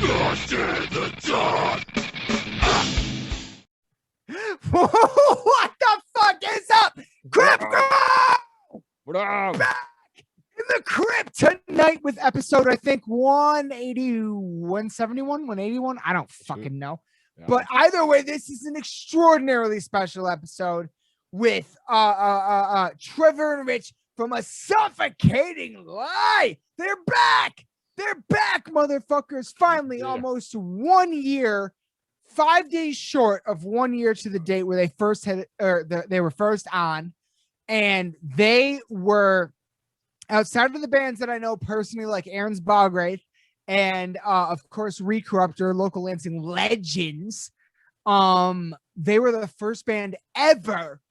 Lost in the dark. What the fuck is up? Crypt Crew! What up? Back in the crypt tonight with episode, I think, 180, 171, 181. I don't fucking know. Yeah. But either way, this is an extraordinarily special episode with Trevor and Rich from A Suffocating Lie. They're back. They're back, motherfuckers. Finally, Yeah. almost 1 year, 5 days short of 1 year to the date where they first had, or they were first on, and they were outside of the bands that I know personally, like Aaron's Bogwraith, and of course Recorruptor, local Lansing legends. They were the first band ever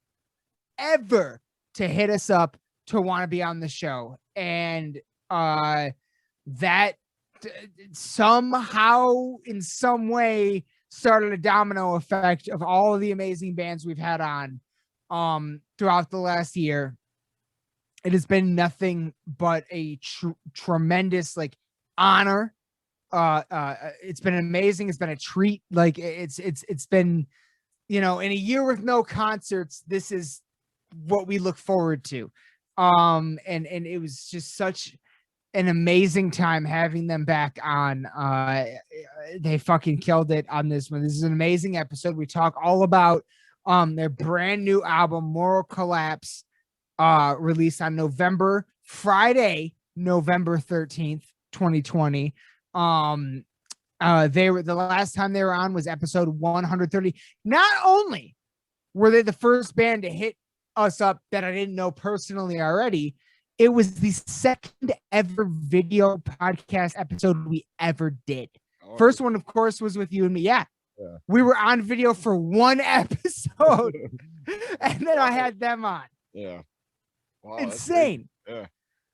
to hit us up to want to be on the show, and that somehow in some way started a domino effect of all of the amazing bands we've had on throughout the last year. It has been nothing but a tremendous honor. It's been amazing. It's been a treat. Like it's been, in a year with no concerts, this is what we look forward to. And it was just such an amazing time having them back on. They fucking killed it on this one. This is an amazing episode. We talk all about their brand new album, Moral Collapse, released on Friday, November 13th, 2020. They were, the last time they were on was episode 130. Not only were they the first band to hit us up that I didn't know personally already, it was the second ever video podcast episode we ever did. First one, of course, was with you and me. Yeah. We were on video for one episode, and then I had them on. Yeah. Wow, insane. Yeah.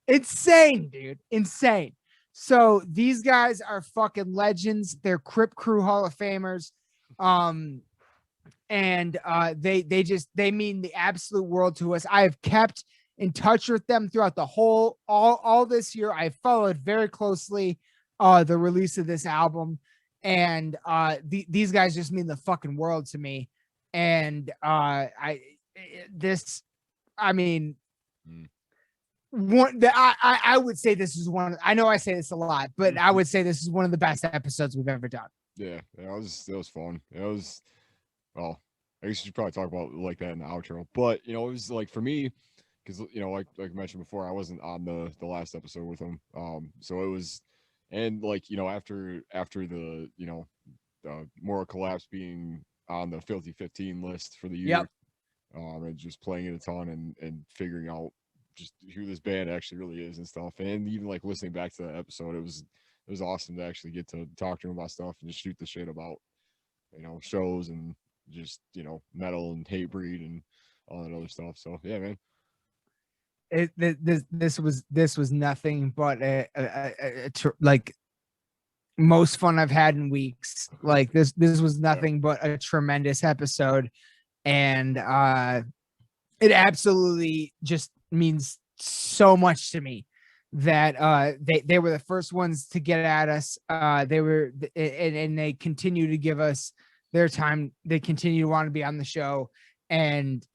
Insane, dude. Insane. So these guys are fucking legends. They're Crypt Crew Hall of Famers. And they mean the absolute world to us. I have kept in touch with them throughout the all this year. I followed very closely the release of this album, and these guys just mean the fucking world to me. And I would say this is one. I know I say this a lot, but I would say this is one of the best episodes we've ever done. Yeah, it was fun. It was, well, I guess you should probably talk about like that in the outro. But it was like for me, because like I mentioned before, I wasn't on the last episode with them. So it was, and after the the Moral Collapse being on the Filthy 15 list for the year. Yep. And just playing it a ton and figuring out just who this band actually really is and stuff. And even like listening back to that episode, it was awesome to actually get to talk to them about stuff and just shoot the shit about, shows and just, metal and Hatebreed and all that other stuff. So yeah, man. This was nothing but like most fun I've had in weeks. Like this was nothing but a tremendous episode, and it absolutely just means so much to me that they were the first ones to get at us. They were, and they continue to give us their time. They continue to want to be on the show, and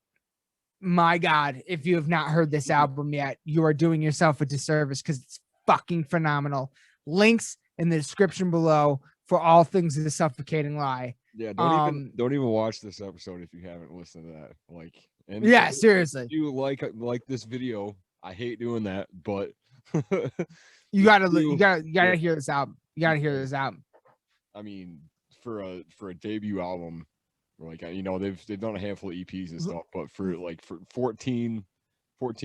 my God, if you have not heard this album yet, you are doing yourself a disservice because it's fucking phenomenal. Links in the description below for all things of The Suffocating Lie. Yeah, don't even watch this episode if you haven't listened to that. Yeah, seriously. If you like this video, I hate doing that, but you gotta hear this album. You gotta hear this album. I mean, for a debut album, they've done a handful of EPs and stuff, but for 14 what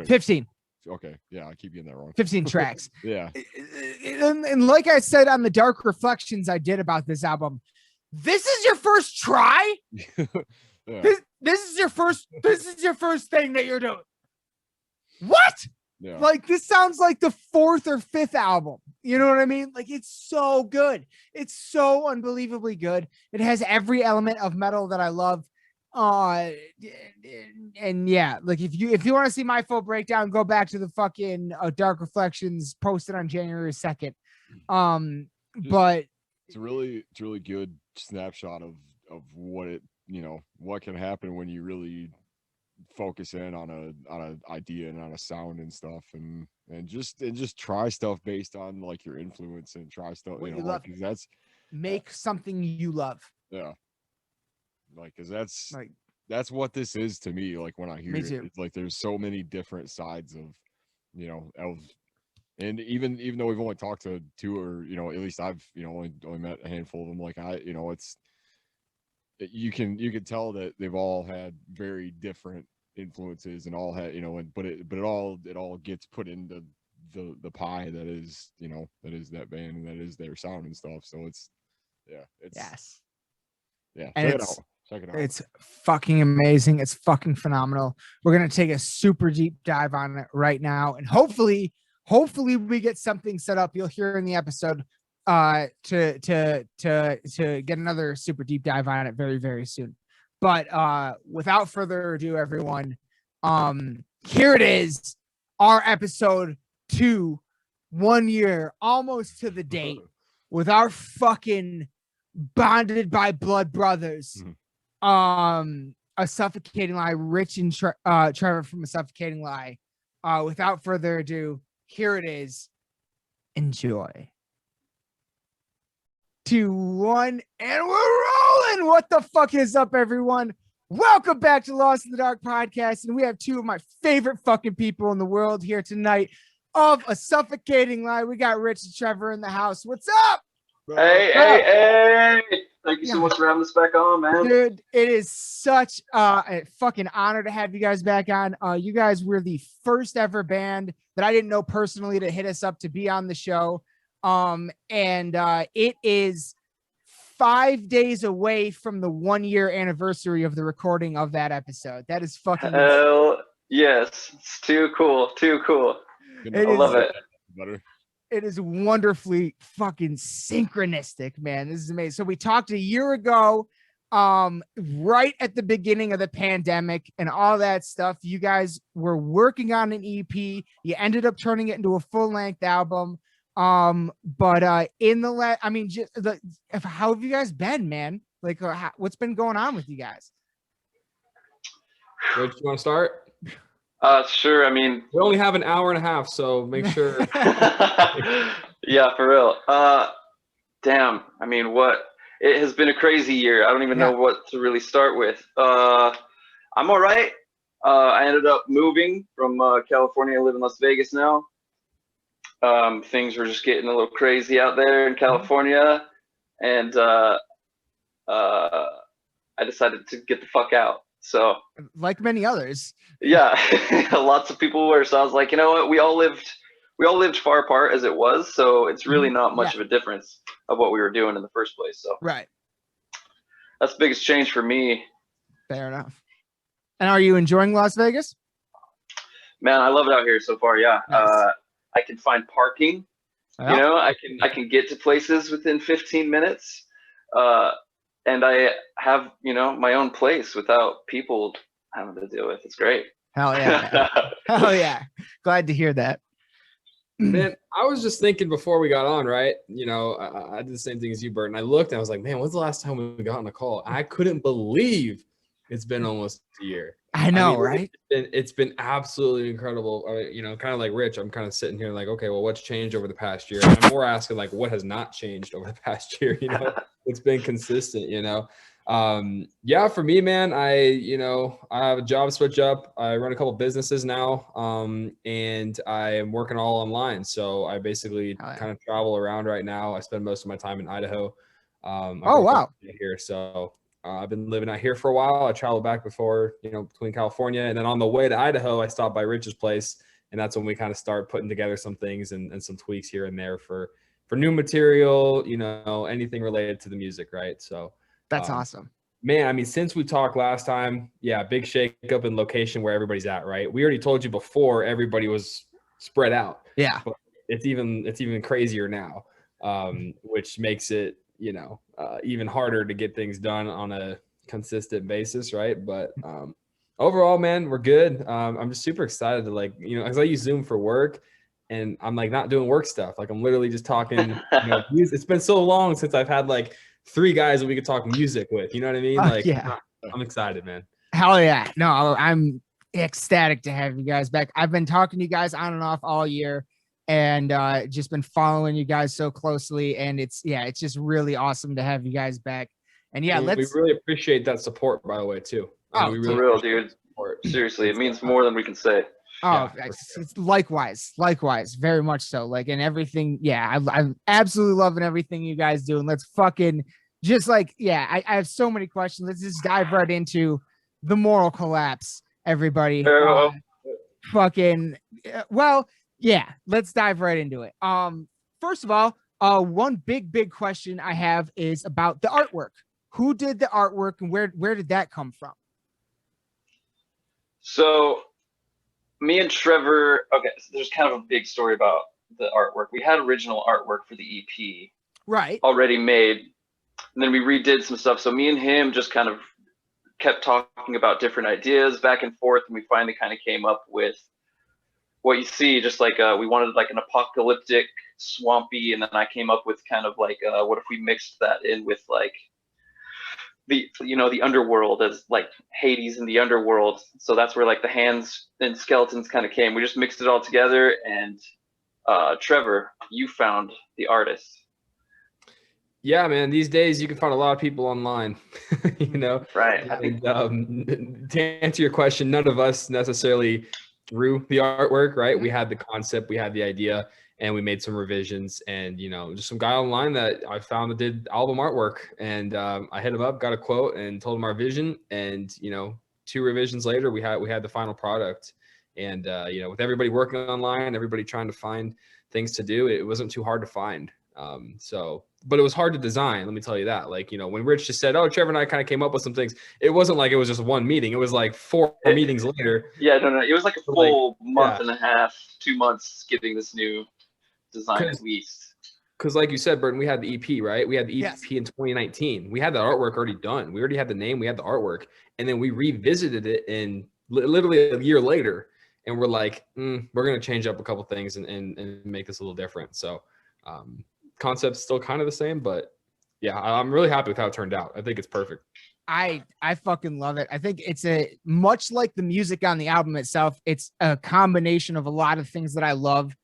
15. Okay, yeah, I keep getting that wrong. 15 tracks. Yeah. And like I said on the Dark Reflections I did about this album, this is your first try. Yeah. This is your first thing that you're doing. What? Yeah. Like this sounds like the fourth or fifth album. You know what I mean? Like it's so good. It's so unbelievably good. It has every element of metal that I love. And yeah, like if you want to see my full breakdown, go back to the fucking Dark Reflections posted on January 2nd. But it's a really good snapshot of what it, you know, what can happen when you really focus in on a idea and on a sound and stuff, and just try stuff based on like your influence, and try stuff, What you you know, love. like, 'cause that's Make something you love. yeah, like, 'cause Like, that's what this is to me. Like when I me hear it, too. it's like there's so many different sides of, you know, of, and even though we've only talked to two, or, you know, at least I've, you know, only met a handful of them, like I, you know, you can tell that they've all had very different influences, and all had, you know, and it all gets put into the pie that is, you know, that is that band, and that is their sound and stuff. So it's, yeah, it's, Yes. yeah, And check it out, check it out. it's fucking amazing. It's fucking phenomenal. We're going to take a super deep dive on it right now. And hopefully we get something set up. You'll hear in the episode to get another super deep dive on it very, very soon. But without further ado, everyone, here it is, our episode 2, 1 year, almost to the date, with our fucking bonded by blood brothers. A Suffocating Lie, Rich and Trevor from A Suffocating Lie. Without further ado, here it is. Enjoy. 2, 1, and we're rolling. What the fuck is up, everyone? Welcome back to Lost in the Dark podcast, and we have two of my favorite fucking people in the world here tonight of A Suffocating Lie. We got Rich and Trevor in the house. What's up? Hey! Thank you so much for having us back on, man. Dude, it is such a fucking honor to have you guys back on. You guys were the first ever band that I didn't know personally to hit us up to be on the show. And it is 5 days away from the 1 year anniversary of the recording of that episode. That is fucking hell yes. It's too cool. Too cool. I love it. Better. It is wonderfully fucking synchronistic, man. This is amazing. So we talked a year ago, right at the beginning of the pandemic and all that stuff. You guys were working on an EP. You ended up turning it into a full-length album. But in the I mean, how have you guys been, man? Like, what's been going on with you guys? Rich, you want to start? Sure. I mean, we only have an hour and a half, so make sure. Yeah, for real. Damn. I mean, it has been a crazy year. I don't even know what to really start with. I'm all right. I ended up moving from California. I live in Las Vegas now. Things were just getting a little crazy out there in California, and I decided to get the fuck out. So, like many others, yeah, lots of people were. So I was like, you know what? We all lived far apart as it was, so it's really not much of a difference of what we were doing in the first place. So, right, that's the biggest change for me. Fair enough. And are you enjoying Las Vegas? Man, I love it out here so far. Yeah, nice. I can find parking. Yep. You know, I can get to places within 15 minutes. And I have, you know, my own place without people having to deal with. It's great. Hell yeah. Hell yeah. Glad to hear that. Man, I was just thinking before we got on, right? You know, I did the same thing as you, Burton. I looked and I was like, man, when's the last time we got on a call? I couldn't believe it's been almost a year. I know, right? It's been absolutely incredible. You know, kind of like Rich, I'm kind of sitting here like, okay, well, what's changed over the past year? And I'm more asking like, what has not changed over the past year? You know, it's been consistent, you know? Yeah, for me, man, I have a job switch up. I run a couple businesses now. And I am working all online. So I basically kind of travel around right now. I spend most of my time in Idaho. Wow. Here. So I've been living out here for a while. I traveled back before, you know, between California, and then on the way to Idaho, I stopped by Rich's place, and that's when we kind of start putting together some things and some tweaks here and there for new material, you know, anything related to the music, right? So that's awesome, man. I mean, since we talked last time, big shake up in location where everybody's at, right? We already told you before everybody was spread out. Yeah, but it's even crazier now, which makes it, you know, even harder to get things done on a consistent basis, right? But overall, man, we're good. I'm just super excited to, like, you know, because I use Zoom for work, and I'm like not doing work stuff. Like I'm literally just talking, music. It's been so long since I've had like 3 guys that we could talk music with. You know what I mean? Like, yeah. I'm excited, man. Hell yeah. No, I'm ecstatic to have you guys back. I've been talking to you guys on and off all year, and just been following you guys so closely. And it's just really awesome to have you guys back. And yeah, we really appreciate that support, by the way, too. Oh, we really for real, dude. Seriously, it means more than we can say. Oh, yeah, it's likewise, very much so. Like, and everything. Yeah, I'm absolutely loving everything you guys do. And let's fucking just like, I have so many questions. Let's just dive right into the moral collapse, everybody. Let's dive right into it. First of all, one big question I have is about the artwork. Who did the artwork, and where did that come from? So me and Trevor, so there's kind of a big story about the artwork. We had original artwork for the EP right already made, and then we redid some stuff. So me and him just kind of kept talking about different ideas back and forth, and we finally kind of came up with what you see, just like we wanted like an apocalyptic, swampy, and then I came up with kind of like what if we mixed that in with like the underworld, as like Hades in the underworld. So that's where like the hands and skeletons kind of came. We just mixed it all together, and Trevor, you found the artist. Yeah, man, these days you can find a lot of people online. Right. I think to answer your question, none of us necessarily drew the artwork, right? We had the concept, we had the idea, and we made some revisions, and just some guy online that I found that did album artwork, and I hit him up, got a quote, and told him our vision, and 2 revisions later we had the final product. And with everybody working online, everybody trying to find things to do, it wasn't too hard to find. But it was hard to design, let me tell you that. Like, when Rich just said, oh, Trevor and I kind of came up with some things, it wasn't like it was just one meeting. It was like 4 meetings later. Yeah, no. It was like a full month and a half, 2 months getting this new design at least. Because like you said, Burton, we had the EP, right? We had the EP in 2019. We had that artwork already done. We already had the name. We had the artwork. And then we revisited it in literally a year later. And we're like, we're going to change up a couple things and make this a little different. So concept's still kind of the same, but yeah, I'm really happy with how it turned out. I think it's perfect. I fucking love it. I think it's much like the music on the album itself. It's a combination of a lot of things that I love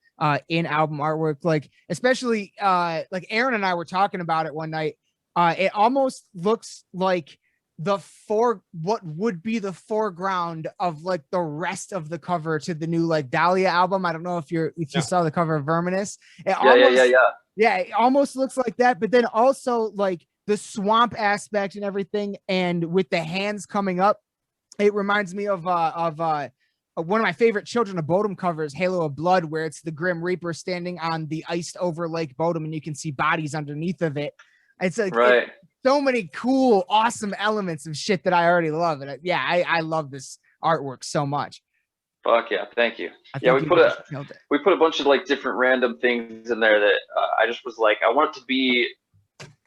in album artwork. Like, especially like Aaron and I were talking about it one night. It almost looks like what would be the foreground of like the rest of the cover to the new like Dahlia album. I don't know if you saw the cover of Verminous. Yeah, it almost looks like that, but then also like the swamp aspect and everything, and with the hands coming up, it reminds me of one of my favorite Children of Bodom covers, Halo of Blood, where it's the Grim Reaper standing on the iced over Lake Bodom, and you can see bodies underneath of it. It's like so many cool, awesome elements of shit that I already love. And I love this artwork so much. Fuck yeah, thank you. Yeah, we put a bunch of like different random things in there that I just was like, I want it to be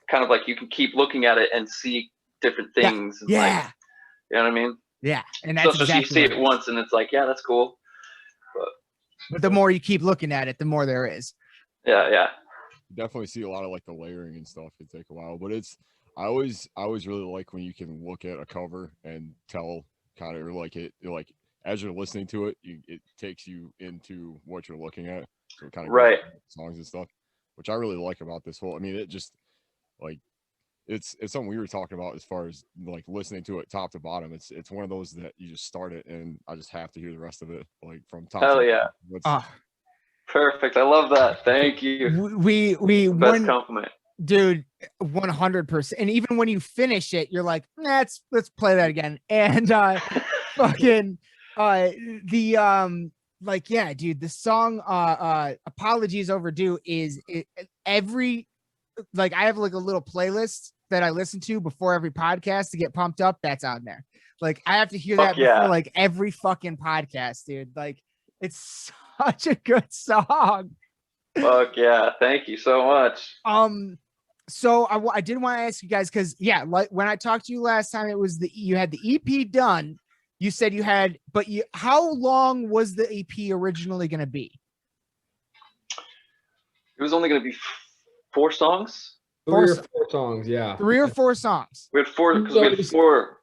kind of like you can keep looking at it and see different things. And like, you know what I mean? Yeah, and that's exactly you see it once and it's like, yeah, that's cool. But the more you keep looking at it, the more there is. Yeah. You definitely see a lot of like the layering and stuff. It take a while, but I always really like when you can look at a cover and tell kind of like as you're listening to it, it takes you into what you're looking at. So it kind of songs and stuff, which I really like about this whole. I mean, it just like it's something we were talking about as far as like listening to it top to bottom. It's one of those that you just start it and I just have to hear the rest of it like from top. Hell yeah! Perfect. I love that. Thank you. We best compliment, dude. 100%. And even when you finish it, you're like, let's play that again. And fucking. Like, yeah, dude, the song Apologies Overdue is every, like, I have like a little playlist that I listen to before every podcast to get pumped up. That's on there. Like, I have to hear that before like every fucking podcast, dude. Like, it's such a good song. Fuck yeah, thank you so much. So I did want to ask you guys, because like when I talked to you last time, it was you had the EP done. You said you had, but how long was the EP originally going to be? It was only going to be 4 songs. 3 or 4 songs, yeah. 3 or 4 songs. We had 4 because we had 4.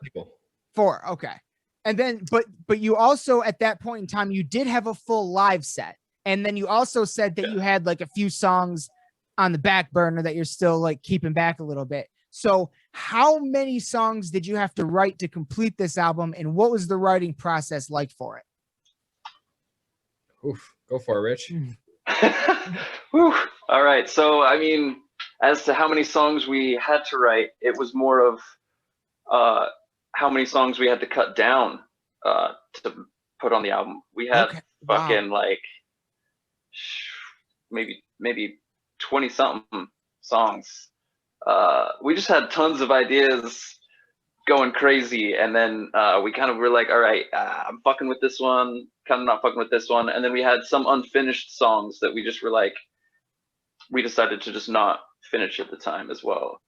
People. 4, okay. And then, but you also at that point in time, you did have a full live set, and then you also said that you had like a few songs on the back burner that you're still like keeping back a little bit. So, how many songs did you have to write to complete this album, and what was the writing process like for it? Oof, go for it, Rich. Whew. All right. So, I mean, as to how many songs we had to write, it was more of how many songs we had to cut down to put on the album. We had fucking like maybe 20 something songs. We just had tons of ideas going crazy, and then we kind of were like, all right, I'm fucking with this one, kind of not fucking with this one, and then we had some unfinished songs that we just were like, we decided to just not finish at the time as well.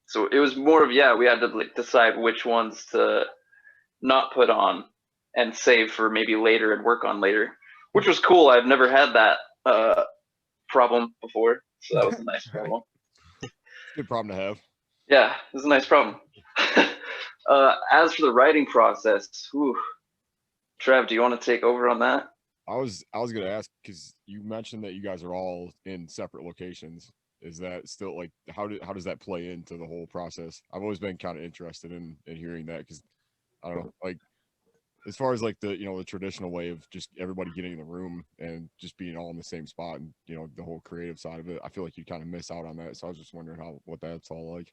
So it was more of, we had to like decide which ones to not put on and save for maybe later and work on later, which was cool. I've never had that problem before, so that was a nice problem. Good problem to have. Yeah, it was a nice problem. As for the writing process, Trev, do you want to take over on that? I was gonna ask, because you mentioned that you guys are all in separate locations. Is that still like how does that play into the whole process? I've always been kind of interested in hearing that, because I don't know, like as far as like the the traditional way of just everybody getting in the room and just being all in the same spot, and the whole creative side of it, I feel like you kind of miss out on that. So I was just wondering what that's all like.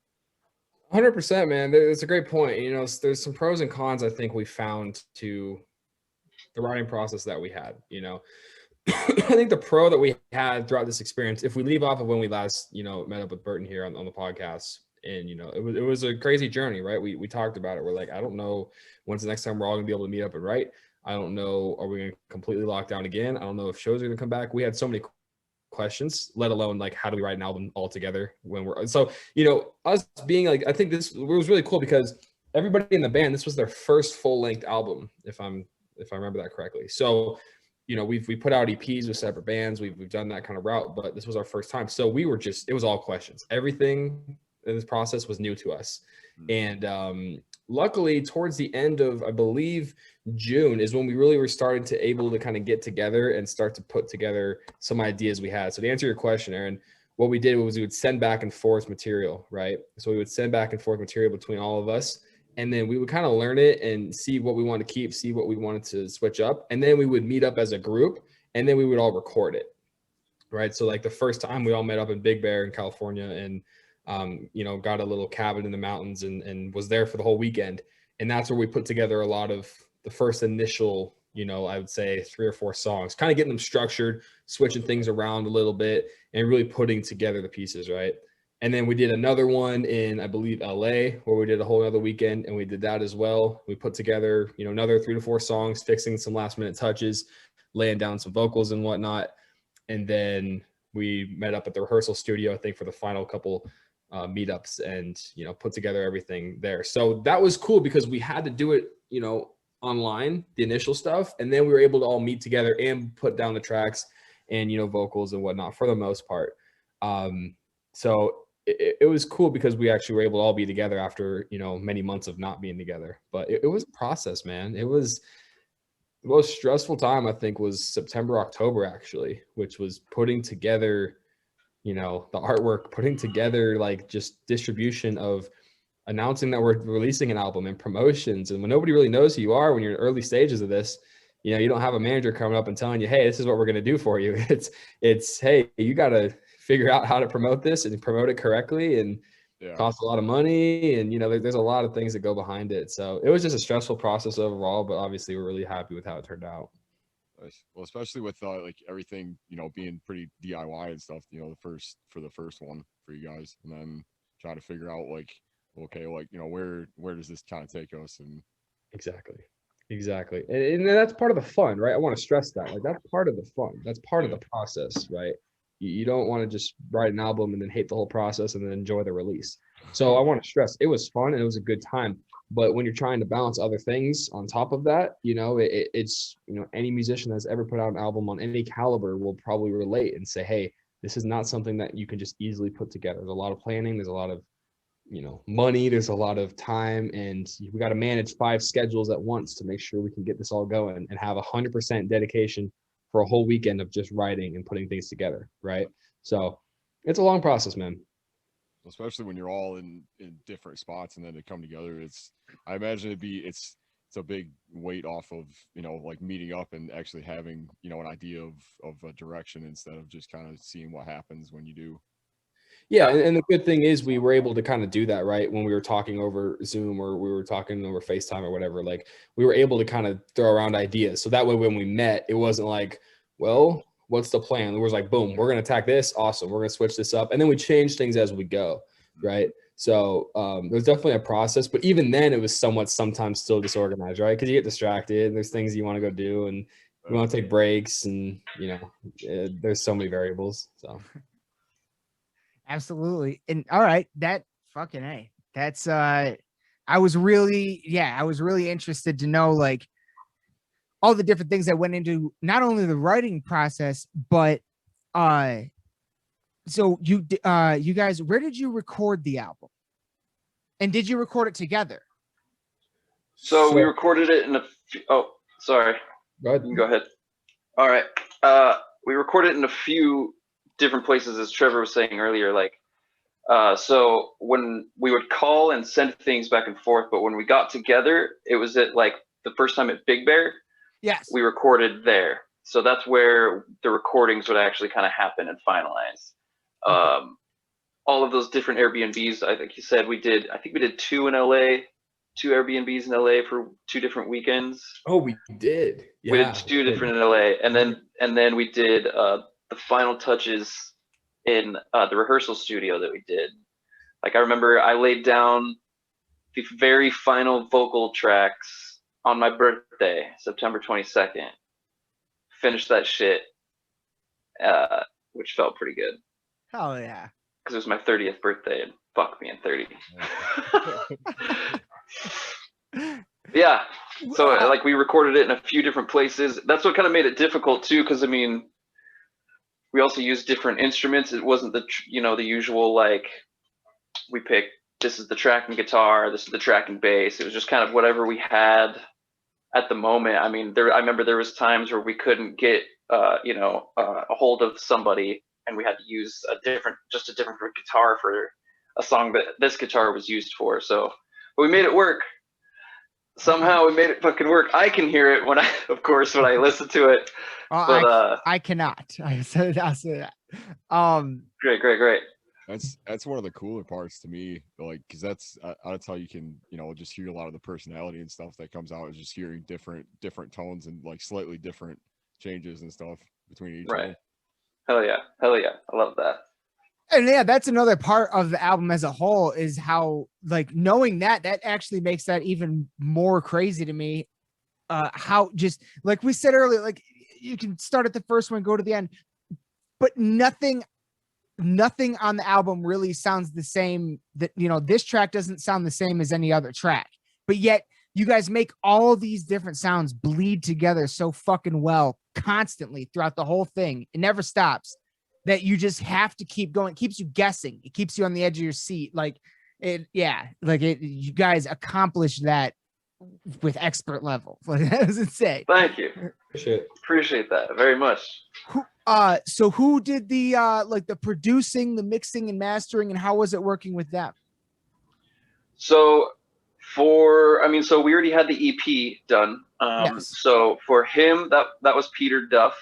100%, man. That's a great point. There's some pros and cons I think we found to the writing process that we had. I think the pro that we had throughout this experience, if we leave off of when we last, met up with Burton here on the podcast, and it was a crazy journey, right? We talked about it. We're like, I don't know when's the next time we're all gonna be able to meet up and write. I don't know, are we gonna completely lock down again? I don't know if shows are gonna come back. We had so many questions, let alone like how do we write an album all together when we're so us being like, I think this was really cool because everybody in the band, this was their first full-length album, if I remember that correctly. So we put out EPs with separate bands, we've done that kind of route, but this was our first time. So we were it was all questions. Everything in this process was new to us. And luckily towards the end of, I believe, June is when we really were starting to able to kind of get together and start to put together some ideas we had. So to answer your question, Aaron, what we did was we would send back and forth material, right? So we would send back and forth material between all of us, and then we would kind of learn it and see what we want to keep, see what we wanted to switch up. And then we would meet up as a group, and then we would all record it, right? So like the first time we all met up in Big Bear in California, and got a little cabin in the mountains and was there for the whole weekend. And that's where we put together a lot of the first initial, I would say 3 or 4 songs, kind of getting them structured, switching things around a little bit, and really putting together the pieces, right? And then we did another one in, I believe, LA, where we did a whole other weekend, and we did that as well. We put together, another 3 to 4 songs, fixing some last minute touches, laying down some vocals and whatnot. And then we met up at the rehearsal studio, I think, for the final couple meetups, and put together everything there. So that was cool because we had to do it online, the initial stuff, and then we were able to all meet together and put down the tracks and vocals and whatnot for the most part. So it was cool because we actually were able to all be together after many months of not being together. But it was a process, man. It was the most stressful time, I think, was September, October, actually, which was putting together the artwork, putting together like just distribution of announcing that we're releasing an album and promotions. And when nobody really knows who you are, when you're in early stages of this, you don't have a manager coming up and telling you, hey, this is what we're going to do for you. It's, hey, you got to figure out how to promote this and promote it correctly, and costs a lot of money. And, there's a lot of things that go behind it. So it was just a stressful process overall, but obviously we're really happy with how it turned out. Well, especially with like everything, being pretty DIY and stuff, the first one for you guys, and then try to figure out like, okay, like, where does this kind of take us? And exactly. And that's part of the fun, right? I want to stress that, like, that's part of the fun. That's part of the process, right? You don't want to just write an album and then hate the whole process and then enjoy the release. So I want to stress it was fun and it was a good time. But when you're trying to balance other things on top of that, you know, it's, you know, any musician that's ever put out an album on any caliber will probably relate and say, hey, this is not something that you can just easily put together. There's a lot of planning. There's a lot of, you know, money. There's a lot of time, and we got to manage 5 schedules at once to make sure we can get this all going and have 100% dedication for a whole weekend of just writing and putting things together. Right. So it's a long process, man. Especially when you're all in different spots and then to come together. I imagine it's a big weight off of, you know, like meeting up and actually having, you know, an idea of a direction instead of just kind of seeing what happens when you do. Yeah, and the good thing is we were able to kind of do that, right? When we were talking over Zoom or we were talking over FaceTime or whatever, like we were able to kind of throw around ideas. So that way when we met, it wasn't like, well, what's the plan? It was like, boom, we're going to attack this. Awesome. We're going to switch this up. And then we change things as we go, right? So there's definitely a process. But even then, it was sometimes still disorganized, right? Because you get distracted and there's things you want to go do and you want to take breaks and, you know, there's so many variables. So. Absolutely. And all right, that fucking A. That's I was really interested to know like all the different things that went into not only the writing process, but so you guys, where did you record the album? And did you record it together? So we recorded it in sorry. Go ahead. You can go ahead. All right. We recorded it in a few different places, as Trevor was saying earlier, like, so when we would call and send things back and forth, but when we got together, it was at like the first time at Big Bear. Yes. We recorded there. So that's where the recordings would actually kind of happen and finalize. Okay. All of those different Airbnbs, I think you said I think we did 2 in LA, 2 Airbnbs in LA for 2 different weekends. Oh, we did. Yeah. We did 2 different in LA. And then we did the final touches in the rehearsal studio that we did. Like I remember I laid down the very final vocal tracks on my birthday, September 22nd. Finished that shit, which felt pretty good. Hell yeah. Because it was my 30th birthday and fuck me, I'm 30. Yeah. So like we recorded it in a few different places. That's what kind of made it difficult too, because I mean, we also used different instruments. It wasn't the usual like we picked this is the track and guitar, this is the track and bass. It was just kind of whatever we had at the moment. I mean, I remember there was times where we couldn't get a hold of somebody, and we had to use a different guitar for a song that this guitar was used for. So, but we made it work. Somehow we made it fucking work. I can hear it when I listen to it. But I cannot. I'll say that. Great. That's one of the cooler parts to me, like, because that's how you can, you know, just hear a lot of the personality and stuff that comes out, is just hearing different tones and like slightly different changes and stuff between each. Right. Hell yeah. I love that. And yeah, that's another part of the album as a whole, is how like knowing that actually makes that even more crazy to me. How just like we said earlier, like you can start at the first one, go to the end, but nothing on the album really sounds the same. That, you know, this track doesn't sound the same as any other track, but yet you guys make all these different sounds bleed together so fucking well constantly throughout the whole thing. It never stops, that you just have to keep going. It keeps you guessing. It keeps you on the edge of your seat. You guys accomplished that with expert level. Like, that was insane. Thank you. Appreciate that very much. So who did the the producing, the mixing and mastering, and how was it working with them? So we already had the EP done. Yes. So for him, that was Peter Duff.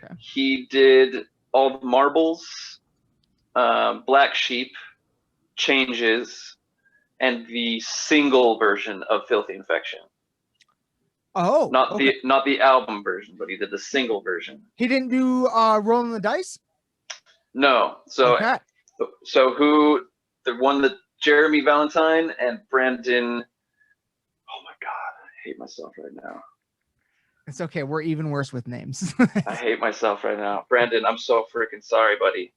Okay. He did all the marbles, Black Sheep, Changes, and the single version of Filthy Infection. Oh, not the album version, but he did the single version. He didn't do Rolling the Dice? No. So okay. The one that Jeremy Valentine and Brandon. Oh my God, I hate myself right now. It's okay. We're even worse with names. I hate myself right now. Brandon, I'm so freaking sorry, buddy.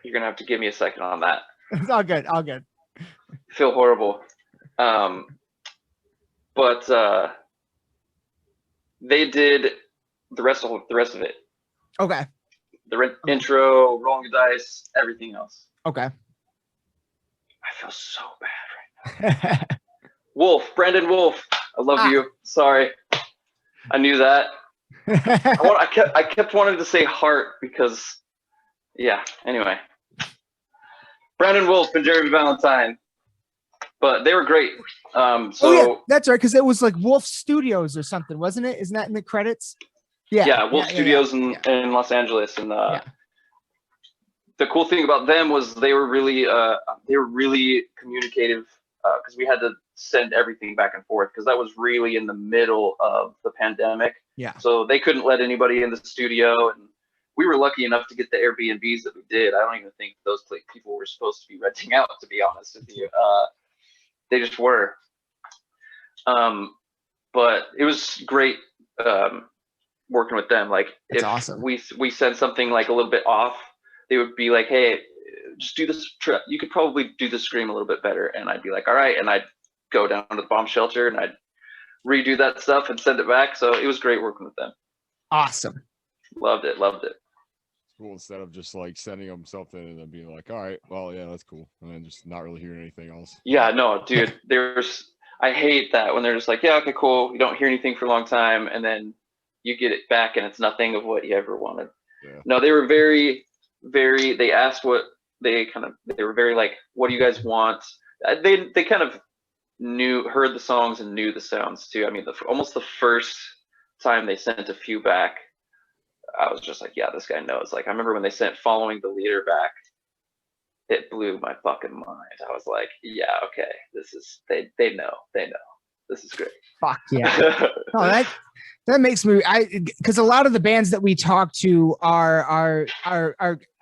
You're gonna have to give me a second on that. It's all good. All good. I feel horrible. But they did the rest of it. Okay. The intro, rolling the dice, everything else. Okay. I feel so bad right now. Wolf, Brandon Wolf, I love you. Sorry, I knew that. I kept wanting to say Heart because, yeah. Anyway, Brandon Wolf and Jeremy Valentine, but they were great. Yeah, that's right, because it was like Wolf Studios or something, wasn't it? Isn't that in the credits? Yeah, Wolf Studios in Los Angeles, and the cool thing about them was they were really communicative, because we had to send everything back and forth because that was really in the middle of the pandemic. Yeah. So they couldn't let anybody in the studio, and we were lucky enough to get the Airbnbs that we did. I don't even think those people were supposed to be renting out, to be honest with you. They just were. But it was great working with them. Like, that's if awesome. we sent something like a little bit off, they would be like, "Hey, just do this. You could probably do the scream a little bit better." And I'd be like, "All right," and I'd go down to the bomb shelter and I'd redo that stuff and send it back. So it was great working with them. Awesome. Loved it. Cool. Instead of just like sending them something and then being like, all right, well, yeah, that's cool, and then just not really hearing anything else. Yeah, no, dude. I hate that when they're just like, yeah, okay, cool. You don't hear anything for a long time, and then you get it back and it's nothing of what you ever wanted. Yeah. No, they were very, very. They asked what they were very like, what do you guys want? They kind of heard the songs and knew the sounds too. I mean, almost the first time they sent a few back, I was just like, yeah, this guy knows. Like, I remember when they sent Following the Leader back, it blew my fucking mind. I was like, yeah, okay, this is, they know, this is great. Fuck yeah. Oh, that makes me, because a lot of the bands that we talk to are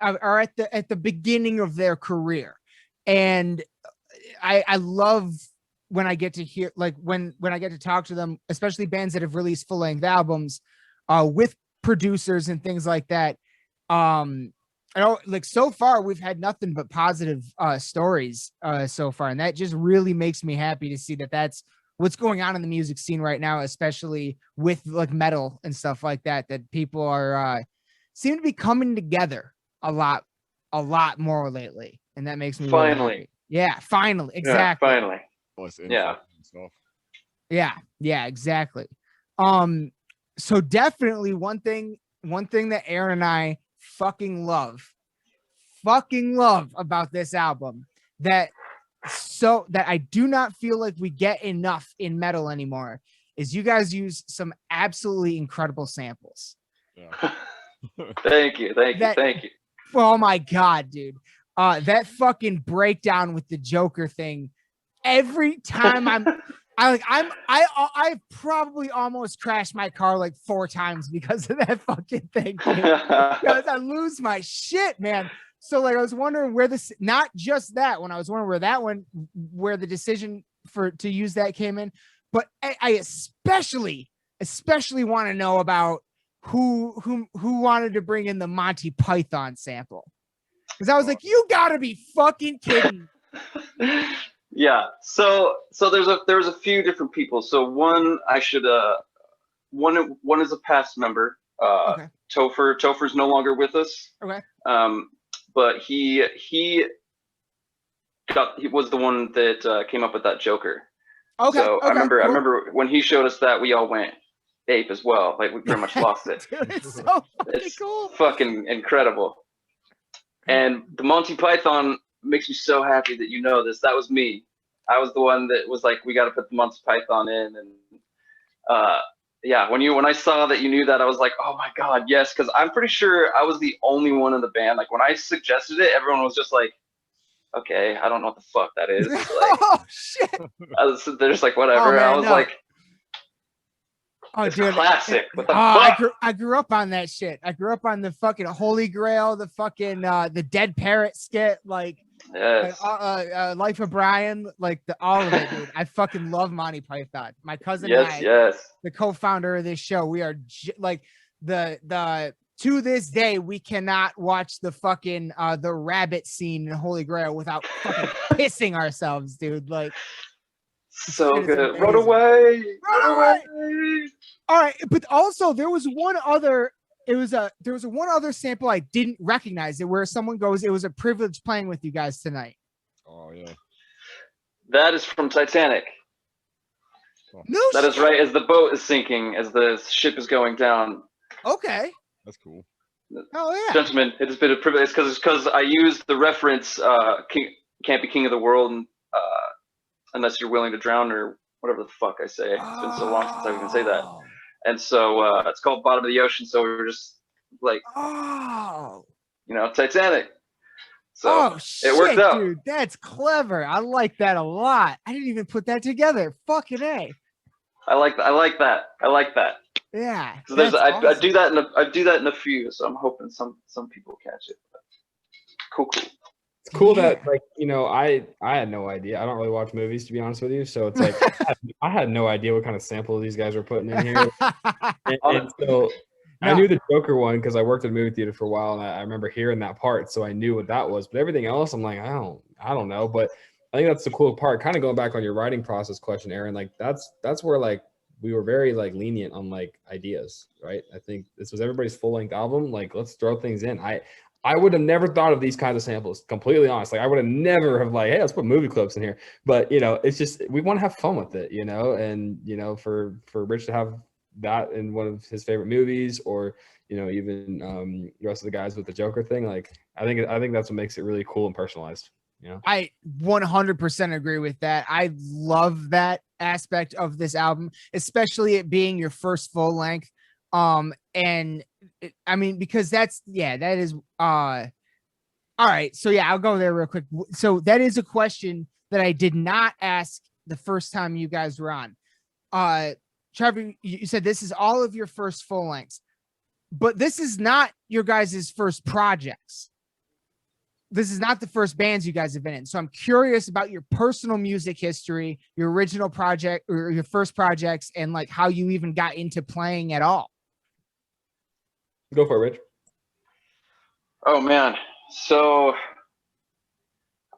at the beginning of their career, and I love when I get to hear, like, when I get to talk to them, especially bands that have released full-length albums with producers and things like that. I know, like, so far we've had nothing but positive stories so far, and that just really makes me happy to see that that's what's going on in the music scene right now, especially with like metal and stuff like that, that people are seem to be coming together a lot more lately, and that makes me finally really happy. Yeah, finally. Exactly. Yeah, finally. Yeah, exactly. So definitely one thing that Aaron and I fucking love about this album that I do not feel like we get enough in metal anymore is you guys use some absolutely incredible samples. Yeah. Thank you. Oh my God, dude. That fucking breakdown with the Joker thing. Every time I probably almost crashed my car like 4 times because of that fucking thing, dude. Because I lose my shit, man. So like I was wondering where this, not just that one, I was wondering where the decision to use that came in, but I especially want to know about who wanted to bring in the Monty Python sample. Because I was like, you gotta be fucking kidding. Yeah. So there was a few different people. So one one is a past member. Okay. Topher's no longer with us. Okay. But he was the one that came up with that Joker. Okay. So okay, I remember cool. when he showed us that, we all went ape as well. Like, we pretty much lost it. Dude, it's so fucking cool. Fucking incredible. And the Monty Python makes me so happy that you know this. That was me. I was the one that was like, we got to put the Monty Python in. And yeah, when I saw that you knew that, I was like, oh my God, yes. Because I'm pretty sure I was the only one in the band. Like, when I suggested it, everyone was just like, okay, I don't know what the fuck that is. Like, oh shit. They're just like, whatever. Oh, man, I was like, oh, it's dude, classic. What the fuck? I grew up on that shit. I grew up on the fucking Holy Grail, the fucking the Dead Parrot skit, like yes. Life of Brian, like all of it, dude. I fucking love Monty Python. My cousin and I, yes. the co-founder of this show, we are like the to this day, we cannot watch the fucking the rabbit scene in Holy Grail without fucking pissing ourselves, dude. Like, So shit is good. Run amazing. away. Run away. All right, but also there was one other. There was one other sample I didn't recognize it, where someone goes, "It was a privilege playing with you guys tonight." Oh yeah. That is from Titanic. No, that shit. is right as the boat is sinking, as the ship is going down. Okay. That's cool. Oh yeah. Gentlemen, it has been a privilege because I used the reference king, can't be king of the world unless you're willing to drown, or whatever the fuck I say. It's been so long since I even say that. And so it's called Bottom of the Ocean, so we were just like, Titanic. So shit, it worked out. dude. That's clever. I like that a lot. I didn't even put that together. Fucking A. I like that. Yeah. So there's awesome. I do that in a few, so I'm hoping some people catch it. But cool. It's cool that, like, I had no idea. I don't really watch movies, to be honest with you. So it's like I had no idea what kind of sample these guys were putting in here. and so I knew the Joker one because I worked at a movie theater for a while, and I remember hearing that part, so I knew what that was. But everything else, I'm like, I don't know. But I think that's the cool part. Kind of going back on your writing process question, Aaron. Like that's where, like, we were very, like, lenient on, like, ideas, right? I think this was everybody's full length album. Like, let's throw things in. I would have never thought of these kinds of samples, completely honest. Like, I would have never have, like, hey, let's put movie clips in here. But, it's just, we want to have fun with it, and, for Rich to have that in one of his favorite movies, or, even the rest of the guys with the Joker thing. Like, I think that's what makes it really cool and personalized. I 100% agree with that. I love that aspect of this album, especially it being your first full length. And I mean, because that is all right. So yeah, I'll go there real quick. So that is a question that I did not ask the first time you guys were on. Trevor, you said this is all of your first full lengths, but this is not your guys' first projects. This is not the first bands you guys have been in. So I'm curious about your personal music history, your original project or your first projects, and like how you even got into playing at all. Go for it, Rich. Oh man. So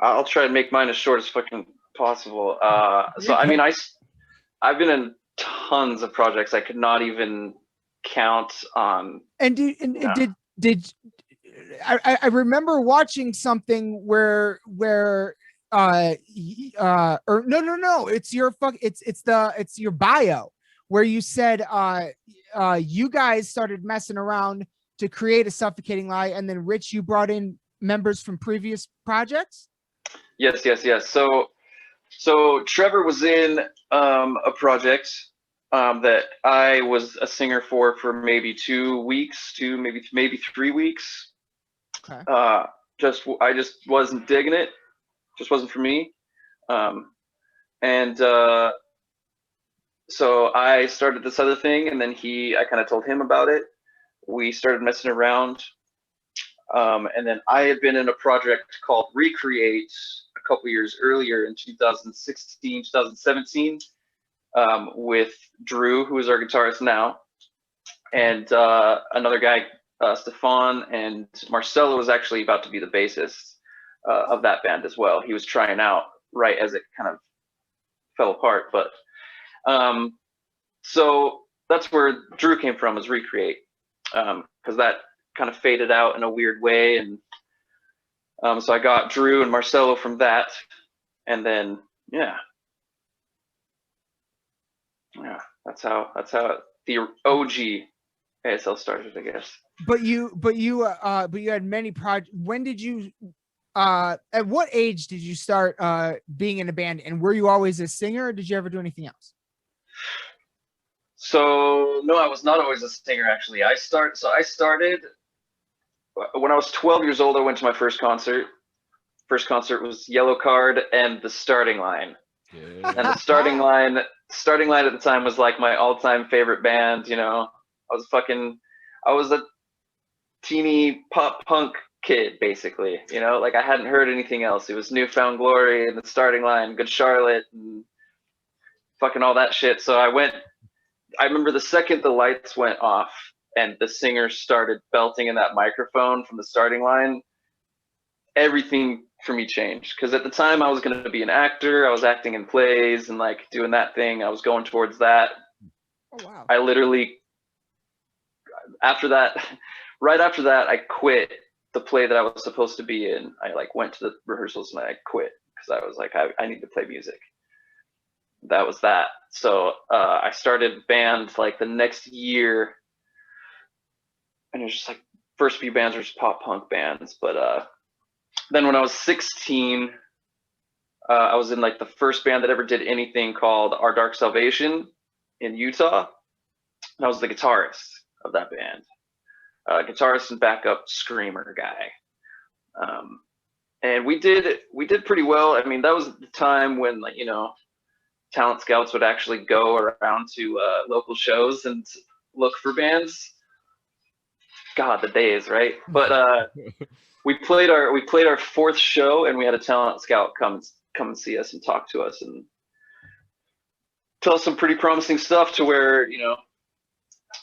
I'll try and make mine as short as fucking possible. So I mean, I've been in tons of projects I could not even count on. And did I remember watching something where or no, it's your bio where you said you guys started messing around to create A Suffocating Lie, and then Rich, you brought in members from previous projects. Yes. So Trevor was in a project that I was a singer for maybe 2 weeks, maybe 3 weeks. Okay. I just wasn't digging it. Just wasn't for me. So I started this other thing, and then I kind of told him about it. We started messing around. And then I had been in a project called Recreate a couple years earlier in 2016, 2017, with Drew, who is our guitarist now, and another guy, Stefan, and Marcelo was actually about to be the bassist of that band as well. He was trying out right as it kind of fell apart. But so that's where Drew came from, was Recreate, because that kind of faded out in a weird way. And so I got Drew and Marcelo from that. And then, that's how the OG ASL started, I guess. But you had many projects. When did you at what age did you start being in a band, and were you always a singer, or did you ever do anything else? So no, I was not always a singer, actually. I started when I was 12 years old. I went to my first concert. First concert was Yellow Card and The Starting Line. Yeah. And The Starting Line at the time was like my all-time favorite band. I was a teeny pop punk kid, basically. Like I hadn't heard anything else. It was New Found Glory and The Starting Line, Good Charlotte, and fucking all that shit. So I remember the second the lights went off and the singer started belting in that microphone from the starting line, everything for me changed. Because at the time I was going to be an actor. I was acting in plays and like doing that thing. I was going towards that. Oh, wow. I literally, after that, right after that, I quit the play that I was supposed to be in. I like went to the rehearsals and I quit because I was like, I need to play music. That was that. So I started band like the next year, and it was just like first few bands were just pop punk bands. But then when I was 16, I was in like the first band that ever did anything called Our Dark Salvation in Utah. And I was the guitarist of that band, guitarist and backup screamer guy. And we did pretty well. I mean, that was the time when, like, you know, talent scouts would actually go around to local shows and look for bands. God, the days, right? But we played our fourth show, and we had a talent scout come and see us and talk to us and tell us some pretty promising stuff, to where, you know,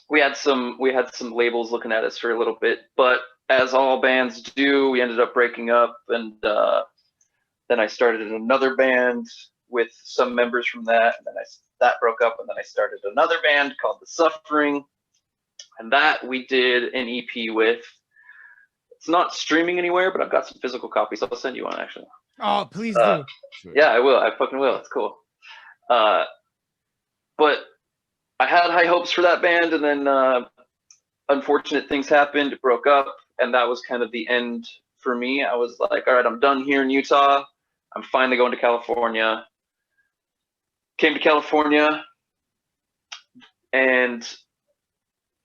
we had some labels looking at us for a little bit. But as all bands do, we ended up breaking up, and then I started another band with some members from that, and then that broke up, and then I started another band called The Suffering, and that we did an EP with. It's not streaming anywhere, but I've got some physical copies. I'll send you one, actually. Oh, please do. Yeah, I will. I fucking will. It's cool. But I had high hopes for that band, and then unfortunate things happened. It broke up, and that was kind of the end for me. I was like, all right, I'm done here in Utah. I'm finally going to California. Came to California and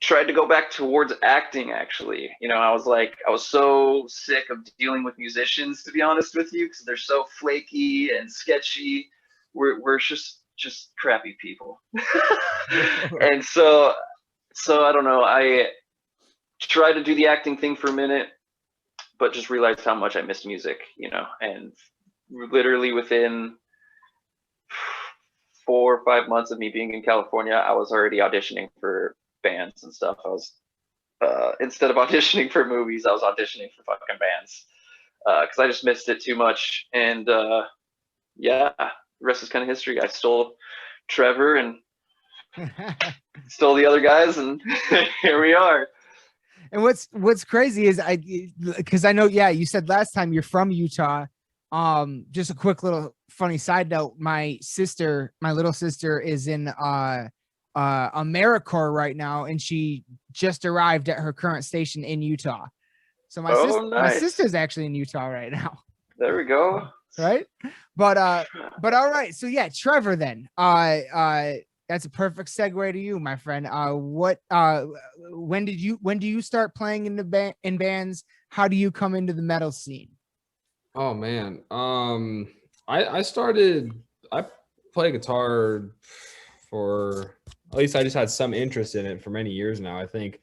tried to go back towards acting, actually. You know, I was so sick of dealing with musicians, to be honest with you, because they're so flaky and sketchy. We're just crappy people. And so I don't know, I tried to do the acting thing for a minute, but just realized how much I missed music, you know. And literally within 4 or 5 months of me being in California, I was already auditioning for bands and stuff. I was instead of auditioning for movies, I was auditioning for fucking bands, because I just missed it too much. And yeah, the rest is kind of history. I stole Trevor and stole the other guys, and here we are. And what's crazy is because I know, yeah, you said last time you're from Utah. Just a quick little funny side note. My little sister is in AmeriCorps right now, and she just arrived at her current station in Utah. So my sister's actually in Utah right now. There we go. Right. But all right. So yeah, Trevor, then that's a perfect segue to you, my friend. When do you start playing in bands? How do you come into the metal scene? Oh man. I played guitar for, at least I just had some interest in it for many years now. I think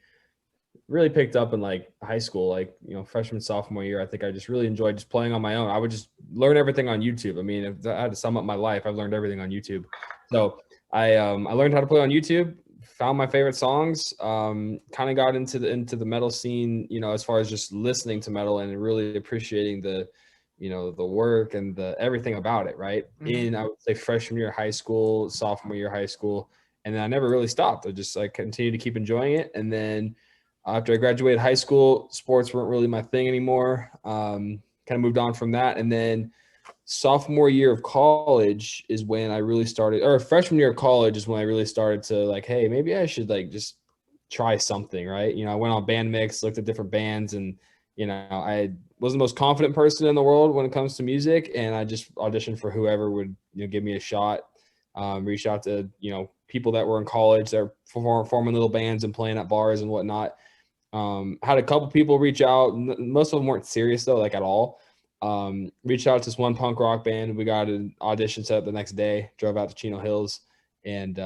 really picked up in like high school, like, you know, freshman, sophomore year. I think I just really enjoyed just playing on my own. I would just learn everything on YouTube. I mean, if I had to sum up my life, I've learned everything on YouTube. So I learned how to play on YouTube, found my favorite songs, kind of got into the metal scene, you know, as far as just listening to metal and really appreciating the, you know, the work and the everything about it, right? In, I would say, freshman year of high school, sophomore year of high school, and then I never really stopped. I just like continued to keep enjoying it. And then after I graduated high school, sports weren't really my thing anymore. Kind of moved on from that. And then sophomore year of college is when I really started, or freshman year of college is when I really started to like, hey, maybe I should like just try something, right? You know, I went on Band Mix, looked at different bands, and, you know, I wasn't the most confident person in the world when it comes to music. And I just auditioned for whoever would, you know, give me a shot. Reached out to, you know, people that were in college that were forming little bands and playing at bars and whatnot. Had a couple people reach out. Most of them weren't serious though, like at all. Reached out to this one punk rock band. We got an audition set up the next day, drove out to Chino Hills, and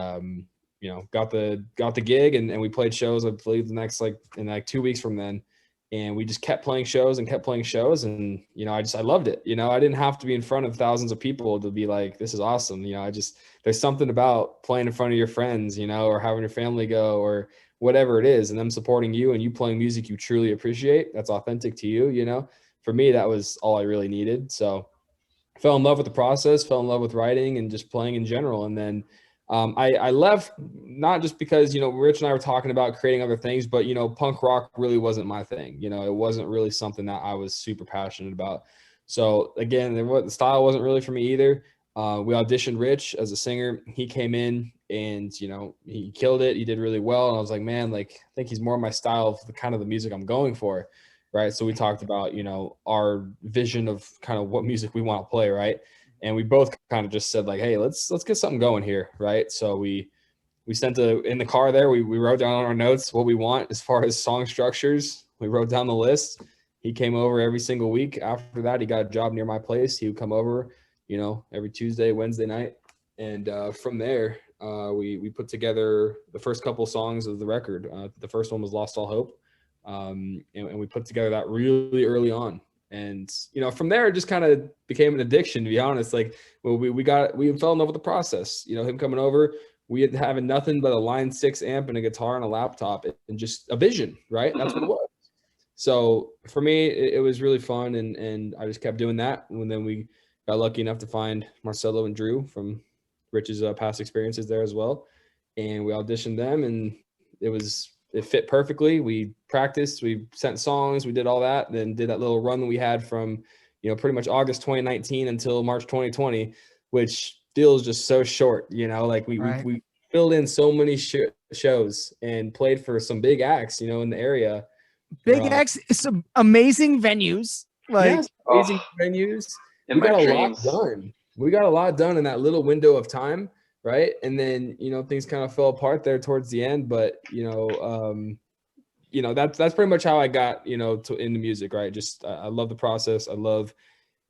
you know, got the gig, and we played shows, I believe, the next, like, in like 2 weeks from then. and we just kept playing shows and kept playing shows. And, you know, I loved it. You know, I didn't have to be in front of thousands of people to be like, this is awesome. You know, there's something about playing in front of your friends, you know, or having your family go, or whatever it is, and them supporting you and you playing music you truly appreciate, that's authentic to you. You know, for me, that was all I really needed. So I fell in love with the process, fell in love with writing and just playing in general. And then I left, not just because, you know, Rich and I were talking about creating other things, but, you know, punk rock really wasn't my thing. You know, it wasn't really something that I was super passionate about. So again, the style wasn't really for me either. We auditioned Rich as a singer. He came in and, you know, he killed it. He did really well. And I was like, man, like, I think he's more my style of the kind of the music I'm going for. Right. So we talked about, you know, our vision of kind of what music we want to play. Right. And we both kind of just said like, hey, let's get something going here. Right. So we sent in the car there, we wrote down on our notes what we want as far as song structures. We wrote down the list. He came over every single week. After that, he got a job near my place. He would come over, you know, every Tuesday, Wednesday night. And from there, we put together the first couple songs of the record. The first one was Lost All Hope. And we put together that really early on. And, you know, from there, it just kind of became an addiction, to be honest. Like, well, we fell in love with the process, you know, him coming over, we had having nothing but a Line 6 amp and a guitar and a laptop and just a vision, right? That's what it was. So for me, it was really fun. And I just kept doing that. And then we got lucky enough to find Marcelo and Drew from Rich's past experiences there as well. And we auditioned them, and it fit perfectly. We practiced, we sent songs, we did all that, then did that little run that we had from, you know, pretty much August 2019 until March 2020, which feels just so short, you know, like we filled in so many shows and played for some big acts, you know, in the area. Big acts, some amazing venues. Like, yes, amazing venues. We got a lot done. We got a lot done in that little window of time. Right. And then, you know, things kind of fell apart there towards the end, but, you know, that's pretty much how I got, you know, into music. Right. Just, I love the process. I love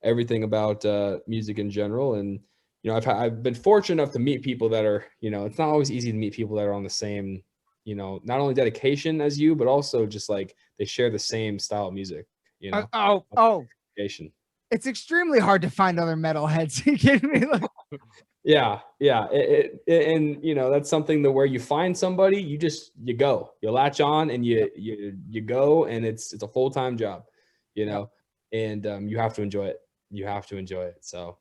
everything about music in general. And, you know, I've been fortunate enough to meet people that are, you know, it's not always easy to meet people that are on the same, you know, not only dedication as you, but also just like they share the same style of music, you know. Dedication. It's extremely hard to find other metalheads. You kidding me? Like, yeah. And you know, that's something that where you find somebody, you latch on and you go, and it's a full-time job, you know, and you have to enjoy it. So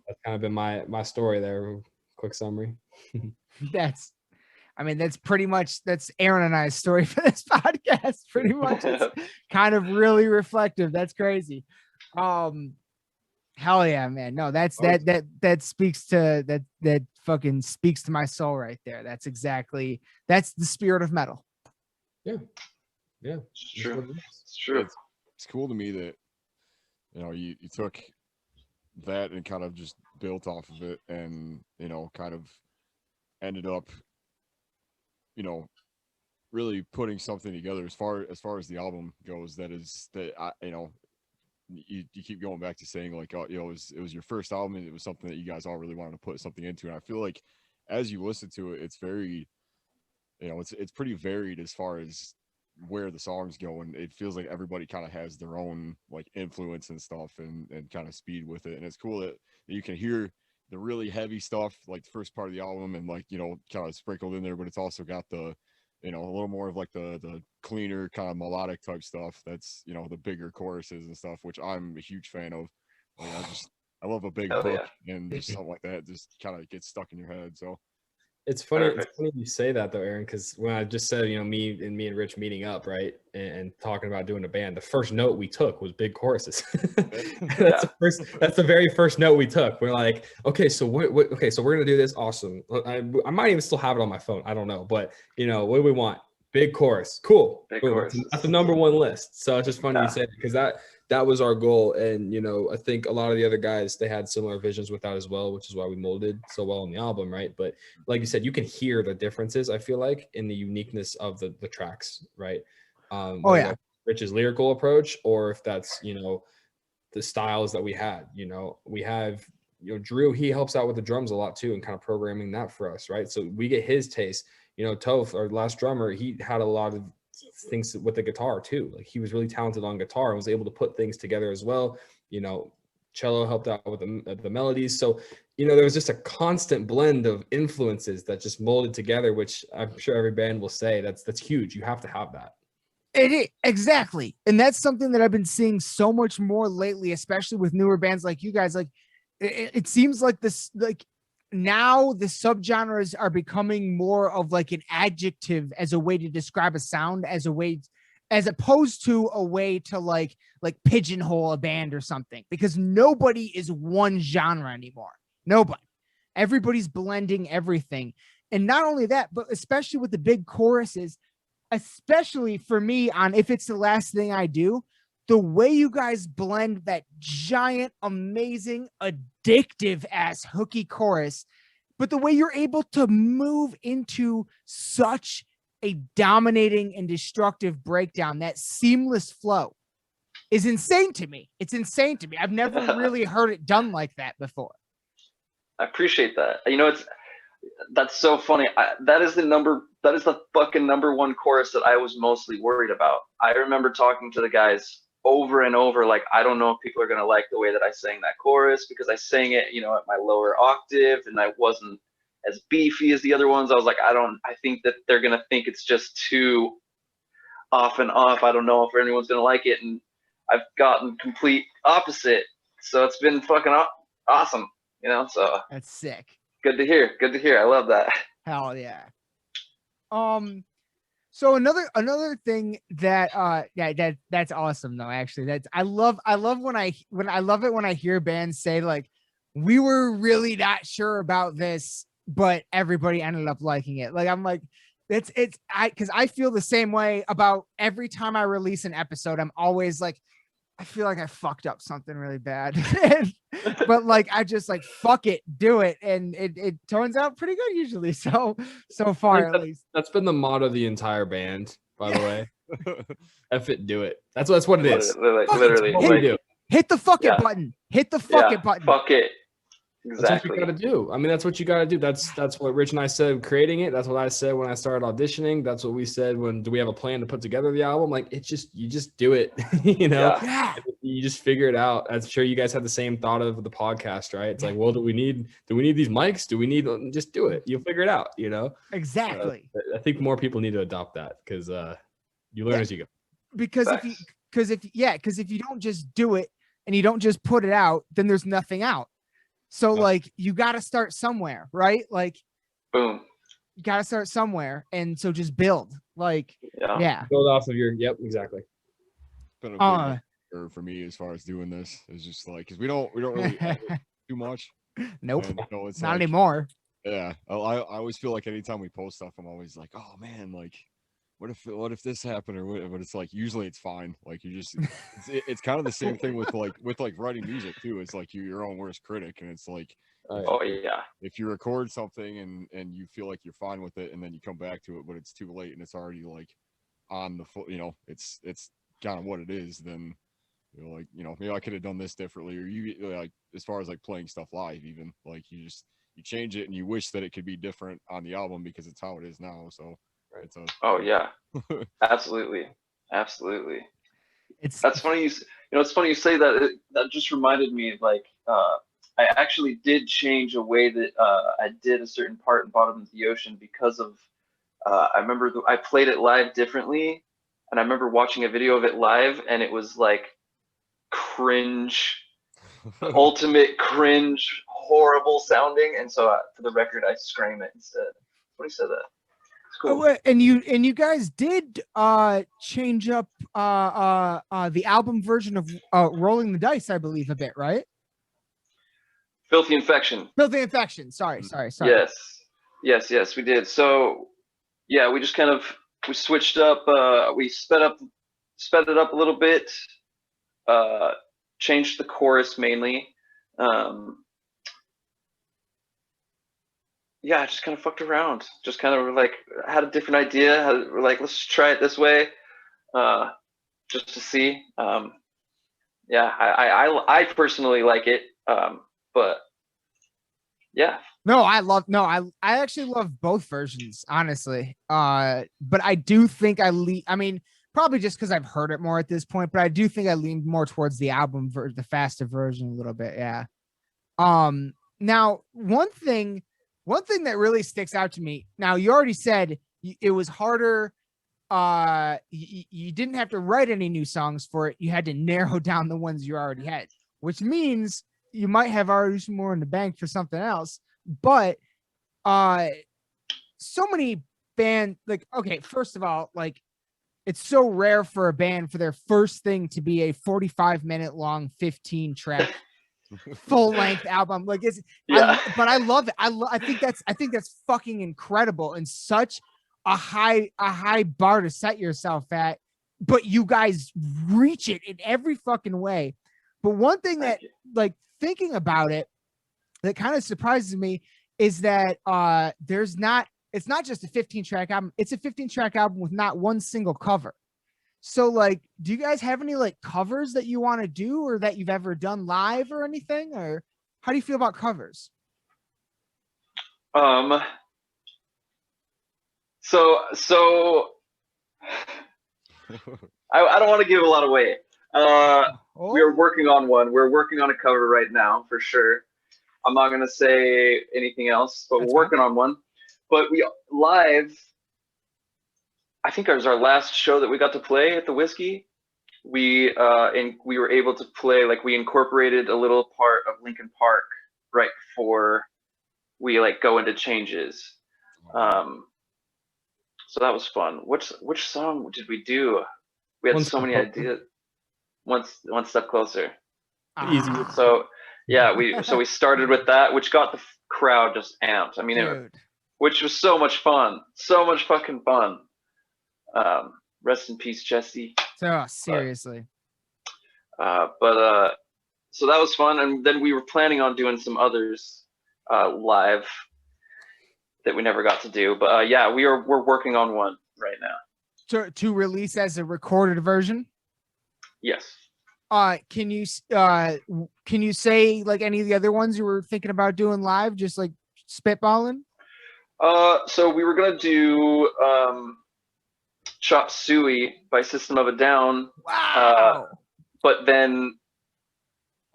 that's kind of been my story there. Quick summary. That's pretty much, that's Aaron and I's story for this podcast. Pretty much. It's kind of really reflective. That's crazy. Hell yeah, man. No, that speaks to that fucking speaks to my soul right there. That's the spirit of metal. Yeah. It's true. It's cool to me that, you know, you took that and kind of just built off of it, and, you know, kind of ended up, you know, really putting something together as far as the album goes. You know, you keep going back to saying like, oh, you know, it was your first album, and it was something that you guys all really wanted to put something into. And I feel like as you listen to it, it's very, you know, it's pretty varied as far as where the songs go, and it feels like everybody kind of has their own like influence and stuff, and kind of speed with it. And it's cool that you can hear the really heavy stuff like the first part of the album, and like, you know, kind of sprinkled in there, but it's also got the, you know, a little more of like the cleaner kind of melodic type stuff. That's, you know, the bigger choruses and stuff, which I'm a huge fan of. Like, I love a big hook, and just something like that just kind of gets stuck in your head. So it's funny. It's funny you say that though, Aaron, because when I just said, you know, me and Rich meeting up, right, and talking about doing a band, the first note we took was big choruses. That's the very first note we took. We're like, okay, so so we're gonna do this. Awesome. I might even still have it on my phone. I don't know, but you know, what do we want? Big chorus. Cool. Big chorus. That's the number one list. So it's just funny you say it, because that was our goal. And, you know, I think a lot of the other guys, they had similar visions with that as well, which is why we molded so well on the album, right? But like you said, you can hear the differences, I feel like, in the uniqueness of the tracks, right? Rich's lyrical approach, or if that's, you know, the styles that we had. You know, we have, you know, Drew, he helps out with the drums a lot too, and kind of programming that for us, right? So we get his taste. You know, Toph, our last drummer, he had a lot of things with the guitar too. Like he was really talented on guitar and was able to put things together as well. You know, cello helped out with the melodies. So, you know, there was just a constant blend of influences that just molded together, which I'm sure every band will say that's huge. You have to have that. Exactly. And that's something that I've been seeing so much more lately, especially with newer bands like you guys. Like it seems like this, like now the subgenres are becoming more of like an adjective as a way to describe a sound, as a way, as opposed to a way to like pigeonhole a band or something, because nobody is one genre anymore. Nobody. Everybody's blending everything. And not only that, but especially with the big choruses, especially for me on If It's the Last Thing I Do, the way you guys blend that giant, amazing, addictive ass hooky chorus, but the way you're able to move into such a dominating and destructive breakdown, that seamless flow is insane to me. It's insane to me. I've never really heard it done like that before. I appreciate that. You know, that's so funny. That is the fucking number one chorus that I was mostly worried about. I remember talking to the guys over and over, like, I don't know if people are going to like the way that I sang that chorus, because I sang it, you know, at my lower octave and I wasn't as beefy as the other ones. I was like, I think that they're going to think it's just too off and off. I don't know if anyone's going to like it. And I've gotten complete opposite. So it's been fucking awesome, you know, so. That's sick. Good to hear. Good to hear. I love that. Hell yeah. So another thing that that's awesome though, actually. I love when I hear bands say like, we were really not sure about this, but everybody ended up liking it. Like I'm like, because I feel the same way about every time I release an episode. I'm always like, I feel like I fucked up something really bad. But like I just like fuck it, do it, and it turns out pretty good usually. So far at least. That's been the motto of the entire band, by the way. F it, do it. That's what it is. Literally. Hit the fuck it button. Hit the fuck it button. Fuck it. Exactly. That's what you got to do. I mean, that's what you got to do. That's what Rich and I said creating it. That's what I said when I started auditioning. That's what we said when do we have a plan to put together the album? Like you just do it, you know. Yeah. You just figure it out. I'm sure you guys had the same thought of the podcast, right? It's like, well, do we need these mics? Do we need just do it? You'll figure it out, you know. Exactly. I think more people need to adopt that because you learn as you go. Because if you don't just do it and you don't just put it out, then there's nothing out. So like you got to start somewhere, right? Like, boom, you got to start somewhere. And so just build like, build off of your, yep, exactly. It's been a big for me as far as doing this. It's just like, cause we don't really edit too much. Nope. And, you know, it's not like, anymore. Yeah. I always feel like anytime we post stuff, I'm always like, oh man, like, what if this happened or what? But it's like usually it's fine. Like you just it's kind of the same thing with writing music too. It's like you're your own worst critic, and it's like if you record something and you feel like you're fine with it, and then you come back to it, but it's too late and it's already like on the foot. You know, it's kind of what it is. Then you're like, you know, maybe I could have done this differently, or you like as far as like playing stuff live, even like you change it and you wish that it could be different on the album because it's how it is now. So. Right. Absolutely. That's funny. It's funny you say that. That just reminded me of like I actually did change a way that I did a certain part in Bottom of the Ocean because of I remember I played it live differently, and I remember watching a video of it live, and it was like cringe, ultimate cringe, horrible sounding, and so for the record, I scream it instead. What he said that. Cool. Oh, and you guys did change up the album version of Rolling the Dice, I believe, a bit, right? Filthy Infection. Sorry. Yes, we did. So yeah, we just kind of switched up, we sped it up a little bit, changed the chorus mainly. I just kind of fucked around. Just kind of like had a different idea. We're like, let's try it this way, just to see. I personally like it, but yeah, No, I actually love both versions, honestly. But I do think I mean, probably just because I've heard it more at this point, but I do think I leaned more towards the the faster version a little bit. Yeah. Now one thing that really sticks out to me. Now you already said it was harder. You didn't have to write any new songs for it. You had to narrow down the ones you already had, which means you might have already some more in the bank for something else. But so many band, like, okay, first of all, like, it's so rare for a band for their first thing to be a 45-minute long 15 track full length album. Like, it's but I love it. I think that's fucking incredible and such a high bar to set yourself at, but you guys reach it in every fucking way. But one thing that, like, thinking about it, that kind of surprises me is that it's not just a 15-track album, it's a 15-track album with not one single cover. So, like, do you guys have any, like, covers that you want to do or that you've ever done live or anything? Or how do you feel about covers? So I don't want to give a lot away. We're working on one. We're working on a cover right now for sure. I'm not gonna say anything else, but we're working on one. But we live, I think it was our last show that we got to play at the Whiskey. We were able to play, like, we incorporated a little part of Linkin Park right before we, like, go into changes. So that was fun. Which song did we do? We had so many ideas. One step closer. Easy. So yeah, we started with that, which got the crowd just amped. I mean, which was so much fun, so much fucking fun. Rest in peace, Chesty. So seriously. So that was fun, and then we were planning on doing some others live that we never got to do. But yeah, we're working on one right now. To release as a recorded version? Yes. Can you say, like, any of the other ones you were thinking about doing live, just like spitballing? So we were gonna do Chop Suey by System of a Down. Wow. But then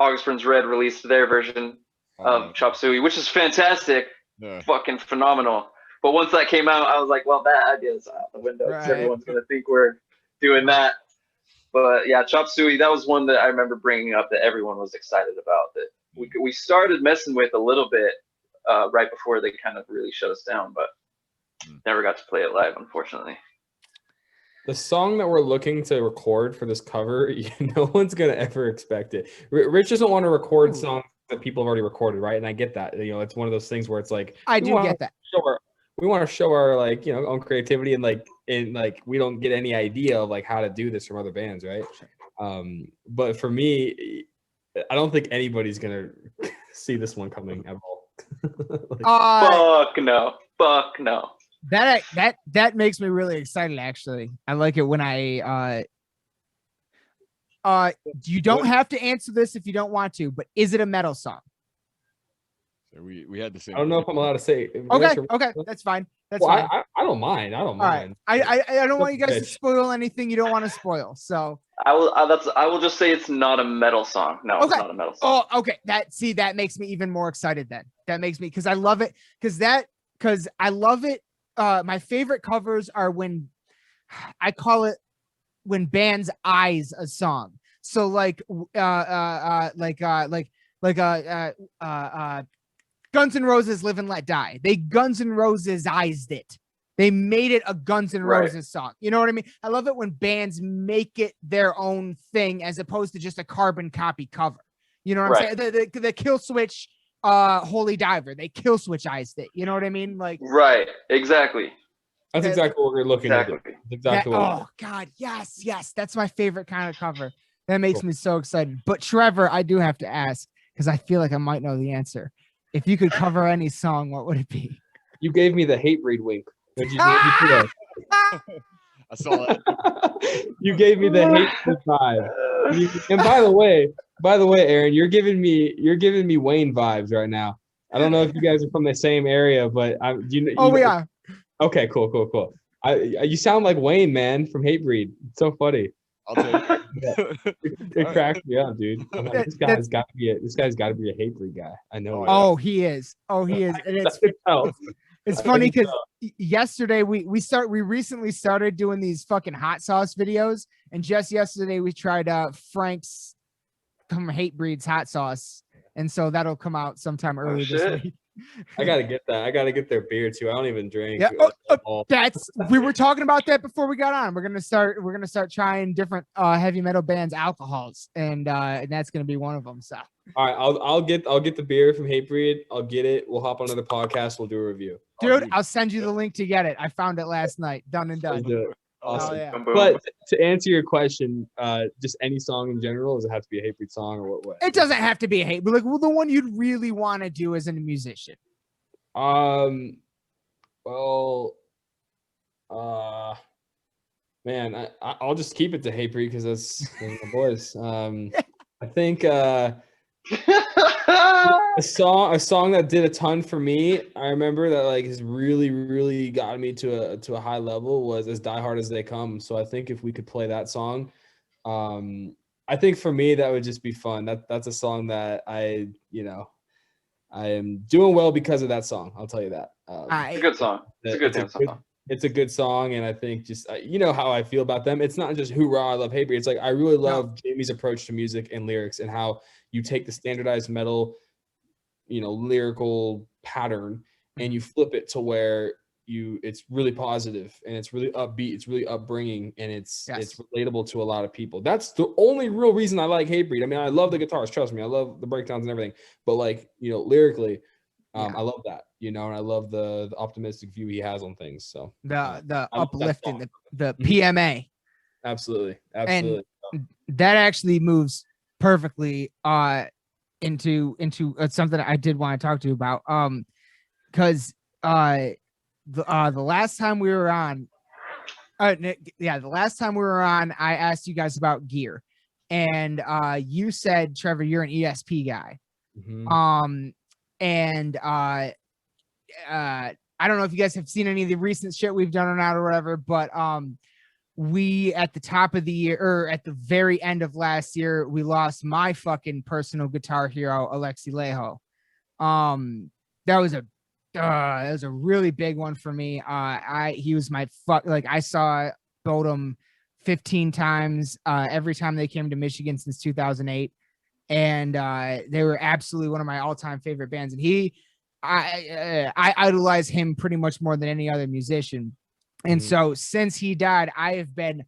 August Burns Red released their version of Chop Suey, which is fantastic. Yeah. Fucking phenomenal. But once that came out, I was like, well, that idea's out the window. Right. Everyone's gonna think we're doing that. But yeah, Chop Suey, that was one that I remember bringing up that everyone was excited about. That we started messing with a little bit right before they kind of really shut us down, but never got to play it live, unfortunately. The song that we're looking to record for this cover, no one's gonna ever expect it. Rich doesn't want to record songs that people have already recorded, right? And I get that. You know, it's one of those things where it's like, I do get that. We want to show our, like, you know, own creativity, and like we don't get any idea of, like, how to do this from other bands, right? But for me, I don't think anybody's gonna see this one coming at all. Fuck no. That makes me really excited, actually. I like it when you don't have to answer this if you don't want to, but is it a metal song? We had the same. I don't know if I'm allowed to say. Okay, that's fine. That's fine. I don't mind. I don't mind. Right. I don't want you guys to spoil anything you don't want to spoil. So I will just say it's not a metal song. No, It's not a metal song. Oh, okay. That makes me even more excited then. That makes me, because I love it. Because I love it. My favorite covers are when I call it when bands eyes a song. So like Guns N' Roses Live and Let Die. They Guns N' Roses-ized it. They made it a Guns N' Roses song. You know what I mean? I love it when bands make it their own thing as opposed to just a carbon copy cover. You know what I'm saying? The Kill Switch Holy Diver. They Kill Switch-ized it. You know what I mean? Like, right. Exactly. That's exactly what we're looking at. Oh God, yes. That's my favorite kind of cover. That makes me so excited. But Trevor, I do have to ask, because I feel like I might know the answer. If you could cover any song, what would it be? You gave me the hate breed wink. What'd you do? I saw that. You gave me the hate breed vibe. And by the way, Aaron, you're giving me Wayne vibes right now. I don't know if you guys are from the same area, but We are. Okay, cool. You sound like Wayne, man, from Hatebreed. It's so funny. I'll take it. It cracks me up, dude. I'm like, this guy's got to be a Hatebreed guy. I know. Oh, he is. And it's funny because yesterday we recently started doing these fucking hot sauce videos, and just yesterday we tried Frank's Hatebreed's hot sauce, and so that'll come out sometime early this week. I gotta get that. I gotta get their beer too. I don't even drink. Yeah, we were talking about that before we got on. We're gonna start trying different heavy metal bands' alcohols, and that's gonna be one of them. So all right, I'll get the beer from Hatebreed. I'll get it. We'll hop on another podcast. We'll do a review. Dude, I'll send you the link to get it. I found it last night. Done and done. Awesome. Oh, yeah. But to answer your question, just any song in general, does it have to be a Hatebreed song or what? It doesn't have to be a hate, but like the one you'd really want to do as a musician. Man, I'll just keep it to Hatebreed because that's my boys. I think a song that did a ton for me. I remember that like has really, really got me to a high level was As Die Hard as They Come. So I think if we could play that song, I think for me that would just be fun. That's a song that I am doing well because of that song. I'll tell you that. It's a good song. It's a good damn song. It's a good song, and I think just you know how I feel about them. It's not just hoorah, I love Hatebreed. It's like I really love Jamie's approach to music and lyrics, and how you take the standardized metal, lyrical pattern, and you flip it to where it's really positive and it's really upbeat, it's really upbringing, and it's relatable to a lot of people. That's the only real reason I like Hatebreed. I mean, I love the guitars, trust me, I love the breakdowns and everything, but like lyrically, I love that, and I love the optimistic view he has on things. So the uplifting, the PMA. Absolutely. And that actually moves perfectly into something I did want to talk to you about. Because the last time we were on, I asked you guys about gear, and you said, Trevor, you're an ESP guy. Mm-hmm. And I don't know if you guys have seen any of the recent shit we've done or not or whatever, but we at the top of the year, or at the very end of last year, we lost my fucking personal guitar hero, Alexi Lejo. That was a really big one for me. He was my I saw Burton 15 times every time they came to Michigan since 2008. And they were absolutely one of my all-time favorite bands. And I idolize him pretty much more than any other musician. And so since he died, I have been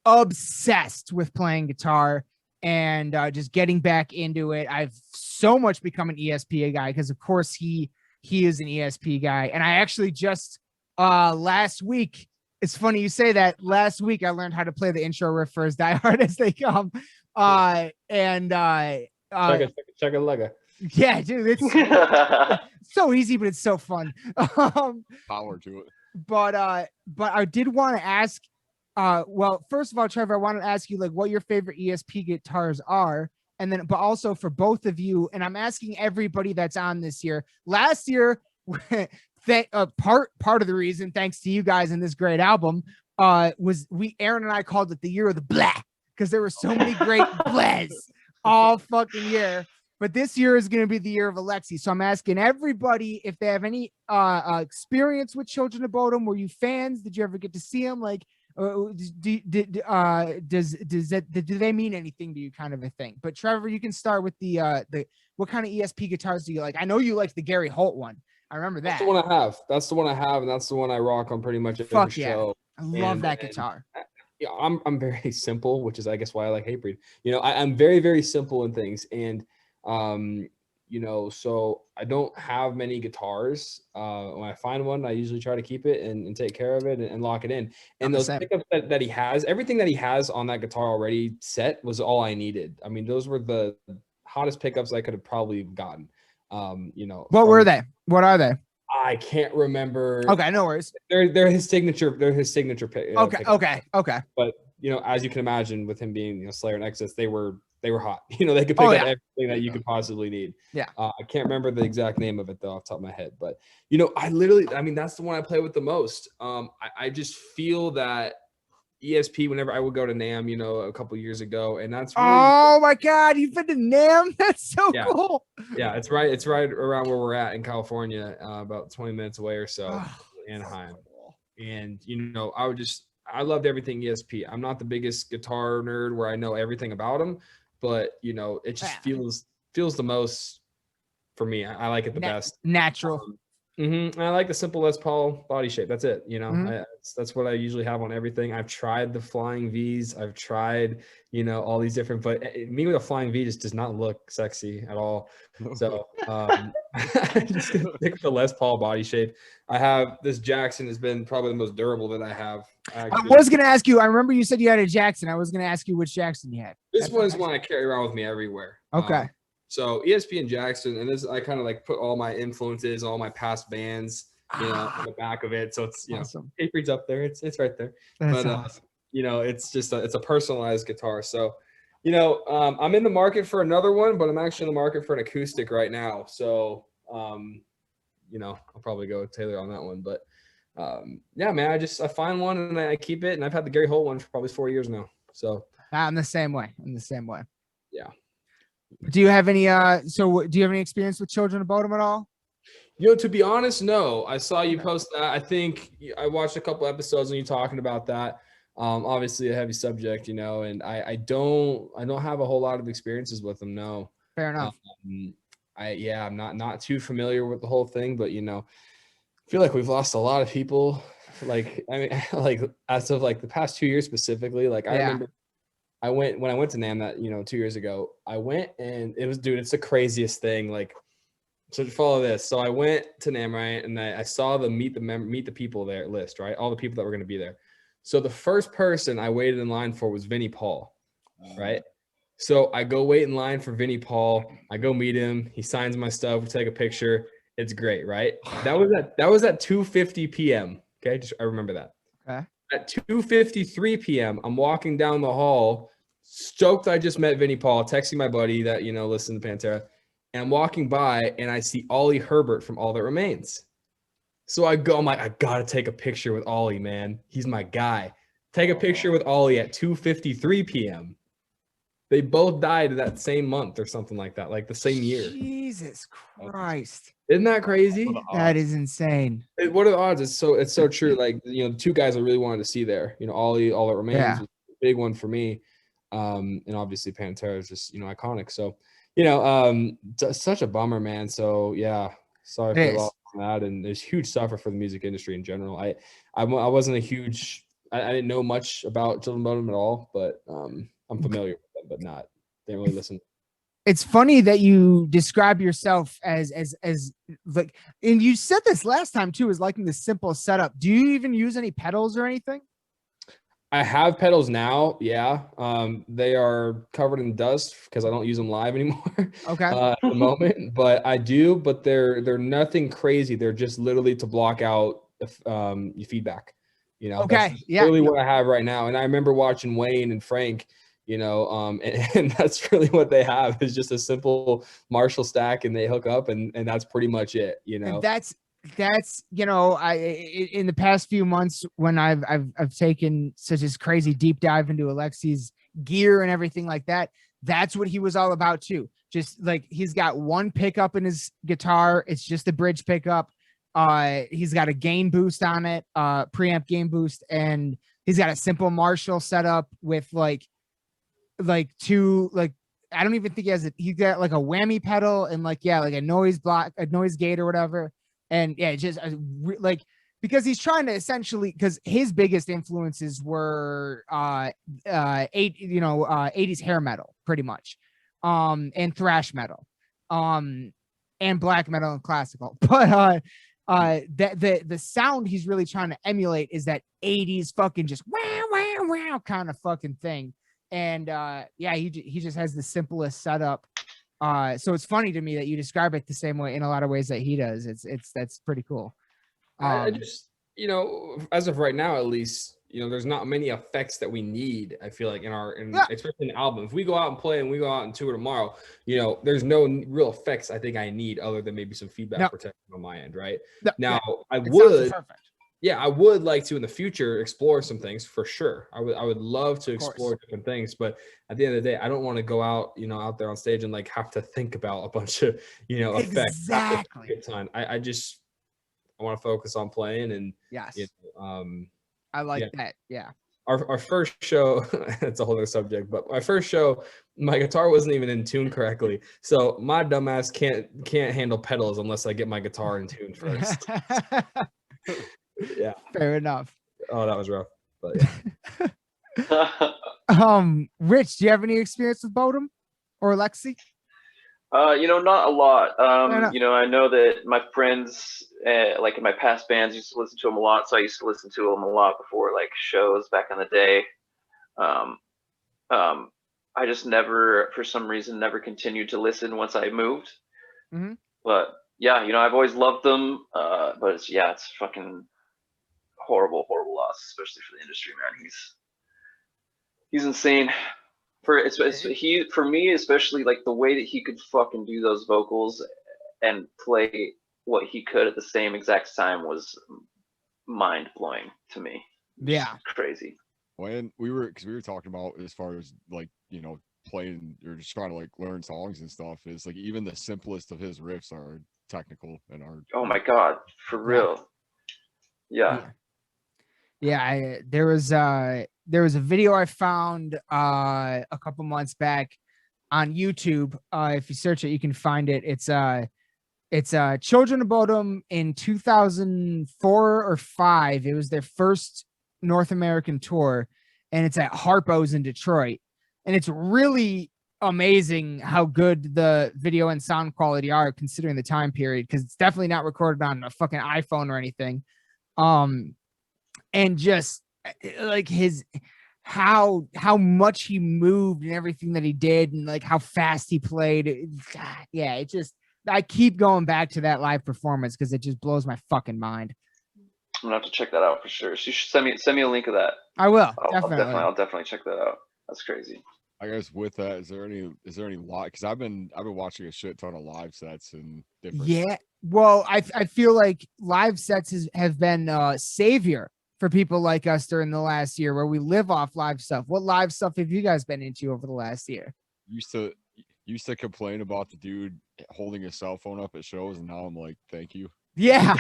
obsessed with playing guitar and just getting back into it. I've so much become an ESP guy because, of course, he is an ESP guy. And I actually just last week, it's funny you say that. Last week, I learned how to play the intro riff for As Die Hard as They Come. Check a lega. Yeah, dude, it's so easy, but it's so fun. Power to it. But I did want to ask, well, first of all, Trevor, I wanted to ask you like what your favorite ESP guitars are, and then but also for both of you, and I'm asking everybody that's on this year. Last year, part of the reason, thanks to you guys in this great album, was Aaron and I called it the year of the blah, because there were so many great blahs all fucking year. But this year is going to be the year of Alexi. So I'm asking everybody if they have any experience with Children of Bodom. Were you fans? Did you ever get to see them? Like, do they mean anything to you, kind of a thing? But Trevor, you can start with the what kind of ESP guitars do you like? I know you liked the Gary Holt one. I remember that. That's the one I have. That's the one I have, and that's the one I rock on pretty much every show. I love that guitar. Yeah, I'm very simple, which is I guess why I like Hatebreed. I'm very, very simple in things, and so I don't have many guitars. When I find one, I usually try to keep it and take care of it and lock it in. And those pickups that he has, everything that he has on that guitar already set was all I needed. I mean, those were the hottest pickups I could have probably gotten. What were they? What are they? I can't remember. Okay, no worries. They're his signature. They're his signature pick. Okay. But you know, as you can imagine, with him being, you know, Slayer and Exodus, they were hot. You know, they could pick up everything that you could possibly need. Yeah. I can't remember the exact name of it though off the top of my head, but you know, I mean, that's the one I play with the most. I just feel that ESP, whenever I would go to NAM, you know, a couple years ago, and that's really, oh my God, you've been to NAM? That's so cool. Yeah, it's right around where we're at in California, about 20 minutes away or so, Anaheim. And you know, I loved everything ESP. I'm not the biggest guitar nerd where I know everything about them, but you know, it just feels the most for me. I like it the best. Natural. And I like the simple Les Paul body shape. That's it. You know, that's what I usually have on everything. I've tried the flying V's. I've tried, you know, all these different, but me with a flying V just does not look sexy at all. So I'm just gonna stick with the Les Paul body shape. I have this Jackson has been probably the most durable that I have. I was gonna ask you. I remember you said you had a Jackson. I was gonna ask you which Jackson you had. This one is one I carry around with me everywhere. Okay. So ESP and Jackson, and this I kind of like put all my influences, all my past bands, you know, on the back of it. So it's, you know, Paper's up there. It's right there. That's awesome. You know, it's just it's a personalized guitar. So, you know, I'm in the market for another one, but I'm actually in the market for an acoustic right now. So, you know, I'll probably go with Taylor on that one. But yeah, man, I find one and I keep it, and I've had the Gary Holt one for probably 4 years now. So I'm the same way. Yeah. Do you have any do you have any experience with Children of Bodom at all? You know, to be honest, no. I saw you post that. I think I watched a couple episodes and you talking about that. Obviously a heavy subject, you know, and I don't have a whole lot of experiences with them. No. Fair enough. I'm not too familiar with the whole thing, but you know, I feel like we've lost a lot of people. Like, I mean, like as of like the past 2 years specifically, like I remember when I went to NAM that, you know, 2 years ago, I went and it was, dude, it's the craziest thing. Like, so to follow this. So I went to NAM, right? And I saw the meet the people there list, right? All the people that were going to be there. So the first person I waited in line for was Vinnie Paul, right? So I go wait in line for Vinnie Paul. I go meet him. He signs my stuff. We take a picture. It's great, right? That was at 2:50 p.m. Okay, I remember that. Okay. At 2:53 p.m., I'm walking down the hall, stoked I just met Vinnie Paul, texting my buddy that, you know, listen to Pantera, and I'm walking by and I see Ollie Herbert from All That Remains. So I'm like, I gotta take a picture with Ollie, man. He's my guy. Take a picture with Ollie at 2:53 p.m. They both died that same month or something like that, like the same year. Jesus Christ. Isn't that crazy? That is insane. What are the odds? It's so true. Like, you know, the two guys I really wanted to see there, you know, Ollie, All That Remains was a big one for me. And obviously Pantera is just, you know, iconic. So, you know, such a bummer, man. So yeah, sorry for the loss on that. And there's huge suffer for the music industry in general. I wasn't a huge, I didn't know much about Children of Bodom at all, but I'm familiar with them, but didn't really listen. It's funny that you describe yourself as like, and you said this last time too, is liking the simple setup. Do you even use any pedals or anything? I have pedals now. Yeah. They are covered in dust because I don't use them live anymore. Okay. At the moment, but I do, but they're nothing crazy. They're just literally to block out your feedback, you know. Okay. That's really what I have right now. And I remember watching Wayne and Frank, you know, and that's really what they have is just a simple Marshall stack, and they hook up, and that's pretty much it, you know. And that's you know, in the past few months when I've taken such a crazy deep dive into Alexi's gear and everything like that, that's what he was all about too. Just like, he's got one pickup in his guitar, it's just a bridge pickup. He's got a gain boost on it, preamp gain boost, and he's got a simple Marshall setup with like two, like, I don't even think he's got like a whammy pedal and like a noise gate or whatever. And yeah, just like, because he's trying to essentially, because his biggest influences were 80s hair metal pretty much, and thrash metal, and black metal and classical. But the sound he's really trying to emulate is that 80s fucking just wow wow wow kind of fucking thing. And yeah, he just has the simplest setup. So it's funny to me that you describe it the same way in a lot of ways that he does. That's pretty cool. I just, you know, as of right now, at least, you know, there's not many effects that we need, I feel like, Yeah. especially in an album. If we go out and play and we go out and tour tomorrow, you know, there's no real effects I think I need other than maybe some feedback protection on my end, right? No, Now, I It sounds would, perfect. yeah, I would like to in the future explore some things for sure. I would love to Of course. explore different things, but at the end of the day, I don't want to go out, you know, out there on stage and like have to think about a bunch of, you know, effects. Exactly. I want to focus on playing and Yes. you know, I like that. Yeah. our first show, it's a whole other subject, but my first show, my guitar wasn't even in tune correctly. So my dumbass can't handle pedals unless I get my guitar in tune first. Yeah. Fair enough. Oh, that was rough. But yeah. Rich, do you have any experience with Bodum or Lexi? You know, not a lot. enough. You know, I know that my friends, like in my past bands, used to listen to them a lot. So I used to listen to them a lot before like shows back in the day. I just never, for some reason, never continued to listen once I moved. Mm-hmm. But yeah, you know, I've always loved them. But it's fucking horrible loss, especially for the industry, man. He's insane. For me, especially like the way that he could fucking do those vocals and play what he could at the same exact time was mind blowing to me. Yeah. Just crazy. When we were talking about as far as like, you know, playing or just trying to like learn songs and stuff, is like even the simplest of his riffs are technical and are. Oh my God, for real. Yeah. There was a video I found a couple months back on YouTube. If you search it, you can find it. It's Children of Bodom in 2004 or 5. It was their first North American tour, and it's at Harpo's in Detroit. And it's really amazing how good the video and sound quality are considering the time period, because it's definitely not recorded on a fucking iPhone or anything. And just like how much he moved and everything that he did, and like how fast he played. I keep going back to that live performance because it just blows my fucking mind. I'm gonna have to check that out for sure. So you should send me a link of that. I will. I'll definitely check that out. That's crazy. I guess with that, is there any live? Because I've been watching a shit ton of live sets and different. Yeah, well, I feel like live sets have been savior for people like us during the last year, where we live off live stuff. What live stuff have you guys been into over the last year? Used to complain about the dude holding his cell phone up at shows, and now I'm like, thank you. Yeah.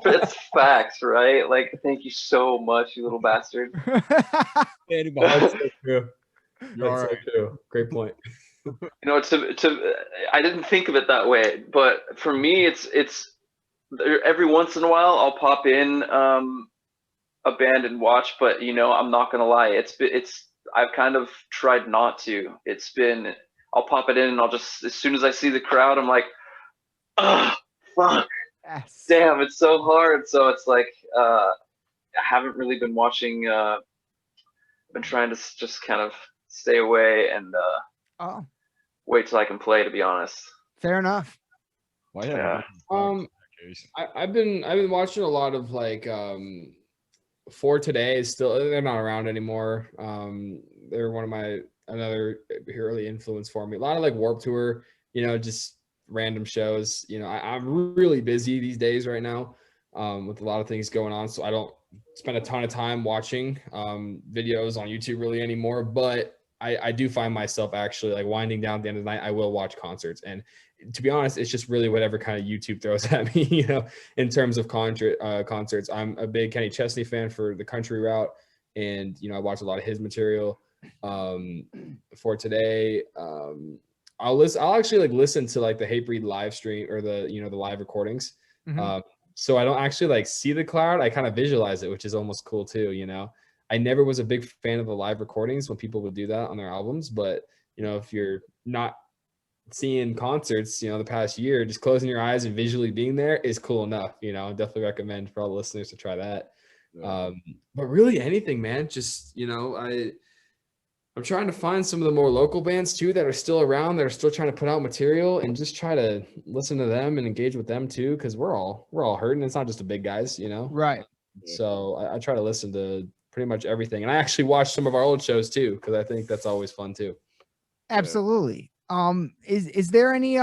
It's facts, right? Like, thank you so much, you little bastard. That's so true. That's so true. Great point. You know, I didn't think of it that way, but for me, it's every once in a while I'll pop in a band and watch, but you know, I'm not gonna lie, I've kind of tried not to. I'll pop it in and I'll just, as soon as I see the crowd, I'm like, oh, fuck. Yes. Damn, it's so hard. So it's like, I haven't really been watching. I've been trying to just kind of stay away and wait till I can play, to be honest. Fair enough. Well, yeah. I've been watching a lot of like For Today is still, they're not around anymore. They're another early influence for me. A lot of like Warped Tour, you know, just random shows. You know, I'm really busy these days right now with a lot of things going on, so I don't spend a ton of time watching videos on YouTube really anymore. But I do find myself actually like winding down at the end of the night. I will watch concerts, and to be honest, it's just really whatever kind of YouTube throws at me, you know, in terms of concerts. I'm a big Kenny Chesney fan for the country route, and you know, I watch a lot of his material. For Today, I'll actually like listen to like the Hatebreed live stream or the live recordings. Mm-hmm. So I don't actually like see the crowd. I kind of visualize it, which is almost cool too. You know, I never was a big fan of the live recordings when people would do that on their albums, but you know, if you're not seeing concerts, you know, the past year, just closing your eyes and visually being there is cool enough. You know, I definitely recommend for all the listeners to try that. Yeah. But really anything, man, just, you know, I'm trying to find some of the more local bands too that are still around, that are still trying to put out material, and just try to listen to them and engage with them too, because we're all hurting. It's not just the big guys, you know. Right. Yeah. So I try to listen to pretty much everything, and I actually watch some of our old shows too because I think that's always fun too. Absolutely. Is there any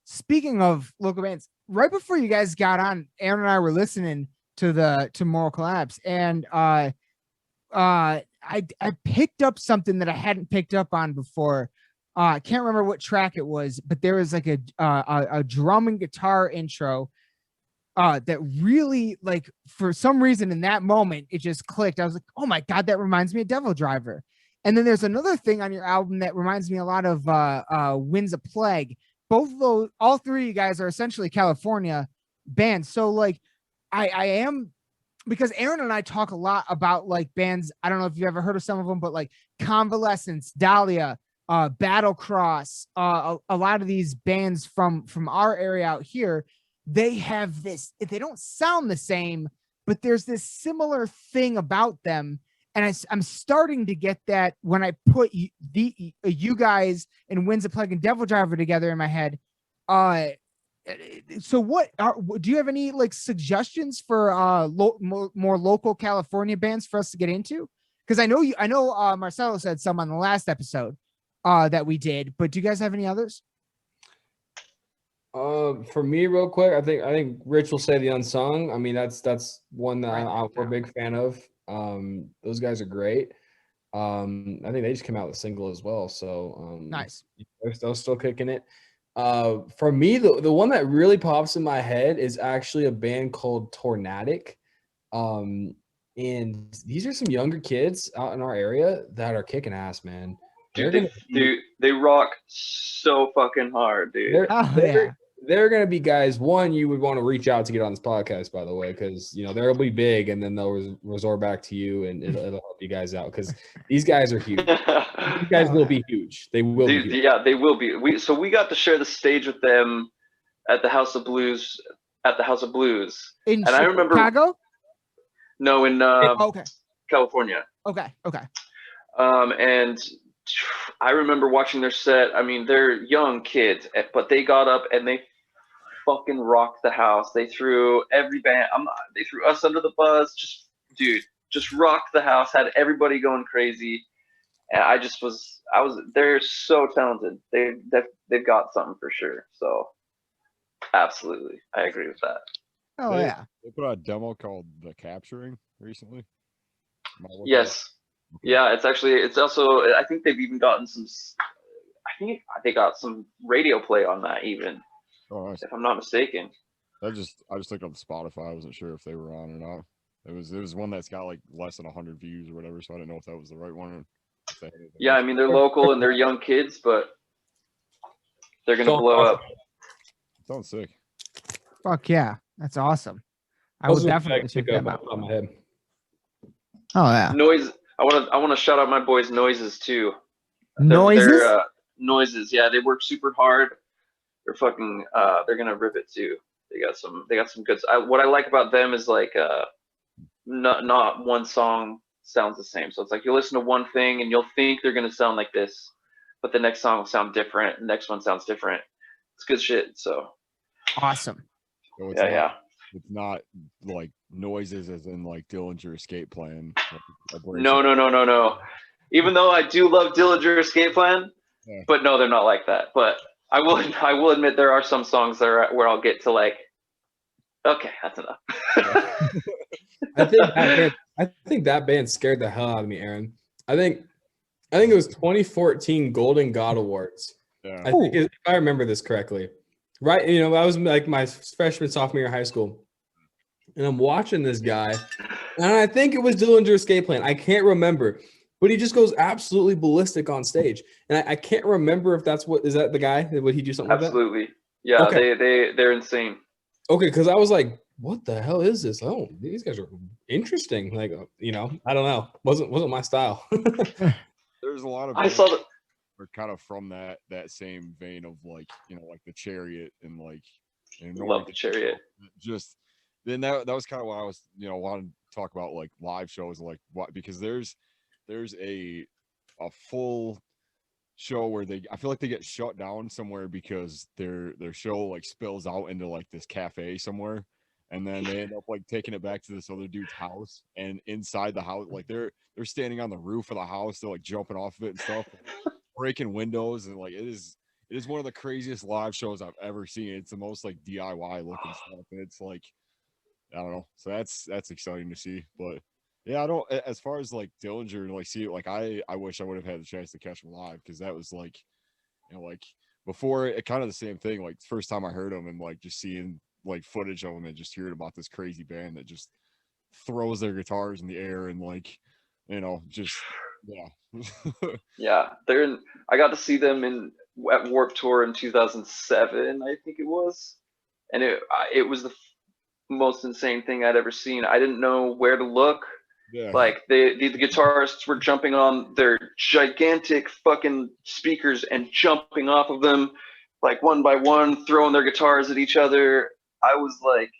speaking of local bands, right before you guys got on, Aaron and I were listening to Moral Collapse, and I picked up something that I hadn't picked up on before. I can't remember what track it was, but there was like a drum and guitar intro that really, like, for some reason in that moment it just clicked. I was like, oh my god, that reminds me of Devil Driver. And then there's another thing on your album that reminds me a lot of Winds of Plague. Both of those, all three of you guys are essentially California bands. So like I am, because Aaron and I talk a lot about like bands. I don't know if you've ever heard of some of them, but like Convalescence, Dahlia, Battlecross, a lot of these bands from our area out here, they have this, they don't sound the same, but there's this similar thing about them. And I'm starting to get that when I put you guys and Winds of Plague and Devil Driver together in my head. So do you have any like suggestions for more local California bands for us to get into? Because I know Marcelo said some on the last episode that we did, but do you guys have any others? For me, real quick, I think Rich will say The Unsung. I mean, that's one that I'm a big fan of. Those guys are great. I think they just came out with a single as well, so Nice. They're still kicking it. For me, the one that really pops in my head is actually a band called Tornadic. And these are some younger kids out in our area that are kicking ass, man. Dude, they rock so fucking hard, dude. They're gonna be guys. One, you would want to reach out to get on this podcast, by the way, because they'll be big, and then they'll resort back to you, and it'll help you guys out because these guys are huge. These guys will be huge. They will be huge. Yeah, they will be. We got to share the stage with them at the House of Blues. In I remember Chicago. No, in okay. California. Okay. And I remember watching their set. I mean, they're young kids, but they got up and they fucking rocked the house. They threw every band. They threw us under the bus. Just rocked the house. Had everybody going crazy. And they're so talented. They've got something for sure. So, absolutely, I agree with that. Oh yeah. They put out a demo called The Capturing recently. Yes. Yeah, it's also, I think they've even gotten some, I think they got some radio play on that even. Oh, nice. If I'm not mistaken. I just looked up Spotify. I wasn't sure if they were on or not. It was one that's got like less than 100 views or whatever, so I didn't know if that was the right one. Yeah, I mean, they're local and they're young kids, but they're gonna blow up. Sounds sick. Fuck yeah, that's awesome. I would definitely check them out. On my head. Oh yeah. Noise. I want to shout out my boys Noises too. Noises. They're, Noises. Yeah, they work super hard. They're fucking. They're gonna rip it too. They got some good. What I like about them is like not one song sounds the same. So it's like you listen to one thing and you'll think they're gonna sound like this, but the next song will sound different. The next one sounds different. It's good shit. So awesome. So yeah. It's not like noises as in like Dillinger Escape Plan. No. Even though I do love Dillinger Escape Plan, but no, they're not like that. But I will admit there are some songs where I'll get to like, okay, that's enough. I think that band scared the hell out of me, Aaron. I think it was 2014 Golden God Awards. Yeah. I think if I remember this correctly. Right, I was like my freshman, sophomore year of high school, and I'm watching this guy, and I think it was Dillinger Escape Plan. I can't remember, but he just goes absolutely ballistic on stage, and I can't remember if is that the guy? Would he do something absolutely. like that? Yeah, okay. they're insane. Okay, because I was like, what the hell is this? Oh, these guys are interesting. Like, I don't know. Wasn't my style. There's a lot of. I saw that. Are kind of from that same vein of like like the Chariot and like love the Chariot. Just then that was kind of why I was wanting to talk about like live shows and like what, because there's a full show where I feel like they get shut down somewhere because their show like spills out into like this cafe somewhere, and then they end up like taking it back to this other dude's house, and inside the house, like they're standing on the roof of the house, they're like jumping off of it and stuff, breaking windows, and like it is one of the craziest live shows I've ever seen. It's the most like DIY looking stuff, and it's like, I don't know. So that's exciting to see. But yeah, I don't, as far as like Dillinger and like see it, like I wish I would have had the chance to catch him live, because that was like, you know, like before it kind of the same thing. Like first time I heard him and like just seeing like footage of him and just hearing about this crazy band that just throws their guitars in the air and like, you know, just yeah. Yeah, I got to see them at Warped Tour in 2007, I think it was, and it was the most insane thing I'd ever seen. I didn't know where to look. Yeah. Like the guitarists were jumping on their gigantic fucking speakers and jumping off of them, like one by one, throwing their guitars at each other. I was like,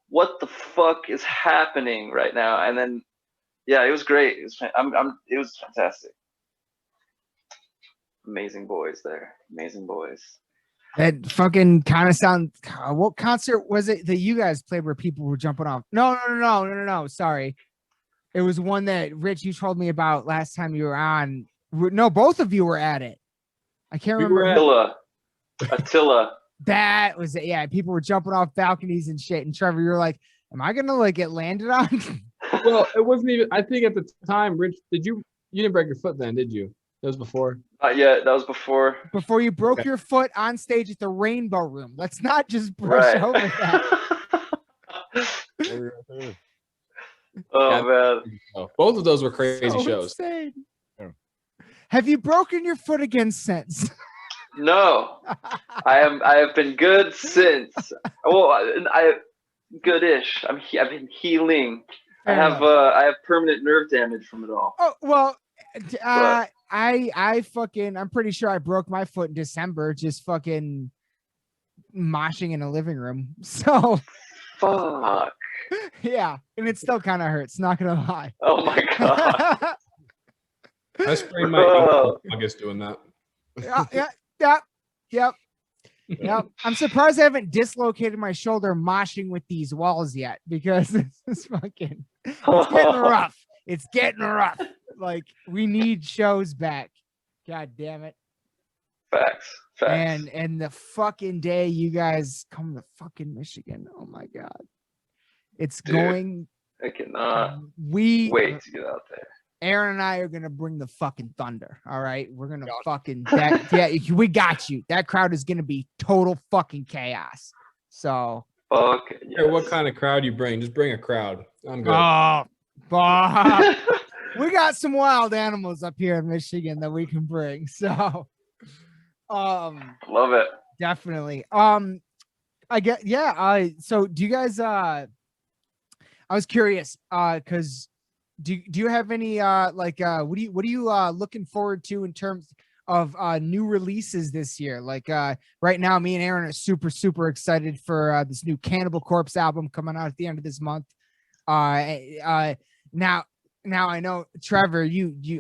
what the fuck is happening right now? And then, yeah, it was great. It was fantastic. Amazing boys there. Amazing boys. That fucking kind of sound. What concert was it that you guys played where people were jumping off? No. Sorry, it was one that Rich, you told me about last time you were on. No, both of you were at it. I can't remember. Attila. That was it. Yeah, people were jumping off balconies and shit. And Trevor, you're like, "Am I gonna like get landed on?" Well, it wasn't even. I think at the time, Rich, you didn't break your foot then, did you? That was before. Yeah, that was before. Before you broke your foot on stage at the Rainbow Room. Let's not just brush over that. Oh man. Both of those were crazy shows. Insane. Have you broken your foot again since? No, I have been good since. Well, goodish. I've been healing. I have permanent nerve damage from it all. Oh well, I'm pretty sure I broke my foot in December just fucking moshing in a living room. So fuck. Yeah, and it still kind of hurts, not gonna lie. Oh my god. I sprained my ankle, I guess, doing that. Yep. I'm surprised I haven't dislocated my shoulder moshing with these walls yet, because it's getting rough. It's getting rough. Like, we need shows back. God damn it. Facts. And the fucking day you guys come to fucking Michigan. Oh my god. It's going. I cannot wait to get out there. Aaron and I are gonna bring the fucking thunder. All right, we're gonna fucking yeah. We got you. That crowd is gonna be total fucking chaos. So fuck. Yes. What kind of crowd you bring? Just bring a crowd. I'm good. Oh, we got some wild animals up here in Michigan that we can bring. So, love it. Definitely. I get so do you guys? I was curious because. Do you have any what are you looking forward to in terms of new releases this year? Like right now, me and Aaron are super excited for this new Cannibal Corpse album coming out at the end of this month. Now I know Trevor,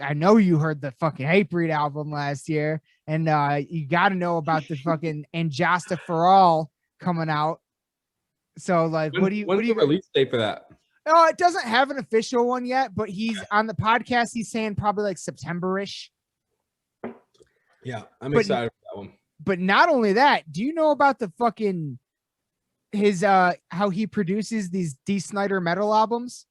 I know you heard the fucking Hatebreed album last year, and you got to know about the fucking Injusta for All coming out. So like, what's the release date for that? No, it doesn't have an official one yet, but he's on the podcast. He's saying probably like September-ish. Yeah, I'm excited for that one. But not only that, do you know about the fucking how he produces these D. Snyder metal albums?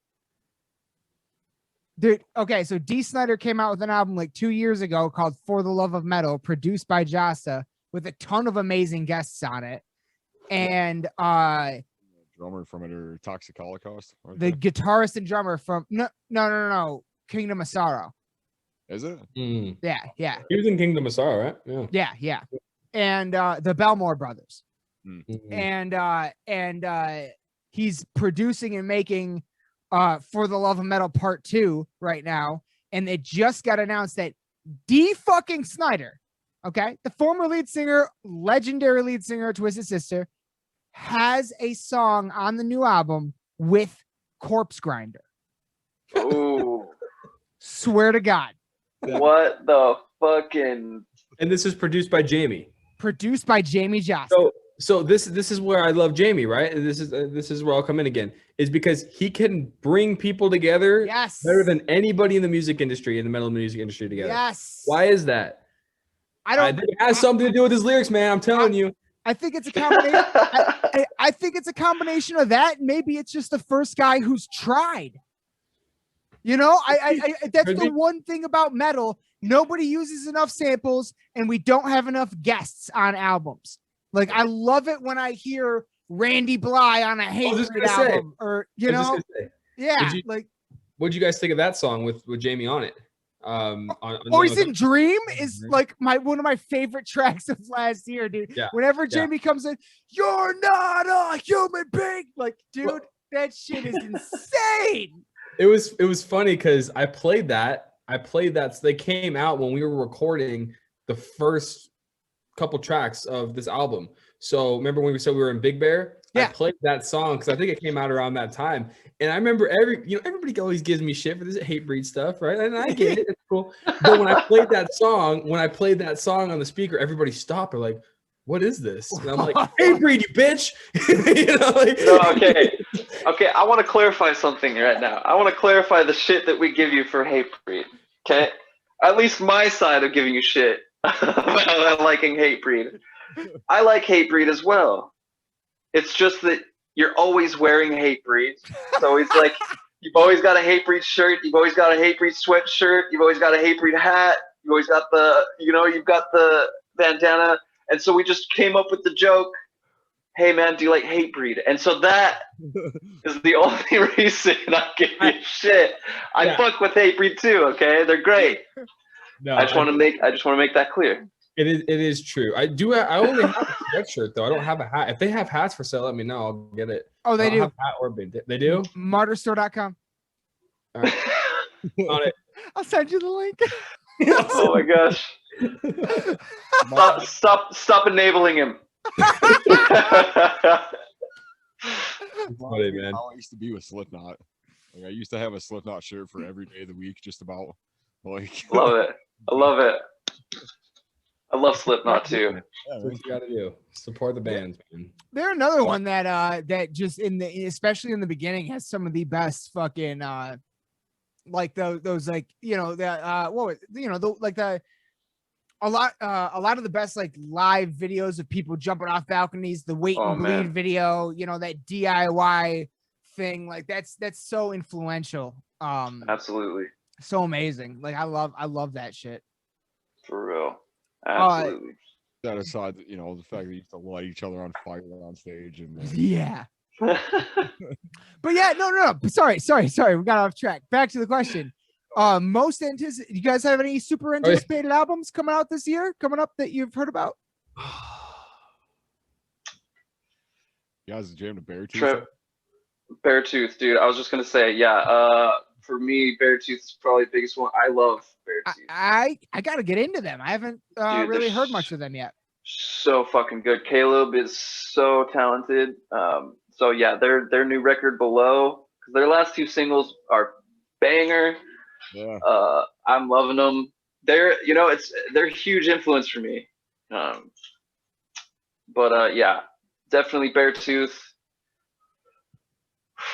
Dude, okay, so D. Snyder came out with an album like 2 years ago called For the Love of Metal, produced by Jasta, with a ton of amazing guests on it. And drummer from it, or Toxic Holocaust, the guitarist and drummer from no Kingdom of Sorrow. Is it? Yeah he was in Kingdom of Sorrow, right? Yeah And the Belmore brothers. Mm-hmm. And he's producing and making For the Love of Metal Part 2 right now, and it just got announced that D. fucking Snyder, okay, the former legendary lead singer of Twisted Sister, has a song on the new album with Corpse Grinder. Oh, swear to God. What the fucking? And this is produced by Jamie. Produced by Jamie Johnson. So this is where I love Jamie, right? This is where I'll come in again. Is because he can bring people together Yes. better than anybody in the music industry, in the metal music industry together. Yes. Why is that? I think it has something to do with his lyrics, man. I'm telling you. I think it's a combination. I think it's a combination of that. And maybe it's just the first guy who's tried. You know, that's the one thing about metal. Nobody uses enough samples, and we don't have enough guests on albums. Like, I love it when I hear Randy Bly on a Hatebreed album, or what'd you guys think of that song with Jamie on it? Poison Dream is like one of my favorite tracks of last year, dude. Yeah. Whenever Jamie comes in, you're not a human being. Like, dude, that shit is insane. It was funny because I played that. So they came out when we were recording the first couple tracks of this album. So remember when we said we were in Big Bear? Yeah. I played that song because I think it came out around that time. And I remember everybody always gives me shit for this Hatebreed stuff, right? And I get it, it's cool. But when I played that song on the speaker, everybody stopped. They're like, "What is this?" And I'm like, "Hatebreed, you bitch!" Okay. I want to clarify something right now. I want to clarify the shit that we give you for Hatebreed. Okay, at least my side of giving you shit about liking Hatebreed. I like Hatebreed as well. It's just that you're always wearing Hatebreed. So it's like you've always got a Hatebreed shirt, you've always got a Hatebreed sweatshirt, you've always got a Hatebreed hat, you've always got you've got the bandana. And so we just came up with the joke, "Hey man, do you like Hatebreed?" And so that is the only reason I give you shit. I fuck with Hatebreed too, okay? They're great. No, I just want to make that clear. It is true. I only have a sweatshirt though. I don't have a hat. If they have hats for sale, let me know. I'll get it. Oh, they do. Have hat or bid. They do? Martyrstore.com. All right. On it. I'll send you the link. Oh my gosh. Stop enabling him. Funny, man. How I used to be with Slipknot. Like, I used to have a Slipknot shirt for every day of the week, just about. Like, love it. I love it. I love Slipknot too. That's what you got to do. Support the bands, man. They're another one that just especially in the beginning has some of the best fucking like those like a lot of the best like live videos of people jumping off balconies, the Wait and Bleed video, that DIY thing, like that's so influential. Absolutely. So amazing. Like I love that shit. For real. Absolutely. That aside, the fact that you used to light each other on fire on stage and yeah. But yeah, no. Sorry. We got off track. Back to the question. You guys have any super anticipated albums coming out this year? Coming up that you've heard about? You guys jammed a Beartooth? Beartooth, dude. I was just gonna say, for me, Beartooth is probably the biggest one. I love Beartooth. I gotta get into them. I haven't really heard much of them yet. So fucking good. Caleb is so talented. So yeah, their new record Below, because their last two singles are banger. Yeah. I'm loving them. They're a huge influence for me. But yeah, definitely Beartooth.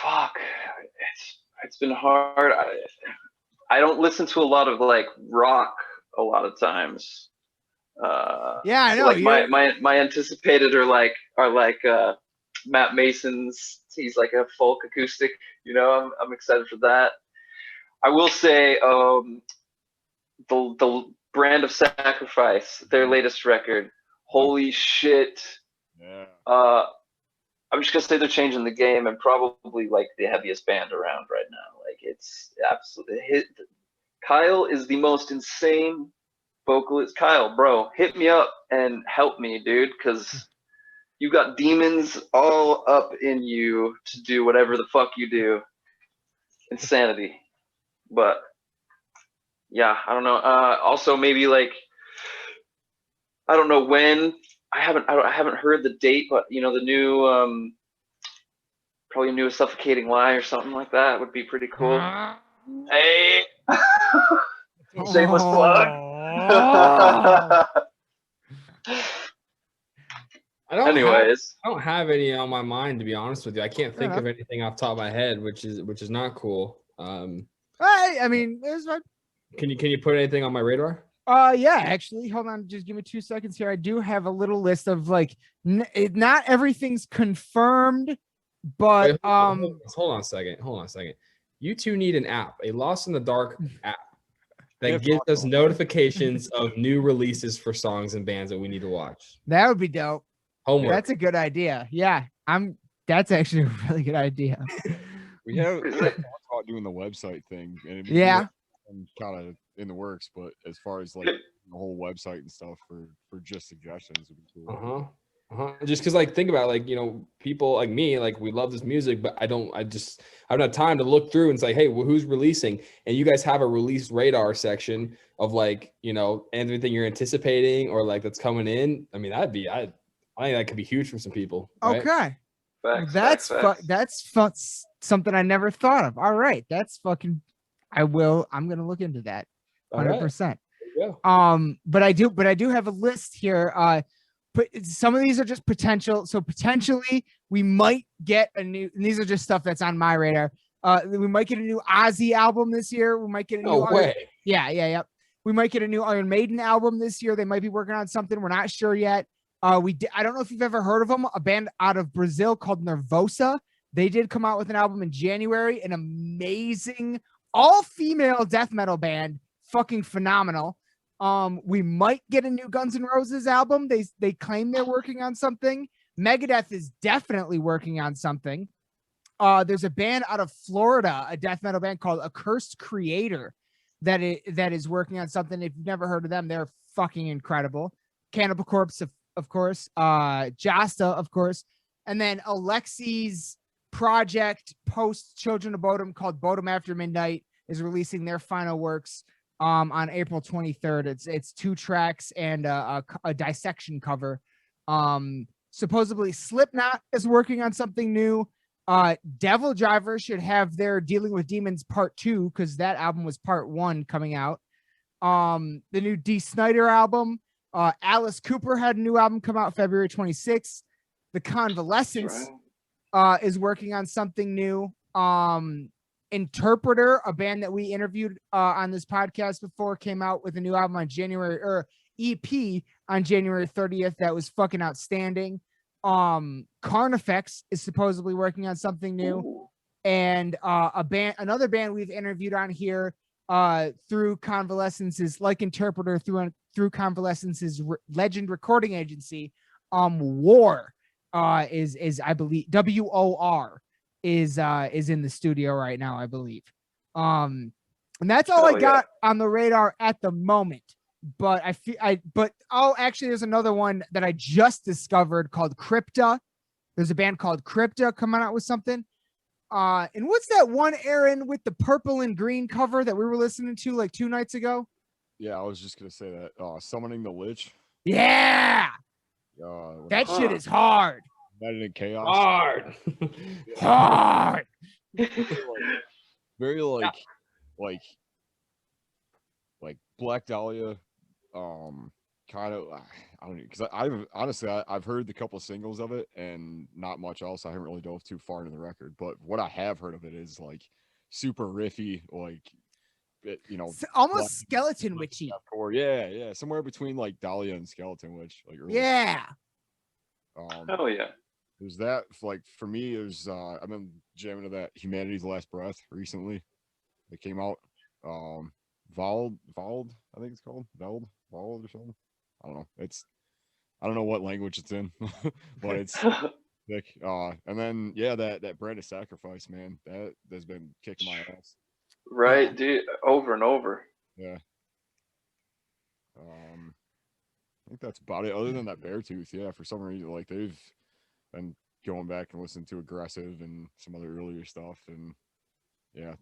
Fuck, it's been hard. I don't listen to a lot of like rock a lot of times. Yeah, I know. So like my anticipated are like Matt Mason's. He's like a folk acoustic. I'm excited for that. I will say the Brand of Sacrifice, their latest record. Holy shit. Yeah. I'm just gonna say they're changing the game and probably like the heaviest band around right now. Like it's absolutely Kyle is the most insane vocalist. Kyle, bro, hit me up and help me, dude, because you got demons all up in you to do whatever the fuck you do. Insanity. But yeah, I don't know. Also maybe like I don't know when. I haven't heard the date, but the new probably a new A Suffocating Lie or something like that would be pretty cool. Hey, shameless plug. Anyways, I don't have any on my mind, to be honest with you. I can't think enough. of anything off the top of my head, which is not cool. I mean, it was fine. Can you put anything on my radar? Yeah, actually, hold on, just give me 2 seconds here. I do have a little list of like, not everything's confirmed, but Wait, hold on a second. You two need an app, a Lost in the Dark app that gives us notifications of new releases for songs and bands that we need to watch. that would be dope. Homework. That's a good idea. Yeah, that's actually a really good idea. We have talked about doing the website thing, and Yeah. kind of in the works. But as far as like the whole website and stuff for just suggestions would be cool. Just because, like, think about it, like, you know, people like me, like, we love this music, but I don't have time to look through and say, hey, well, who's releasing? And you guys have a release radar section of, like, you know, everything you're anticipating or like that's coming in. I mean, I think that could be huge for some people. Right? Okay. facts. That's something I never thought of. All right. That's fucking, I'm going to look into that. 100%. There you go. But I do have a list here. But some of these are just potential. So potentially we might get a new, and these are just stuff that's on my radar. We might get a new Ozzy album this year. We might get a new Yeah. We might get a new Iron Maiden album this year. They might be working on something. We're not sure yet. I don't know if you've ever heard of them, a band out of Brazil called Nervosa. They did come out with an album in January, an amazing all-female death metal band, fucking phenomenal. We might get a new Guns N' Roses album. They claim they're working on something. Megadeth is definitely working on something. There's a band out of Florida, a death metal band called Accursed Creator that is working on something. If you've never heard of them, they're fucking incredible. Cannibal Corpse, of course, Jasta, of course, and then Alexi's project post Children of Bodom called Bodom After Midnight is releasing their final works on April 23rd. It's 2 tracks and a dissection cover. Supposedly Slipknot is working on something new. Devil Driver should have their Dealing with Demons Part 2 because that album was Part 1 coming out. The new Dee Snider album. Alice Cooper had a new album come out February 26th. The Convalescence is working on something new. Interpreter, a band that we interviewed on this podcast before, came out with a new album on EP on January 30th. That was fucking outstanding. Carnifex is supposedly working on something new. Ooh. And another band we've interviewed on here through Convalescence's, like Interpreter, through Convalescence's Legend recording agency, War is I believe WOR is in the studio right now, I believe. And that's all I got on the radar at the moment. But actually there's another one that I just discovered called Crypta. There's a band called Crypta coming out with something. And what's that one, Aaron, with the purple and green cover that we were listening to like 2 nights ago? Yeah, I was just gonna say that. Summoning the Lich. Yeah. That shit is hard. United in Chaos. Hard. Very like Black Dahlia. Kind of, I don't know, because I've heard the couple of singles of it and not much else. I haven't really dove too far into the record, but what I have heard of it is like super riffy, like almost Skeleton Witchy. Or yeah, somewhere between like Dahlia and Skeleton Witch. Like yeah. Oh yeah. It was that like for me. It was I've been jamming to that Humanity's Last Breath recently. It came out. Vald, I think it's called Vald or something. I don't know. I don't know what language it's in, but it's thick. And then that Brand of Sacrifice, man, that has been kicking my ass. Right, dude, over and over. Yeah. I think that's about it. Other than that Beartooth, yeah, for some reason, like they've been going back and listening to Aggressive and some other earlier stuff, and yeah,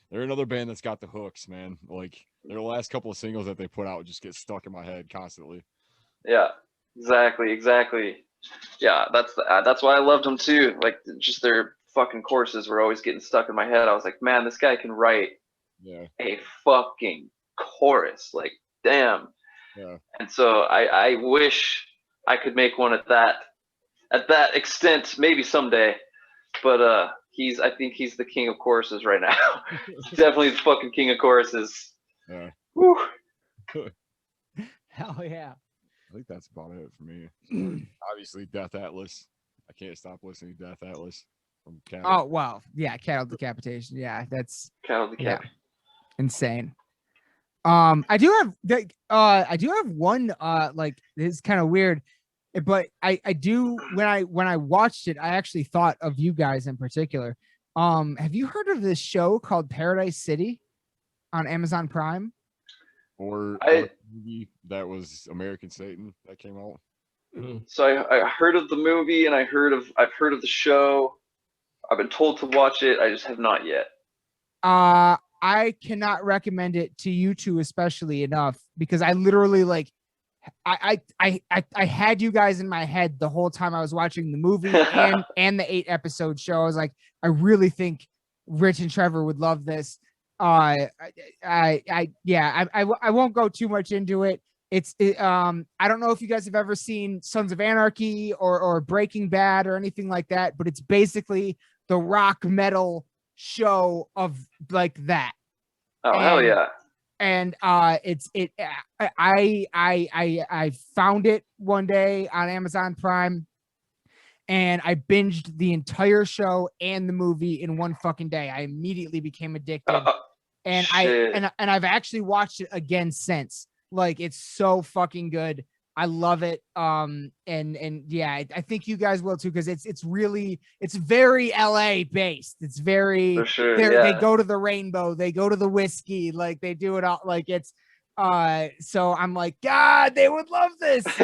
they're another band that's got the hooks, man. Like their last couple of singles that they put out just get stuck in my head constantly. Yeah, exactly. Yeah, that's why I loved them too. Like just their fucking choruses were always getting stuck in my head. I was like, man, this guy can write a fucking chorus. Like, damn. Yeah. And so I wish I could make one at that at that extent, maybe someday. But I think he's the king of choruses right now. Definitely the fucking king of choruses. Yeah. Woo. Hell yeah. I think that's about it for me. Obviously, Death Atlas. I can't stop listening to Death Atlas from Cattle. Oh well, yeah, cattle decapitation. Yeah, that's Cattle decap. insane. I do have one like, this is kind of weird, but I do, when I watched it, I actually thought of you guys in particular. Have you heard of this show called Paradise City on Amazon Prime? Or a movie that was American Satan that came out. So I heard of the movie, and I've heard of the show. I've been told to watch it. I just have not yet. I cannot recommend it to you two especially enough, because I literally, like, I had you guys in my head the whole time I was watching the movie and the 8-episode show. I was like, I really think Rich and Trevor would love this. I won't go too much into it. I don't know if you guys have ever seen Sons of Anarchy or Breaking Bad or anything like that, but it's basically the rock metal show of like that. Oh, hell yeah. And I found it one day on Amazon Prime, and I binged the entire show and the movie in one fucking day. I immediately became addicted. And Shit. I've actually watched it again since. Like, it's so fucking good. I love it. And yeah, I think you guys will too, because it's very LA based. It's very, For sure, they go to the Rainbow, they go to the whiskey, like they do it all, like it's so I'm like, God, they would love this. So,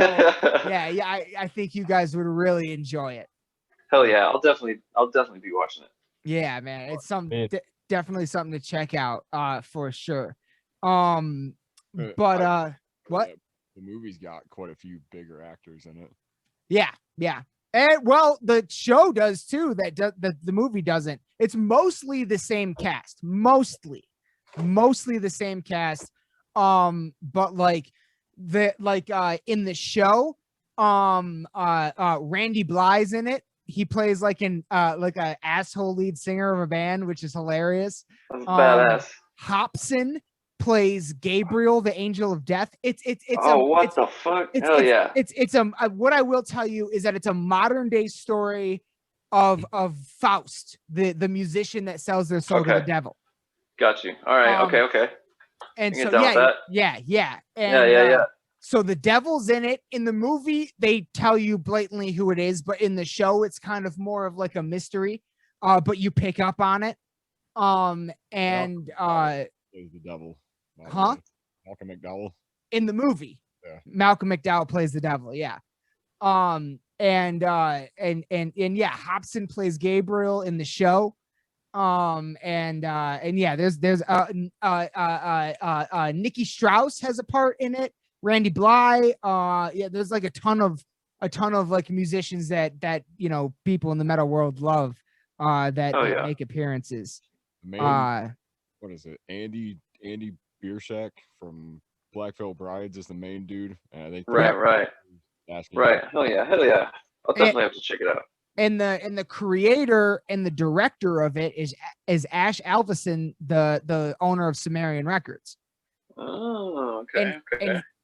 yeah, I think you guys would really enjoy it. Hell yeah, I'll definitely be watching it. Yeah, man, it's definitely something to check out for sure. But what? The movie's got quite a few bigger actors in it. Yeah. And well, the show does too. That the movie doesn't. It's mostly the same cast. Mostly the same cast. But like in the show, Randy Bly's in it. He plays like an a asshole lead singer of a band, which is hilarious. That's badass. Hobson plays Gabriel, the angel of death. It's what the fuck? Hell yeah. It's what I will tell you is that it's a modern day story of Faust, the musician that sells their soul to the devil. Got you. All right. Okay. And so yeah. And, so the devil's in it. In the movie, they tell you blatantly who it is, but in the show, it's kind of more of like a mystery. But you pick up on it. Plays the devil. Huh? Malcolm McDowell. In the movie, yeah. Malcolm McDowell plays the devil. Yeah. And yeah, Hobson plays Gabriel in the show. And yeah, there's Nikki Strauss has a part in it. Randy Bly. Yeah, there's like a ton of like musicians that you know, people in the metal world love that make appearances. What is it? Andy Bierschak from Black Veil Brides is the main dude. And I think right. Hell yeah. I'll definitely have to check it out. And the creator and the director of it is Ash Alvison, the owner of Sumerian Records. Oh, okay.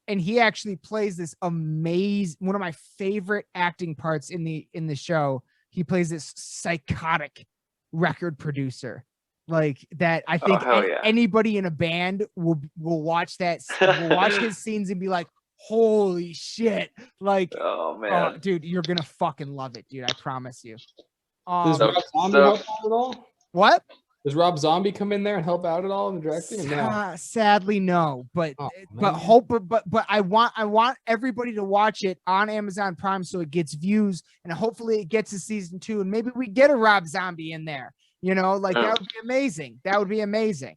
And he actually plays this amazing, one of my favorite acting parts in the show. He plays this psychotic record producer. Like that, I think anybody in a band will watch will watch his scenes and be like, holy shit. Like, oh man, dude, you're gonna fucking love it, dude. I promise you. Does Rob Zombie help out at all? What? Does Rob Zombie come in there and help out at all in the directing? No? Sadly, no. But I want everybody to watch it on Amazon Prime so it gets views, and hopefully it gets a season 2, and maybe we get a Rob Zombie in there. You know, like that would be amazing. That would be amazing.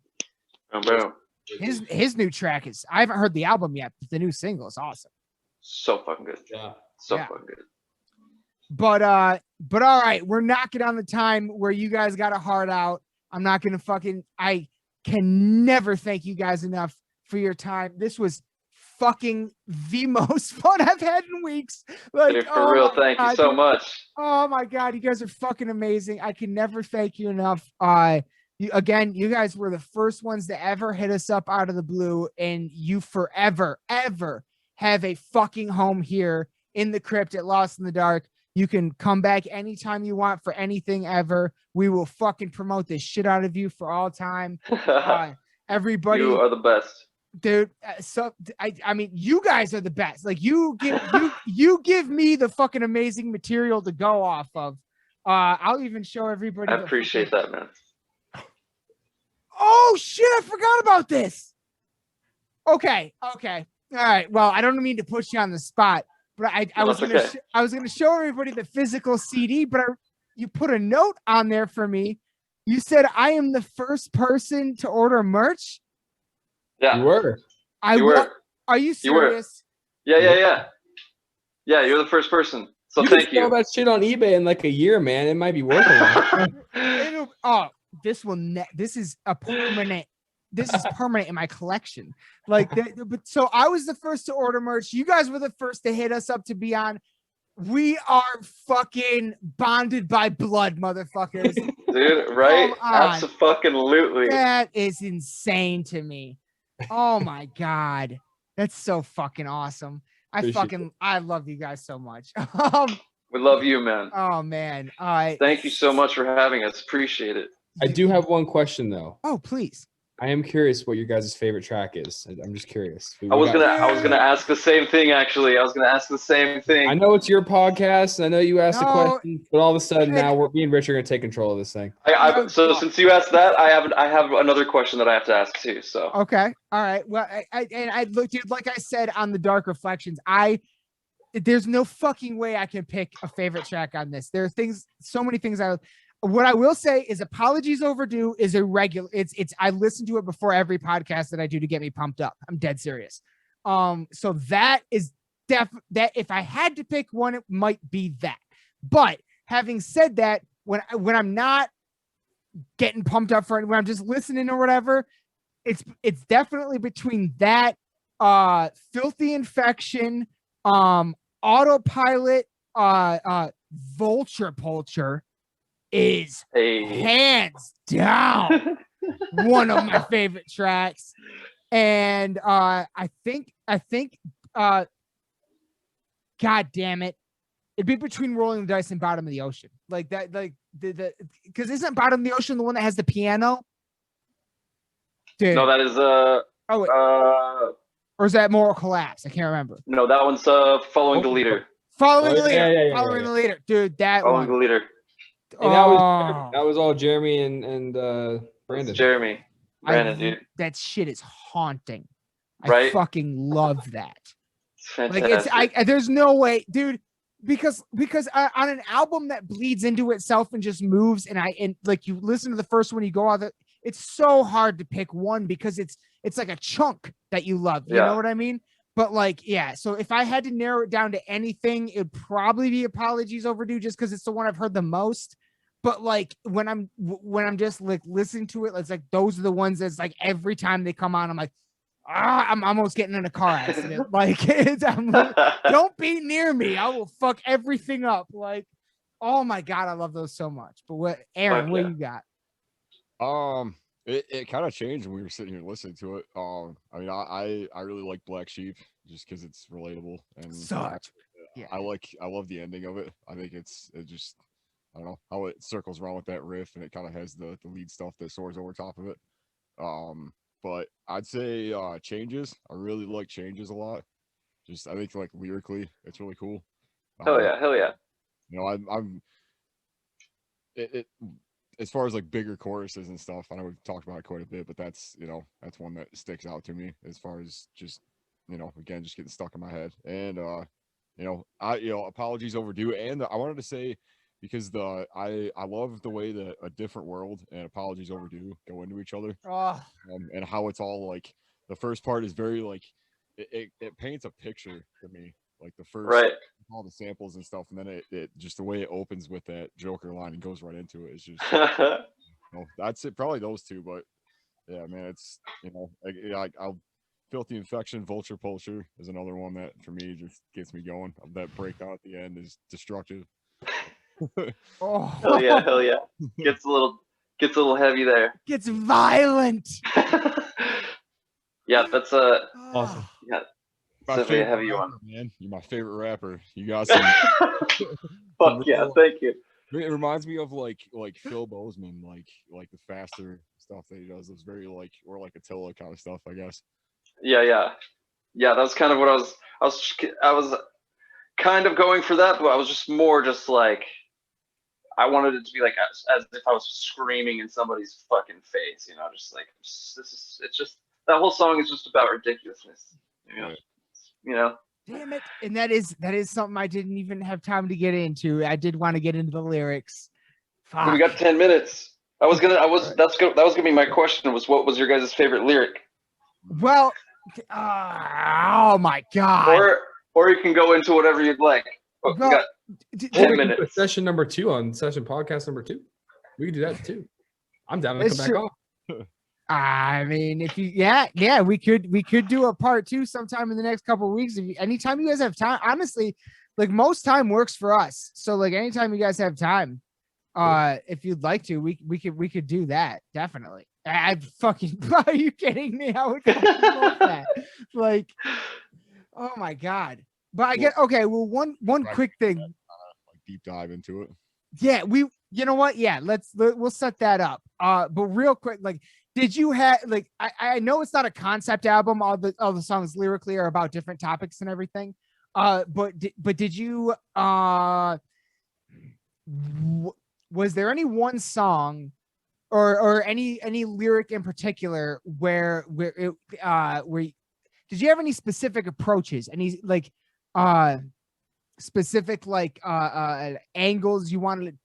Oh, bro. His new track is, I haven't heard the album yet, but the new single is awesome. So fucking good. Yeah. Fucking good. But all right, we're knocking on the time where you guys got a heart out. I'm not gonna I can never thank you guys enough for your time. This was fucking the most fun I've had in weeks. Like, Dude, for real, thank you so much. Oh my God, you guys are fucking amazing. I can never thank you enough. You guys were the first ones to ever hit us up out of the blue, and you forever, ever have a fucking home here in the crypt at Lost in the Dark. You can come back anytime you want for anything ever. We will fucking promote this shit out of you for all time. Everybody, you are the best, dude. I mean, you guys are the best. Like you give me the fucking amazing material to go off of. I'll even show everybody. I appreciate that, man. Oh shit, I forgot about this. Okay. All right. Well, I don't mean to put you on the spot, but I was gonna show everybody the physical CD, but you put a note on there for me. You said I am the first person to order merch. Yeah, you were. You were. Are you serious? Yeah. You're the first person. So you thank can sell you. that shit on eBay in like a year, man. It might be worth a lot. This is permanent in my collection. Like, but so I was the first to order merch. You guys were the first to hit us up to be on. We are fucking bonded by blood, motherfuckers. Dude, right? Absolutely. That is insane to me. Oh my God. That's so fucking awesome. I love you guys so much. We love you, man. Oh man. Thank you so much for having us. Appreciate it. I do have one question though. Oh, please. I am curious what your guys' favorite track is. I'm just curious. I was gonna ask the same thing, actually. I know it's your podcast, and I know you asked a question, but all of a sudden now me and Rich are gonna take control of this thing. So since you asked that, I have another question that I have to ask too. So okay, all right. Well, I looked, dude. Like I said on the Dark Reflections, there's no fucking way I can pick a favorite track on this. There are so many things What I will say is Apologies Overdue is a regular. I listen to it before every podcast that I do to get me pumped up. I'm dead serious. So that is that if I had to pick one, it might be that. But having said that, when I'm not getting pumped up for it, when I'm just listening or whatever, it's definitely between that, Filthy Infection, Autopilot, Vulture Pulcher is hands down one of my favorite tracks. And I think God damn it, it'd be between Rolling the Dice and Bottom of the Ocean. Like that, like the because isn't Bottom of the Ocean the one that has the piano? Dude. No, that is or is that Moral Collapse? I can't remember. No, that one's Following the Leader. Following the Leader. Following the Leader. Dude, that Following one. the Leader. And that was all Jeremy and Brandon. Brandon, dude. That shit is haunting. Right? I fucking love that. It's fantastic. Like there's no way, dude, because on an album that bleeds into itself and just moves, and like you listen to the first one, you go out, it's so hard to pick one because it's like a chunk that you love. You know what I mean? But like, yeah. So if I had to narrow it down to anything, it'd probably be Apologies Overdue, just because it's the one I've heard the most. But like when I'm just like listening to it, it's like those are the ones that's like every time they come on, I'm like, I'm almost getting in a car accident. Like, don't be near me. I will fuck everything up. Like, oh my God, I love those so much. But Aaron, what you got? It kind of changed when we were sitting here listening to it. I mean, I really like Black Sheep just because it's relatable and I love the ending of it. I think it just, I don't know how it circles around with that riff, and it kind of has the lead stuff that soars over top of it. But I'd say Changes. I really like Changes a lot. Just I think like lyrically, it's really cool. Hell yeah. You know, I'm as far as like bigger choruses and stuff, I know we've talked about it quite a bit, but that's one that sticks out to me as far as just, again, just getting stuck in my head. And Apologies Overdue. And I wanted to say, because I love the way that A Different World and Apologies Overdue go into each other. And how it's all like the first part is very like it paints a picture for me, like the first all the samples and stuff, and then it just the way it opens with that Joker line and goes right into it. It's just that's it, probably those two. But yeah, man, it's Filthy Infection, Vulture Poulture is another one that for me just gets me going. That breakdown at the end is destructive. Oh, Hell yeah. Gets a little heavy there. Gets violent. Yeah, that's Awesome. yeah, My definitely a favorite heavy rapper, one. man. You're my favorite rapper. You got some. Fuck yeah, thank you. It reminds me of like Phil Bozeman, like the faster stuff that he does. It's very like or like Attila kind of stuff, I guess. Yeah. That was kind of what I was kind of going for that, but I was just more just like I wanted it to be like as if I was screaming in somebody's fucking face, you know, just like it's just that whole song is just about ridiculousness, you know. Right. You know. Damn it. And that is something I didn't even have time to get into. I did want to get into the lyrics. Fuck. We got 10 minutes. That was gonna be my question, was what was your guys' favorite lyric? Well, oh my god. Or you can go into whatever you'd like. We got 10 minutes. Session number 2 on session podcast number 2. We can do that too. I'm down to come back on. I mean, if you, we could do a part 2 sometime in the next couple of weeks. Anytime you guys have time, honestly, like most time works for us. So like anytime you guys have time, if you'd like to, we could do that. Definitely. I fucking, are you kidding me? I would fucking love that. Like, oh my God. But I get, okay. Well, one quick thing. Like deep dive into it. Yeah, you know what? Yeah, we'll set that up. But real quick, like, did you have like I know it's not a concept album, all the songs lyrically are about different topics and everything. But did you was there any one song or any lyric in particular where did you have any specific approaches? Any like specific like angles you wanted to,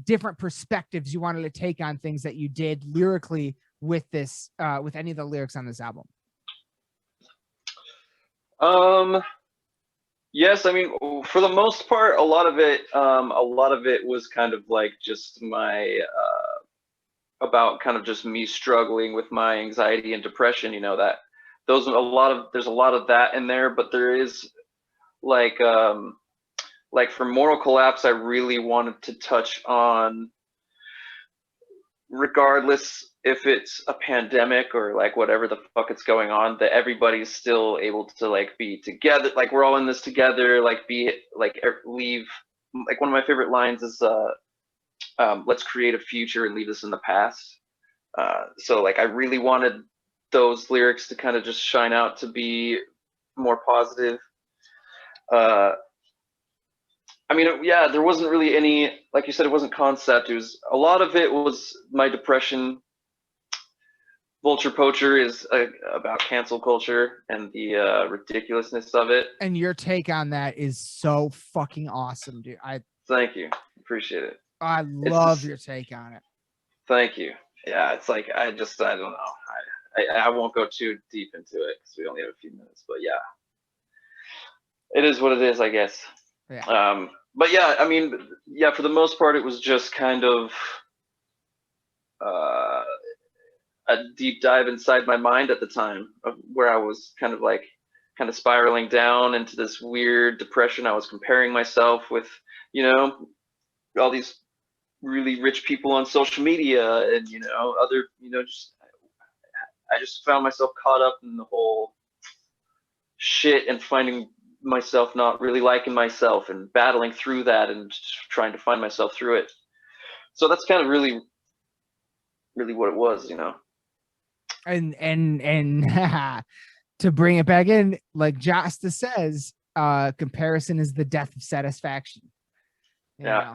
different perspectives you wanted to take on things that you did lyrically with this with any of the lyrics on this album? Yes, I mean, for the most part, a lot of it was kind of like just my about kind of just me struggling with my anxiety and depression, you know, that there's a lot of that in there, but there is like for Moral Collapse, I really wanted to touch on, regardless if it's a pandemic or like whatever the fuck it's going on, that everybody's still able to like be together, like we're all in this together, like be like leave, like one of my favorite lines is let's create a future and leave this in the past. So like I really wanted those lyrics to kind of just shine out to be more positive. I mean, yeah, there wasn't really any, like you said, it wasn't concept. It was, a lot of it was my depression. Vulture Poacher is about cancel culture and the ridiculousness of it. And your take on that is so fucking awesome, dude. Thank you. Appreciate it. I love your take on it. Thank you. Yeah, it's like, I don't know. I won't go too deep into it because we only have a few minutes, but yeah. It is what it is, I guess. Yeah. But yeah, I mean, yeah, for the most part, it was just kind of a deep dive inside my mind at the time, of where I was kind of spiraling down into this weird depression. I was comparing myself with, you know, all these really rich people on social media and, you know, other, you know, I just found myself caught up in the whole shit and finding myself not really liking myself and battling through that and trying to find myself through it. So that's kind of really what it was, you know. And to bring it back in, like Josta says, comparison is the death of satisfaction. Yeah.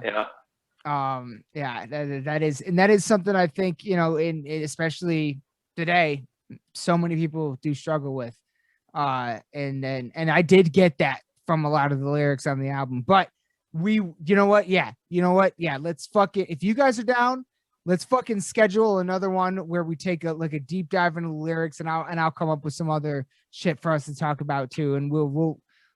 That is something I think, you know, in especially today, so many people do struggle with. And I did get that from a lot of the lyrics on the album, but you know what? Yeah. Let's fuck it. If you guys are down, let's fucking schedule another one where we take a deep dive into the lyrics, and I'll come up with some other shit for us to talk about too. And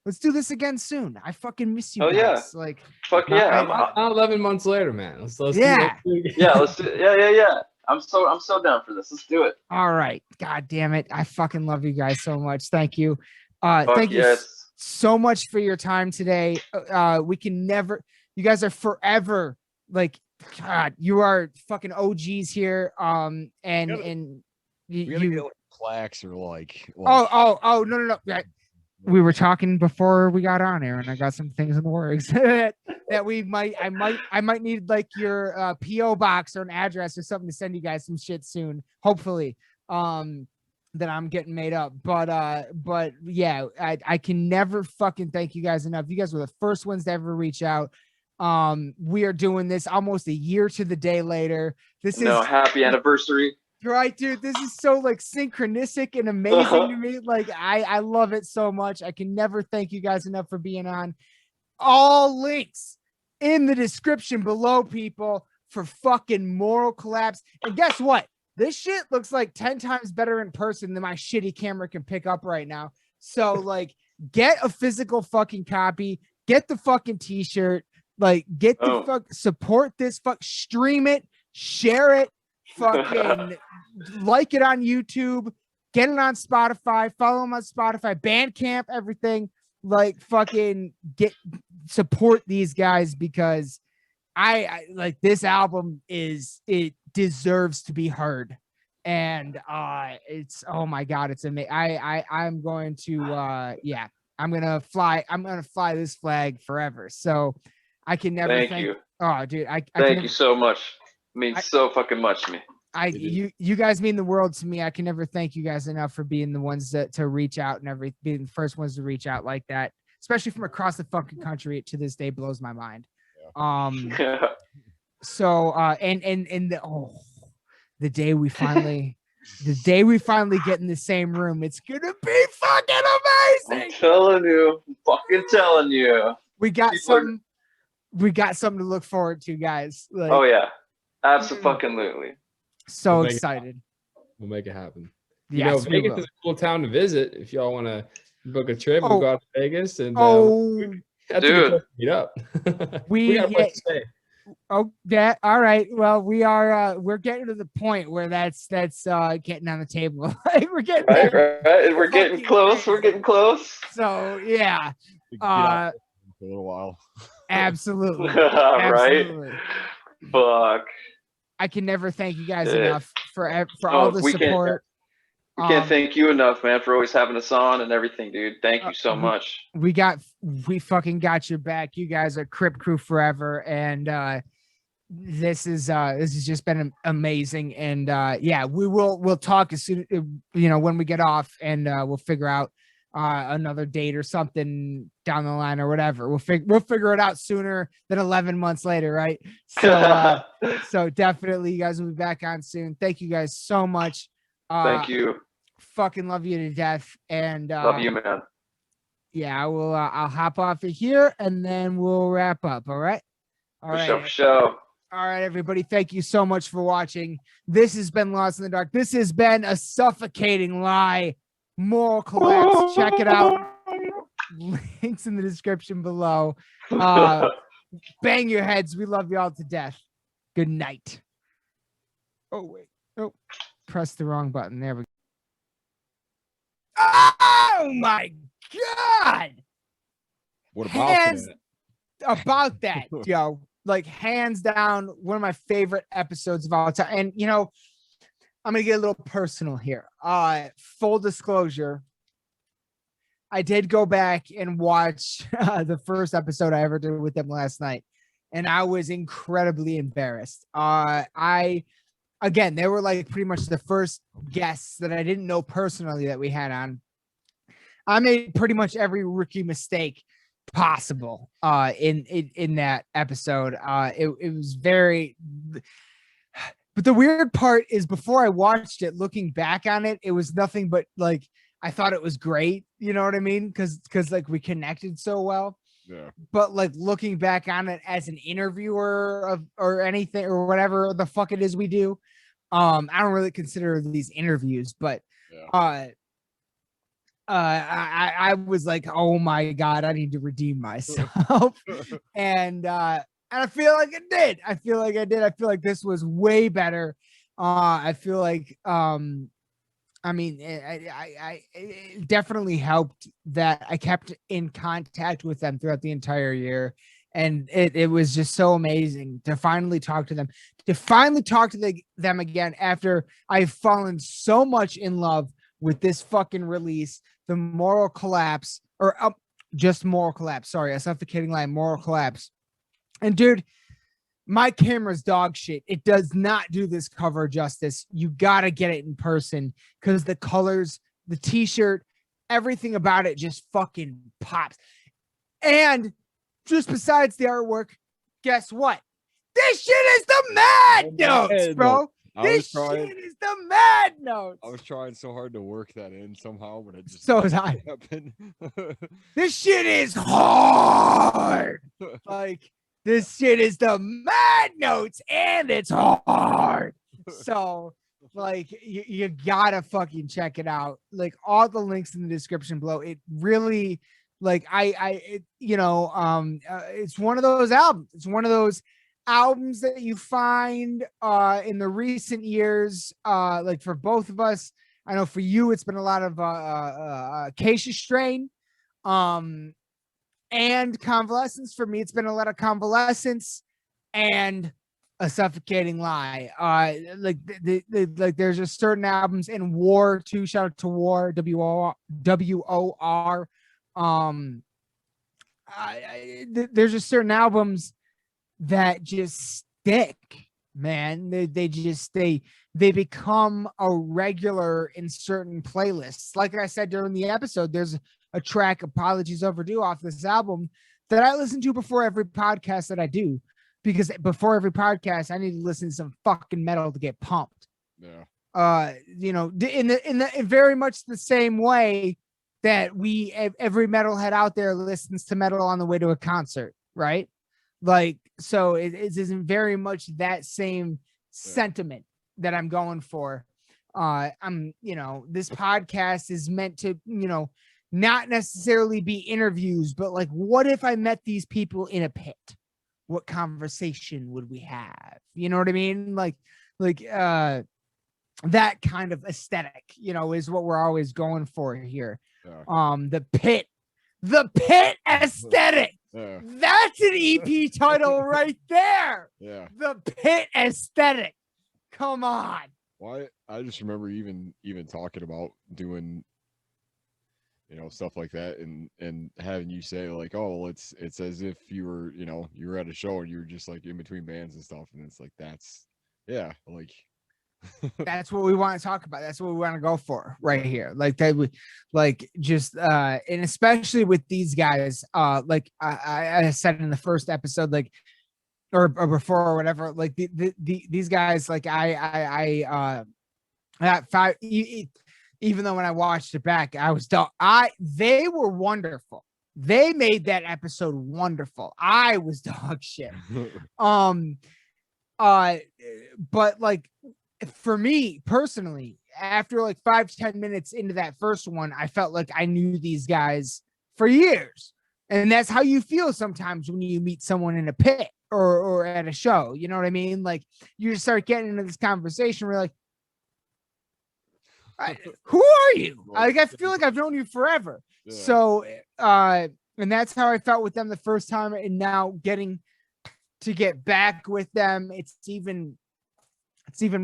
let's do this again soon. I fucking miss you guys. Yeah. Like, fuck yeah. Not 11 months later, man. Let's yeah. Yeah, let's do, yeah. I'm so down for this. Let's do it. All right. God damn it. I fucking love you guys so much. Thank you. Fuck Thank you yes. so much for your time today. We can never, you guys are forever, like, God, you are fucking OGs here. We gotta you, get like plaques or like no, yeah. We were talking before we got on air, and I got some things in the works that I might need like your PO box or an address or something to send you guys some shit soon, hopefully, that I'm getting made up. But yeah, I can never fucking thank you guys enough. You guys were the first ones to ever reach out. We are doing this almost a year to the day later. Happy anniversary. Right, dude, this is so like synchronistic and amazing to me. Like I love it so much. I can never thank you guys enough for being on. All links in the description below, people, for fucking Moral Collapse. And guess what? This shit looks like 10 times better in person than my shitty camera can pick up right now. So like, get a physical fucking copy, get the fucking t-shirt, like get the support this, stream it, share it, fucking like it on YouTube, get it on Spotify, follow them on Spotify, Bandcamp, everything. Like fucking support these guys, because I like this album it deserves to be heard. And it's, oh my God, it's amazing. I'm going to yeah, I'm gonna fly this flag forever. So I can never thank you. Oh dude, thank you so much. It means so fucking much to me. You guys mean the world to me. I can never thank you guys enough for being the ones to reach out and being the first ones to reach out like that, especially from across the fucking country. It to this day blows my mind. Yeah. So the day we finally get in the same room, it's gonna be fucking amazing. I'm fucking telling you. We got something to look forward to, guys. Like, oh yeah, absolutely. So excited. We'll make it happen. Yes, Vegas is a cool town to visit. If y'all want to book a trip, we'll go out to Vegas and dude, meet up. we got a place to stay. Oh, yeah. All right. Well, we're getting to the point where that's getting on the table. Like we're getting right. We're getting close. We're getting close. So yeah. For a little while. Absolutely. Right. Fuck. I can never thank you guys enough for all the support. We can't thank you enough, man, for always having us on and everything, dude. Thank you so much. We fucking got your back. You guys are Crypt Crew forever, and this has just been amazing. And yeah, we'll talk as soon when we get off, and we'll figure out another date or something down the line or whatever. We'll figure it out sooner than 11 months later, right? So so definitely you guys will be back on soon. Thank you guys so much. Thank you. Fucking love you to death. And love you, man. Yeah, I will I'll hop off of here and then we'll wrap up. All right. For sure. All right, everybody. Thank you so much for watching. This has been Lost in the Dark. This has been A Suffocating Lie. Moral Collapse. Check it out. Links in the description below. Bang your heads. We love you all to death. Good night. Oh, wait. Oh, press the wrong button. There we go. Oh, my God. What about about that, yo? Like, hands down, one of my favorite episodes of all time. And, I'm going to get a little personal here. Full disclosure, I did go back and watch the first episode I ever did with them last night, and I was incredibly embarrassed. Again, they were like pretty much the first guests that I didn't know personally that we had on. I made pretty much every rookie mistake possible in that episode. It was very... But the weird part is before I watched it, looking back on it, it was nothing but like, I thought it was great. You know what I mean? Cause like we connected so well. Yeah. But like looking back on it as an interviewer or anything or whatever the fuck it is we do, I don't really consider these interviews, but I was like, oh my God, I need to redeem myself. And I feel like it did. I feel like this was way better I feel like I mean, it definitely helped that I kept in contact with them throughout the entire year. And it was just so amazing to finally talk to them, them again after I've fallen so much in love with this fucking release, the Moral Collapse, or just Moral Collapse. Sorry, A Suffocating Lie, Moral Collapse. And dude, my camera's dog shit. It does not do this cover justice. You gotta get it in person because the colors, the t-shirt, everything about it just fucking pops. And just besides the artwork, guess what? This shit is the Mad Notes, bro. This shit is the Mad Notes. I was trying so hard to work that in somehow, but it just so was I. happened. This shit is hard. Like, this shit is the Mad Notes, and it's hard. So, like, you gotta fucking check it out. Like, all the links in the description below. It really, like, it's one of those albums. It's one of those albums that you find in the recent years. Like, for both of us, I know for you, it's been a lot of Acacia Strain. And Convalescence. For me, it's been a lot of Convalescence and A Suffocating Lie. Like there's just certain albums, in War too. Shout out to War, WOR. There's just certain albums that just stick, man. They become a regular in certain playlists. Like I said during the episode, there's a track, Apologies Overdue, off this album that I listen to before every podcast that I do, because before every podcast I need to listen to some fucking metal to get pumped. Yeah. In very much the same way that every metalhead out there listens to metal on the way to a concert, right? Like, so it isn't very much that same sentiment that I'm going for. This podcast is meant to, not necessarily be interviews, but like, what if I met these people in a pit? What conversation would we have? You know what I mean? Like that kind of aesthetic, is what we're always going for here. Yeah. The pit aesthetic. Yeah. That's an EP title right there. Yeah. The pit aesthetic. Come on. Well, I just remember even talking about doing, stuff like that, and having you say like, oh, it's as if you were at a show and you were just like in between bands and stuff, and it's like, that's like that's what we want to talk about. That's what we want to go for right here. Like that, and especially with these guys, like I said in the first episode, like or before or whatever, like these guys, like I got five. Even though when I watched it back, I was dog. They were wonderful. They made that episode wonderful. I was dog shit. But like, for me personally, after like 5-10 minutes into that first one, I felt like I knew these guys for years. And that's how you feel sometimes when you meet someone in a pit or at a show. You know what I mean? Like, you just start getting into this conversation. We're like, who are you? Like, I feel like I've known you forever. Yeah. So, and that's how I felt with them the first time. And now getting to get back with them, it's even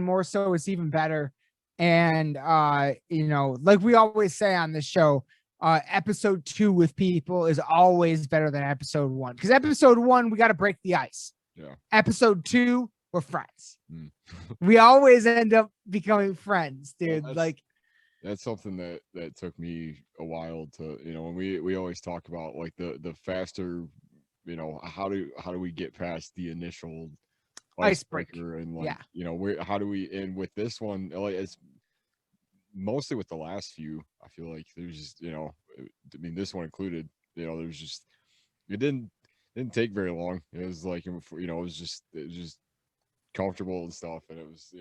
more so. It's even better. And, like we always say on this show, episode 2 with people is always better than episode 1. Because episode 1, we got to break the ice. Yeah. Episode 2, we're friends. We always end up becoming friends, dude. Well, that's something that took me a while to, when we always talk about like the faster, how do we get past the initial icebreaker, and like, how do we, and with this one, like, it's mostly with the last few, I feel like there's just, this one included, there's just, it didn't take very long. It was like, it was just comfortable and stuff, and it was,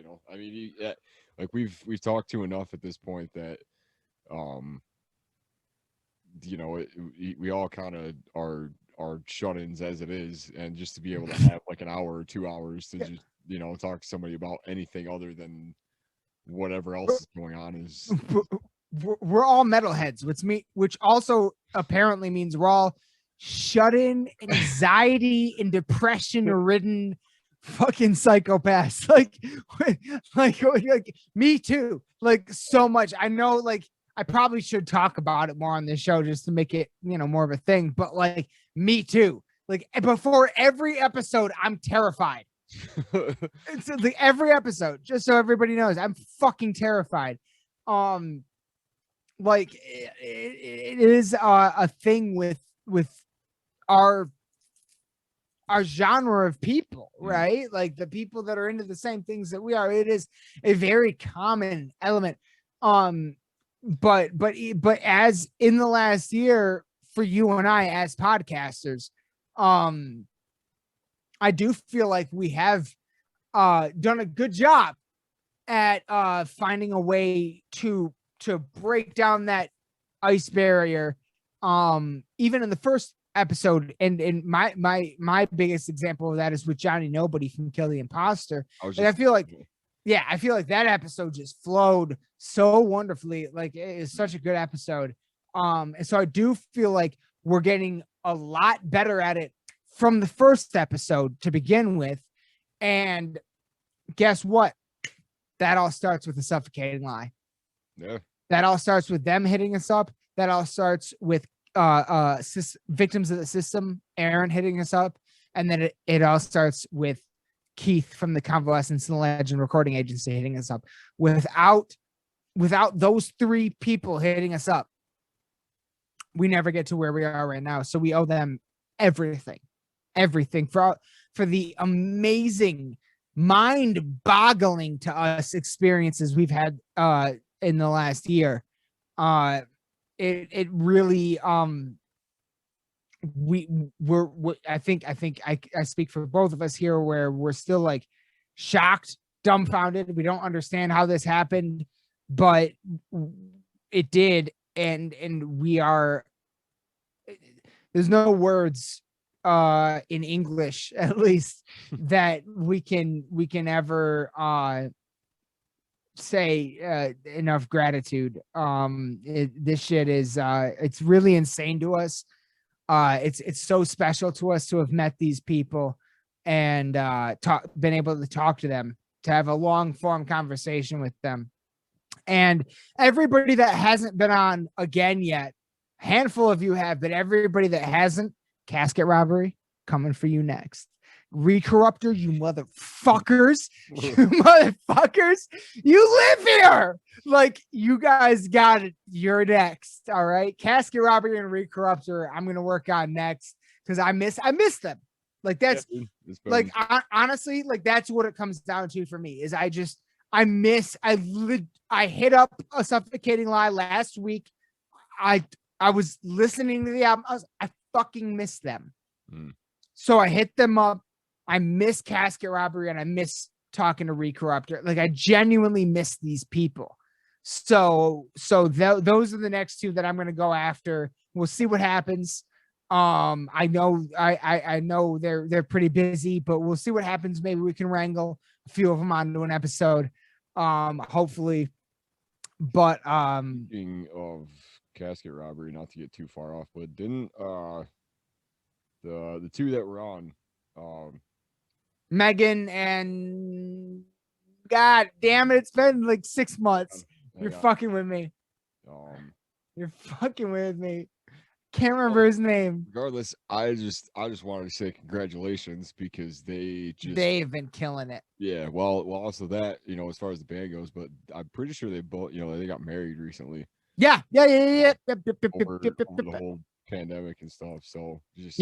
like we've talked to enough at this point that we all kind of are shut-ins as it is, and just to be able to have like an hour or 2 hours to just you know, talk to somebody about anything other than whatever else is going on is we're all metalheads, which also apparently means we're all shut in, anxiety and depression ridden fucking psychopaths. Like me too. Like so much. I know, like I probably should talk about it more on this show just to make it, you know, more of a thing. But like me too. Like before every episode, I'm terrified. It's like every episode, just so everybody knows, I'm fucking terrified. Like it is a thing with our genre of people, right? Like the people that are into the same things that we are. It is a very common element. But as in the last year for you and I as podcasters, I do feel like we have done a good job at finding a way to break down that ice barrier. Even in the first episode, and my biggest example of that is with Johnny Nobody from Kill the Imposter. I feel like that episode just flowed so wonderfully. Like it is such a good episode. And so I do feel like we're getting a lot better at it from the first episode to begin with. And guess what? That all starts with A Suffocating Lie. Yeah. That all starts with them hitting us up. That all starts with victims of the system, Aaron hitting us up. And then it all starts with Keith from the Convalescence and Legend Recording Agency hitting us up. Without those three people hitting us up, we never get to where we are right now. So we owe them everything for the amazing, mind-boggling to us experiences we've had in the last year. It really I think I speak for both of us here, where we're still like shocked, dumbfounded. We don't understand how this happened, but it did, and we are. There's no words in English, at least, that we can ever say enough gratitude. This shit is it's really insane to us. It's so special to us to have met these people and been able to talk to them, to have a long form conversation with them. And everybody that hasn't been on again yet, handful of you have, but everybody that hasn't, Casket Robbery coming for you next. Recorruptor, you motherfuckers, you live here. Like, you guys got it. You're next. All right. Casket Robbery and Recorruptor, I'm gonna work on next because I miss them. Like, that's like honestly, like that's what it comes down to for me. Is I hit up A Suffocating Lie last week. I was listening to the album. I fucking miss them. So I hit them up. I miss Casket Robbery and I miss talking to Recorruptor. Like, I genuinely miss these people. So those are the next two that I'm going to go after. We'll see what happens. I know they're pretty busy, but we'll see what happens. Maybe we can wrangle a few of them onto an episode. Hopefully. But speaking of Casket Robbery, not to get too far off, but didn't the two that were on Megan and God damn it, it's been like 6 months. You're fucking with me. You're fucking with me. Can't remember his name. Regardless, I just wanted to say congratulations because they've been killing it. Yeah, well, also that, you know, as far as the band goes, but I'm pretty sure they both, you know, they got married recently. Yeah. Over the whole pandemic and stuff. So just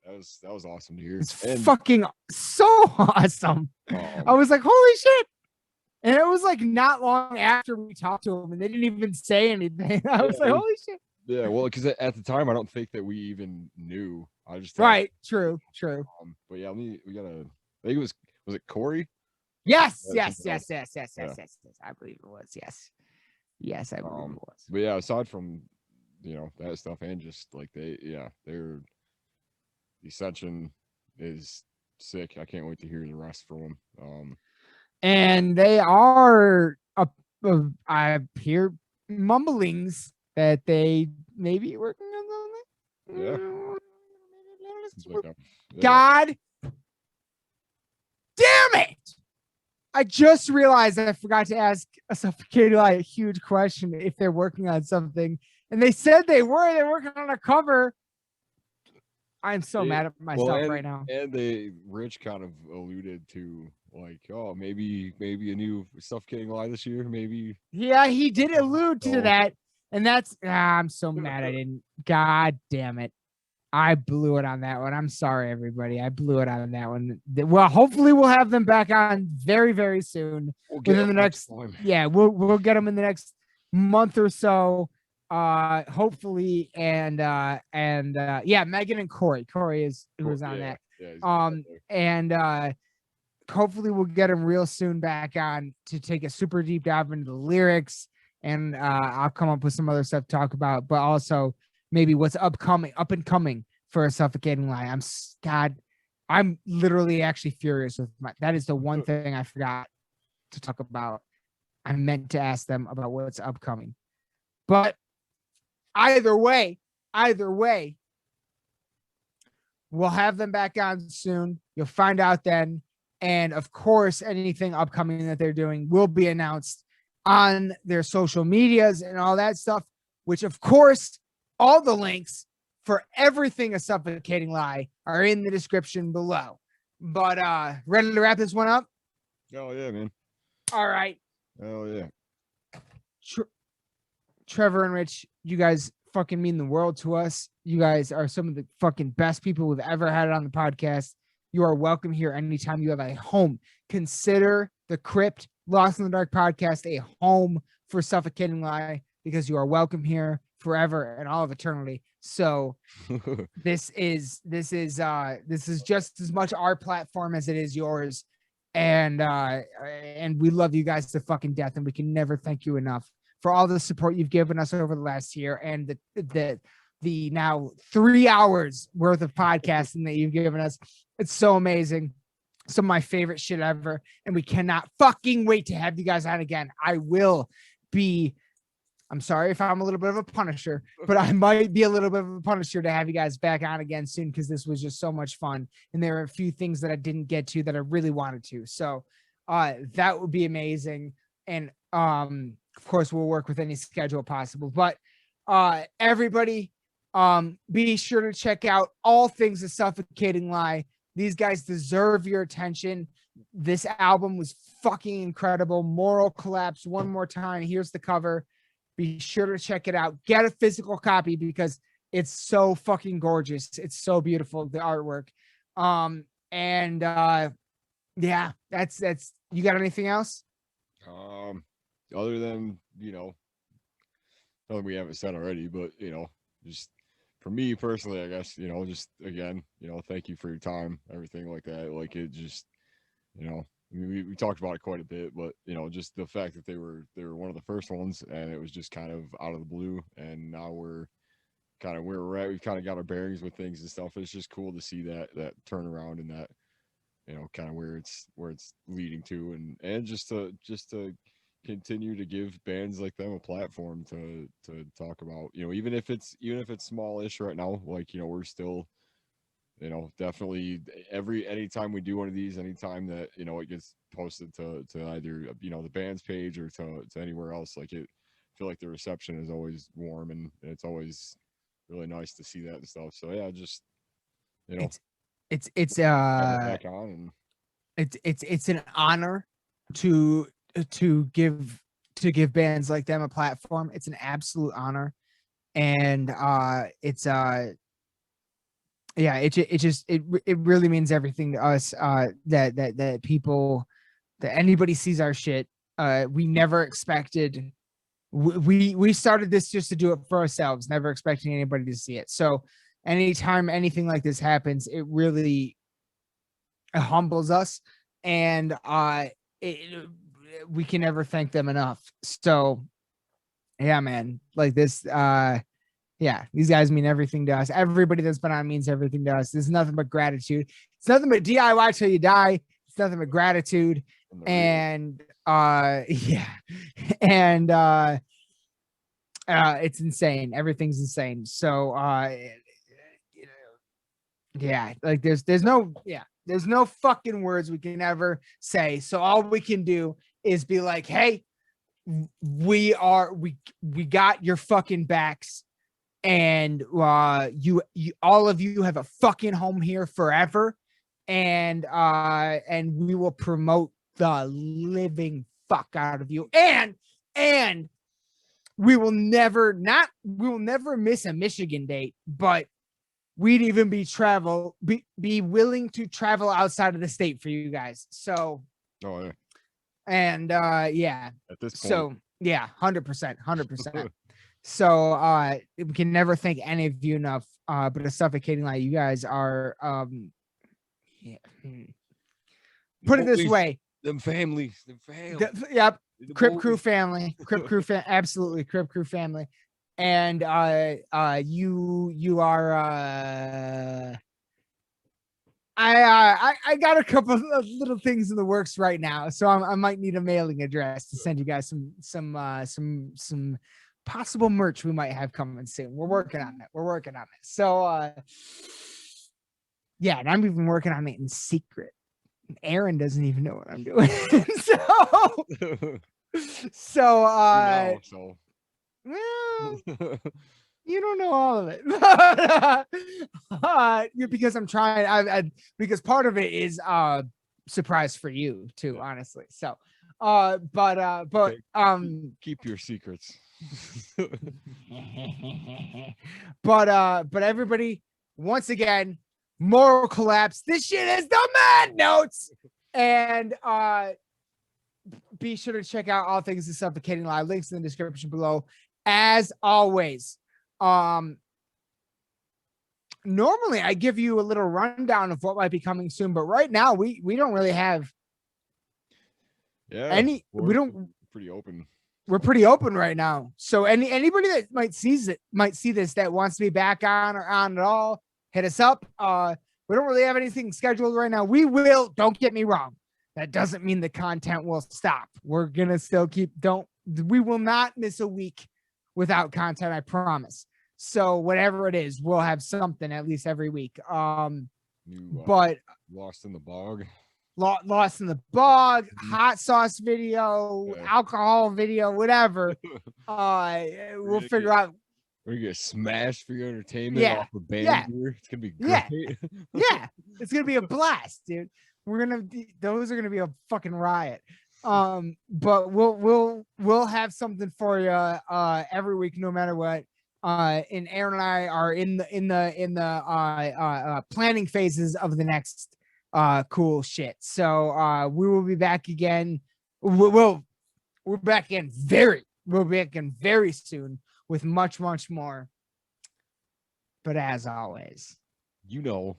that was awesome to hear. It's fucking so awesome. I was like, holy shit. And it was like not long after we talked to them and they didn't even say anything. I was like, holy shit. Yeah, well, because at the time I don't think that we even knew. I just thought, right, true. But yeah, we gotta. I think was it Corey? Yes. I believe it was. Yes, I believe it was. But yeah, aside from, you know, that stuff and just like the Ascension is sick. I can't wait to hear the rest from them. And they are I hear mumblings that they may be working on something. Yeah. God damn it! I just realized that I forgot to ask a Suffocating Lie a huge question if they're working on something. And they said they're working on a cover. I'm so mad at myself right now. And Rich kind of alluded to like, oh, maybe a new Suffocating Lie this year, maybe. Yeah, he did allude to that. And that's I'm so mad I didn't. God damn it. I blew it on that one. I'm sorry, everybody. I blew it on that one. Well, hopefully we'll have them back on very, very soon. Within the next time. Yeah, we'll get them in the next month or so. Hopefully, and yeah, Megan and Corey. Corey is who was on that. Yeah, and hopefully we'll get them real soon back on to take a super deep dive into the lyrics, and I'll come up with some other stuff to talk about, but also maybe what's up and coming for A Suffocating Lie. I'm literally actually furious with that is the one thing I forgot to talk about. I meant to ask them about what's upcoming, but either way, we'll have them back on soon. You'll find out then. And of course, anything upcoming that they're doing will be announced on their social medias and all that stuff, which of course, all the links for everything A Suffocating Lie are in the description below. But ready to wrap this one up? Oh yeah, man. All right. Oh yeah. Trevor and Rich, you guys fucking mean the world to us. You guys are some of the fucking best people we've ever had on the podcast. You are welcome here anytime you have a home. Consider the Crypt Lost in the Dark podcast a home for Suffocating Lie, because you are welcome here forever and all of eternity. So this is just as much our platform as it is yours. And we love you guys to fucking death, and we can never thank you enough for all the support you've given us over the last year, and the now 3 hours worth of podcasting that you've given us. It's so amazing. Some of my favorite shit ever. And we cannot fucking wait to have you guys on again. I'm sorry if I'm a little bit of a punisher, but I might be a little bit of a punisher to have you guys back on again soon, because this was just so much fun. And there are a few things that I didn't get to that I really wanted to. So that would be amazing. And of course, we'll work with any schedule possible. But everybody, be sure to check out all things A Suffocating Lie. These guys deserve your attention. This album was fucking incredible. Moral Collapse, one more time. Here's the cover. Be sure to check it out. Get a physical copy because it's so fucking gorgeous. It's so beautiful, the artwork. Yeah, that's you got anything else? Other than, nothing we haven't said already, but just for me personally, I guess, just again, thank you for your time, everything like that. Like it just, we talked about it quite a bit, but just the fact that they were one of the first ones, and it was just kind of out of the blue, and now we're kind of where we're at. We've kind of got our bearings with things and stuff. It's just cool to see that turnaround and that, kind of where it's leading to, and just to continue to give bands like them a platform to talk about, even if it's smallish right now, like, we're still, definitely anytime we do one of these, anytime that, it gets posted to either, the band's page or to anywhere else, like I feel like the reception is always warm, and it's always really nice to see that and stuff. So yeah, just, it's back on, and it's an honor to give bands like them a platform. It's an absolute honor. And it really means everything to us, that people, that anybody sees our shit. We never expected, we started this just to do it for ourselves, never expecting anybody to see it. So anytime anything like this happens, it really humbles us, and we can never thank them enough. So yeah, man, like this, yeah, Yeah, these guys mean everything to us. Everybody that's been on means everything to us. There's nothing but gratitude. It's nothing but DIY till you die. It's nothing but gratitude. And yeah. And it's insane. Everything's insane. So yeah, like there's no fucking words we can ever say. So all we can do is be like, hey, we got your fucking backs. And you all of you have a fucking home here forever, and we will promote the living fuck out of you, and we will never miss a Michigan date, but we'd even be willing to travel outside of the state for you guys. So yeah. And yeah, At this point. So yeah, 100%. So we can never thank any of you enough. But A Suffocating Lie, you guys are yeah. Put it this way. Them family. Yep. Crypt Crew family. Absolutely. Crypt Crew family. And you are I got a couple of little things in the works right now, so I might need a mailing address to send you guys some possible merch we might have coming soon. We're working on it. So yeah, and I'm even working on it in secret. Aaron doesn't even know what I'm doing. so well, you don't know all of it. Because I'm trying. Because part of it is surprise for you too, honestly. So but keep your secrets. but everybody, once again, moral collapse. This shit is the Mad Notes. And be sure to check out all things The Suffocating Lie. Links in the description below. As always, normally I give you a little rundown of what might be coming soon, but right now we don't really have any. We don't. Pretty open. We're pretty open right now. So anybody that might see this that wants to be back on or on at all, hit us up. We don't really have anything scheduled right now. We will. Don't get me wrong. That doesn't mean the content will stop. We're gonna still we will not miss a week without content. I promise. So whatever it is, we'll have something at least every week. But Lost in the Bog. Lost in the Bog, hot sauce video, alcohol video, whatever. We'll figure out. We're gonna get smashed for your entertainment off of band gear. It's gonna be great. Yeah, it's gonna be a blast, dude. Those are gonna be a fucking riot. But we'll have something for you every week, no matter what. And Aaron and I are in the planning phases of the next cool shit. So we will be back again. We're back in very soon with much more. But as always, you know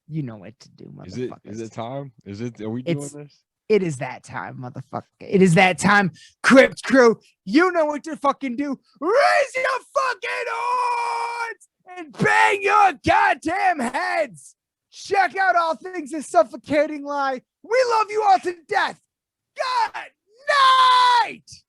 what to do, motherfuckers. Is it time? Are we doing this? It is that time, motherfucker. It is that time. Crypt Crew, you know what to fucking do. Raise your fucking horns and bang your goddamn heads. Check out all things A Suffocating Lie. We love you all to death. Good night.